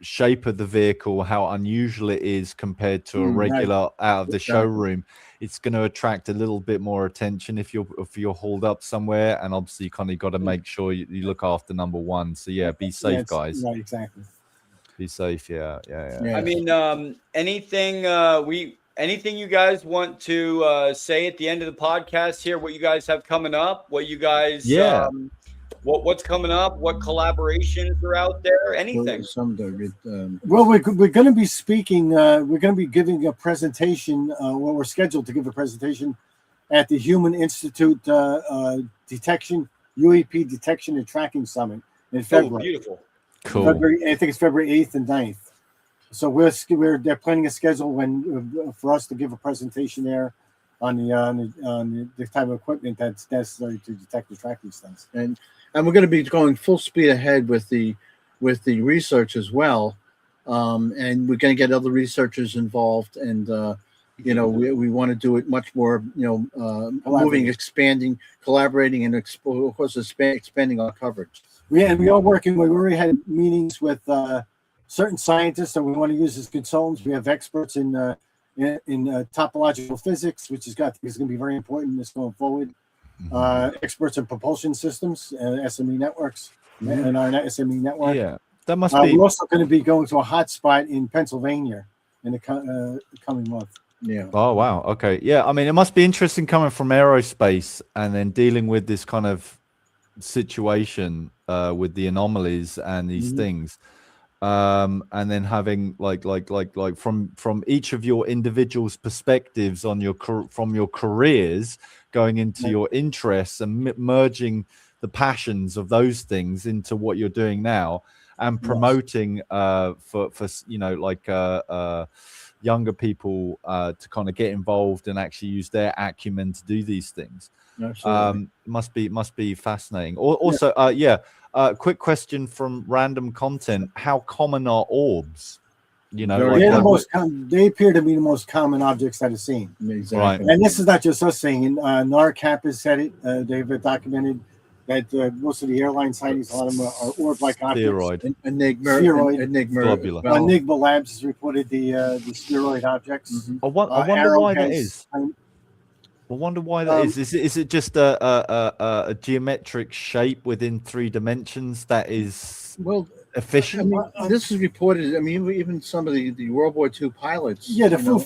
[SPEAKER 3] shape of the vehicle, how unusual it is compared to a regular out of the showroom. It's going to attract a little bit more attention if you're hauled up somewhere, and obviously you kind of got to make sure you look after number one. So be safe, guys.
[SPEAKER 2] Right, exactly.
[SPEAKER 3] Be safe. Yeah.
[SPEAKER 1] I mean, anything you guys want to say at the end of the podcast here? What you guys have coming up? What you guys? What's coming up? What collaborations are out there? Anything?
[SPEAKER 2] Well, we're going to be speaking. We're going to be giving a presentation. We're scheduled to give a presentation at the Human Institute UAP Detection and Tracking Summit in February.
[SPEAKER 1] Beautiful.
[SPEAKER 3] Cool.
[SPEAKER 2] I think it's February 8th and 9th. So they're planning a schedule for us to give a presentation there on the type of equipment that's necessary to detect and track these things.
[SPEAKER 4] And we're going to be going full speed ahead with the research as well, and we're going to get other researchers involved, and we want to do it much more moving, expanding, collaborating, and of course expanding our coverage.
[SPEAKER 2] We are working. We already had meetings with certain scientists that we want to use as consultants. We have experts in topological physics, which is going to be very important in this going forward. experts in propulsion systems, SME networks, and our SME network.
[SPEAKER 3] Yeah, that must be.
[SPEAKER 2] We're also going to be going to a hotspot in Pennsylvania in the coming month.
[SPEAKER 4] Yeah.
[SPEAKER 3] Oh wow. Okay. Yeah. I mean, it must be interesting coming from aerospace and then dealing with this kind of situation with the anomalies and these things, and then having like from each of your individuals' perspectives on from your careers going into your interests and merging the passions of those things into what you're doing now and promoting for younger people to kind of get involved and actually use their acumen to do these things. Must be fascinating. Also, quick question from random content: how common are orbs? You know,
[SPEAKER 2] they appear to be the most common objects that are seen.
[SPEAKER 4] Exactly.
[SPEAKER 3] Right.
[SPEAKER 2] And this is not just us saying. NARCAP has said it. They've documented that most of the airline sightings, a lot of them are orb-like objects.
[SPEAKER 3] Spheroid.
[SPEAKER 2] Enigma Labs has reported the spheroid objects.
[SPEAKER 3] I wonder why that is. I wonder why that is. Is it just a geometric shape within 3 dimensions that is efficient?
[SPEAKER 4] I mean, this is reported. I mean, even some of the World War II pilots.
[SPEAKER 2] Yeah, the Foo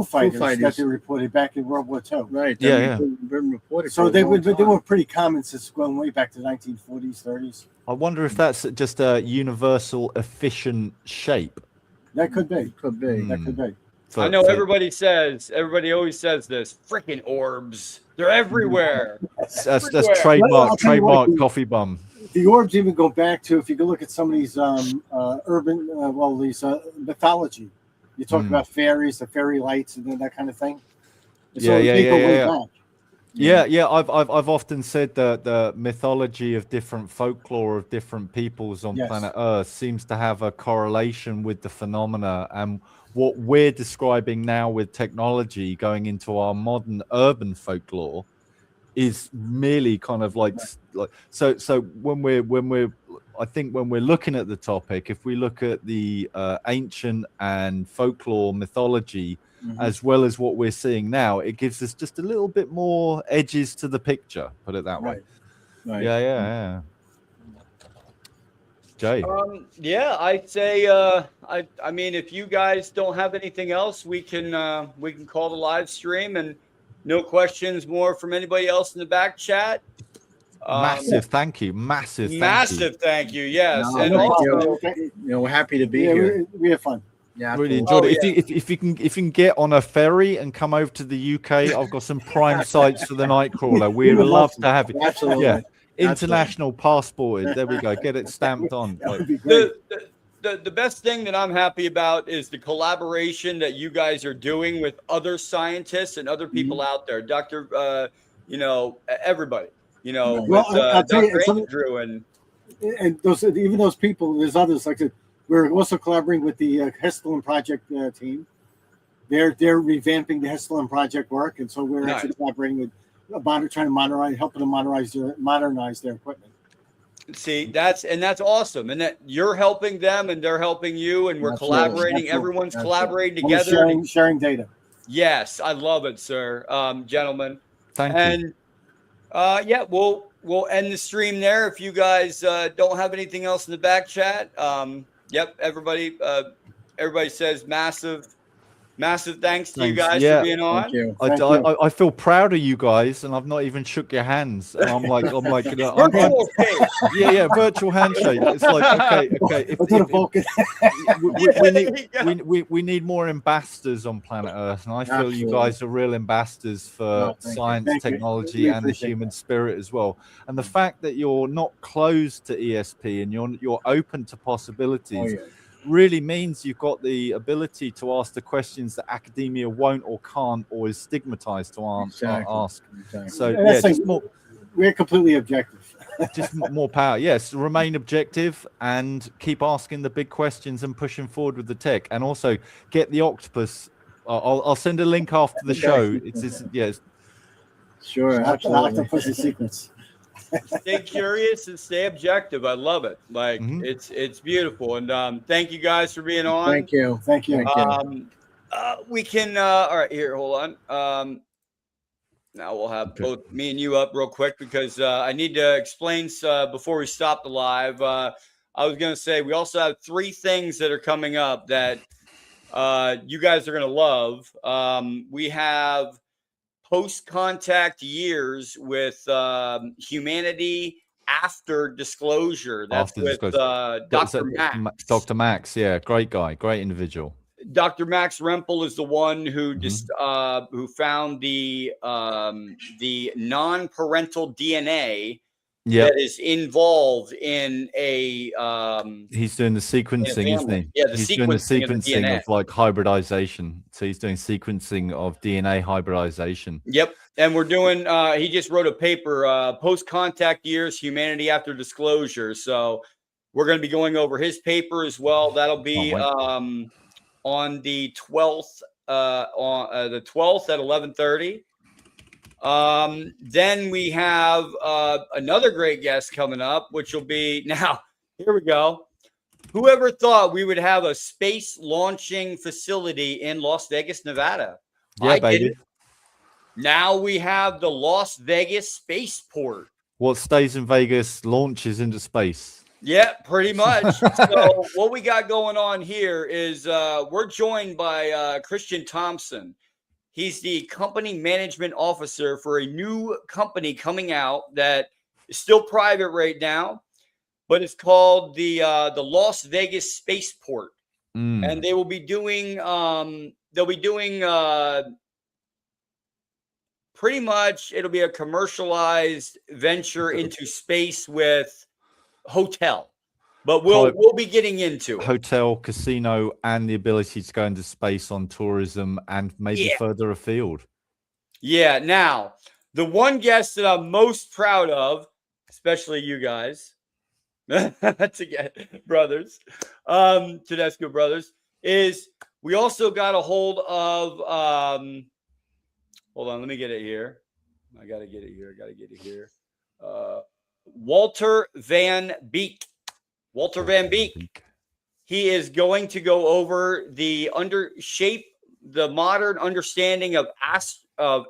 [SPEAKER 2] Fighters that they reported back in World War II.
[SPEAKER 4] Right.
[SPEAKER 2] Been
[SPEAKER 4] reported.
[SPEAKER 2] So they were pretty common since going way back to the 1940s, 30s.
[SPEAKER 3] I wonder if that's just a universal efficient shape.
[SPEAKER 2] That could be. That could be.
[SPEAKER 1] I know everybody always says this, freaking orbs. They're everywhere.
[SPEAKER 3] That's trademark coffee bum.
[SPEAKER 2] The orbs even go back to, if you go look at some of these these mythology. You talk about fairies, the fairy lights, and then that kind of thing.
[SPEAKER 3] Yeah. I've often said that the mythology of different folklore of different peoples on planet Earth seems to have a correlation with the phenomena, and what we're describing now with technology going into our modern urban folklore is merely kind of like so when we're I think when we're looking at the topic, if we look at the ancient and folklore mythology as well as what we're seeing now, it gives us just a little bit more edges to the picture, put it that way.
[SPEAKER 4] Right.
[SPEAKER 3] Yeah. Jay.
[SPEAKER 1] I'd say I mean, if you guys don't have anything else, we can call the live stream, and no questions more from anybody else in the back chat.
[SPEAKER 3] Massive thank you. Massive
[SPEAKER 1] thank you. Yes.
[SPEAKER 4] No,
[SPEAKER 1] and also,
[SPEAKER 4] we're happy to be here.
[SPEAKER 2] We have fun.
[SPEAKER 3] Yeah, really enjoyed it. If you can get on a ferry and come over to the UK, I've got some prime sites for the Nightcrawler. We would love to have you.
[SPEAKER 4] Absolutely.
[SPEAKER 3] Yeah. International passported. There we go. Get it stamped on.
[SPEAKER 1] The best thing that I'm happy about is the collaboration that you guys are doing with other scientists and other people out there. Dr. Everybody. With Dr. Andrew and
[SPEAKER 2] those people. There's others like that. We're also collaborating with the Hesselin Project team. They're revamping the Hesselin Project work, and so we're actually collaborating with trying to helping them modernize their equipment.
[SPEAKER 1] See, that's awesome, and that you're helping them and they're helping you, and we're collaborating. Everyone's collaborating together,
[SPEAKER 2] sharing data.
[SPEAKER 1] Yes, I love it, sir, gentlemen.
[SPEAKER 3] Thank you.
[SPEAKER 1] And we'll end the stream there. If you guys don't have anything else in the back chat, everybody says massive thanks to you guys for being on.
[SPEAKER 4] Thank you.
[SPEAKER 3] I feel proud of you guys, and I've not even shook your hands. And I'm like, virtual handshake. It's like, we need more ambassadors on planet Earth, and I feel you guys are real ambassadors for science, technology, and the human spirit as well. And the fact that you're not closed to ESP and you're open to possibilities. Really means you've got the ability to ask the questions that academia won't or can't or is stigmatized to ask.
[SPEAKER 4] Exactly.
[SPEAKER 3] So
[SPEAKER 2] we're completely objective.
[SPEAKER 3] Just more power. Yes, remain objective and keep asking the big questions and pushing forward with the tech, and also get the octopus. I'll send a link after the show. It's
[SPEAKER 4] sure.
[SPEAKER 2] Octopus secrets.
[SPEAKER 1] Stay curious and stay objective. I love it. Like it's beautiful. And thank you guys for being on.
[SPEAKER 4] Thank you.
[SPEAKER 2] Thank you.
[SPEAKER 1] We can all right, here, hold on. Now we'll have both me and you up real quick because I need to explain before we stop the live. I was going to say we also have 3 things that are coming up that you guys are going to love. We have post-contact years with humanity after disclosure. That's with Dr. Max.
[SPEAKER 3] Dr. Max, yeah, great guy, great individual.
[SPEAKER 1] Dr. Max Rempel is the one who just who found the non-parental DNA that is involved in a.
[SPEAKER 3] He's doing the sequencing, isn't he?
[SPEAKER 1] Yeah,
[SPEAKER 3] he's doing the sequencing of like hybridization. So he's doing sequencing of DNA hybridization.
[SPEAKER 1] Yep, and we're doing. He just wrote a paper, post-contact years, humanity after disclosure. So we're going to be going over his paper as well. That'll be on the 12th, the 12th at 11:30. Then we have another great guest coming up, which will be now. Here we go. Whoever thought we would have a space launching facility in Las Vegas, Nevada?
[SPEAKER 3] Yeah, baby.
[SPEAKER 1] Now we have the Las Vegas spaceport.
[SPEAKER 3] What stays in Vegas launches into space.
[SPEAKER 1] Yeah, pretty much. So what we got going on here is we're joined by Christian Thompson. He's the company management officer for a new company coming out that is still private right now, but it's called the Las Vegas Spaceport, and they will be doing pretty much it'll be a commercialized venture into space with hotel, but we'll be getting into
[SPEAKER 3] hotel, casino, and the ability to go into space on tourism and maybe further afield.
[SPEAKER 1] Yeah. Now, the one guest that I'm most proud of, especially you guys, brothers, Tedesco Brothers, is we also got a hold of. Hold on, let me get it here. I gotta get it here. Walter Van Beek. Walter Van Beek. He is going to go over the modern understanding of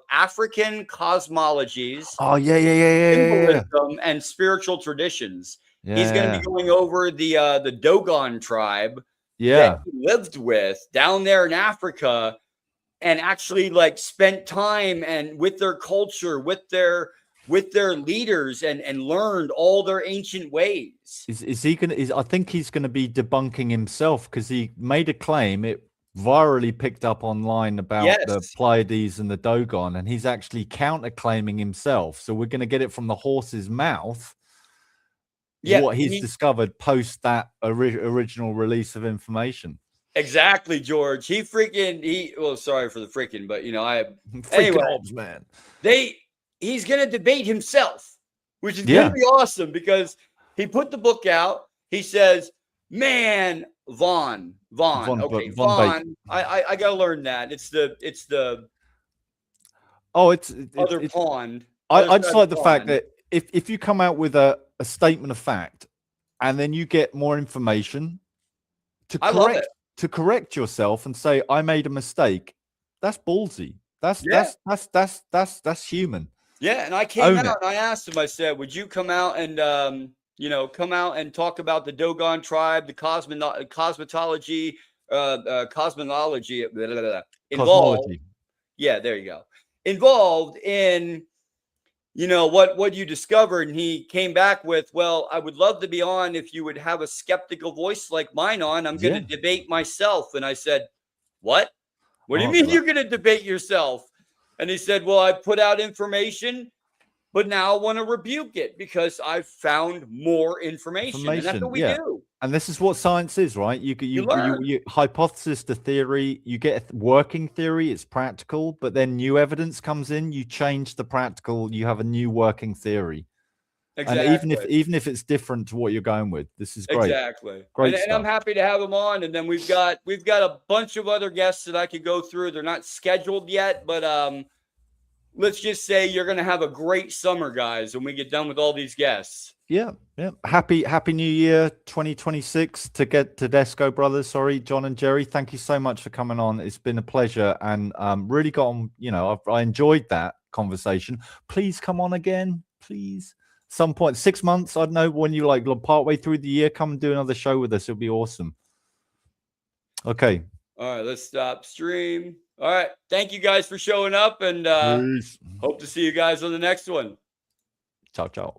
[SPEAKER 1] African cosmologies.
[SPEAKER 3] Oh, yeah.
[SPEAKER 1] And spiritual traditions. Yeah. He's going to be going over the Dogon tribe that he lived with down there in Africa and actually like spent time and with their culture, with their leaders and learned all their ancient ways.
[SPEAKER 3] Is he going to, I think he's going to be debunking himself because he made a claim. It virally picked up online about the Pleiades and the Dogon, and he's actually counterclaiming himself. So we're going to get it from the horse's mouth. Yeah, what he's discovered post that original release of information.
[SPEAKER 1] Exactly, George. Sorry for the freaking, but
[SPEAKER 3] anyway, man.
[SPEAKER 1] He's going to debate himself, which is going to be awesome because he put the book out. He says, man, Vaughn. Okay, Vaughn. I got to learn that. It's the other pond.
[SPEAKER 3] I just like the fact that if you come out with a statement of fact and then you get more information to correct yourself and say, I made a mistake, that's ballsy. That's human.
[SPEAKER 1] Yeah, and I came out and I asked him, I said, would you come out and talk about the Dogon tribe, the cosmology involved. Yeah, there you go. Involved in what you discovered. And he came back with, well, I would love to be on if you would have a skeptical voice like mine on. I'm going to debate myself. And I said, what? What do you mean you're going to debate yourself? And he said, well, I put out information, but now I want to rebuke it because I've found more information. And that's what we do.
[SPEAKER 3] And this is what science is, right? You hypothesis to theory, you get a working theory, it's practical, but then new evidence comes in, you change the practical, you have a new working theory. Exactly. And even if it's different to what you're going with, this is great.
[SPEAKER 1] Exactly. Great and I'm happy to have him on. And then we've got a bunch of other guests that I could go through. They're not scheduled yet, but let's just say you're going to have a great summer, guys, when we get done with all these guests.
[SPEAKER 3] Yeah. Happy New Year 2026 to Tedesco Brothers. Sorry, John and Jerry. Thank you so much for coming on. It's been a pleasure and really got on. I enjoyed that. conversation. Please come on again, please. Some point, 6 months, I don't know, when you like partway through the year, come and do another show with us. It'll be awesome. Okay.
[SPEAKER 1] All right, let's stop stream. All right, thank you guys for showing up, and hope to see you guys on the next one.
[SPEAKER 3] Ciao, ciao.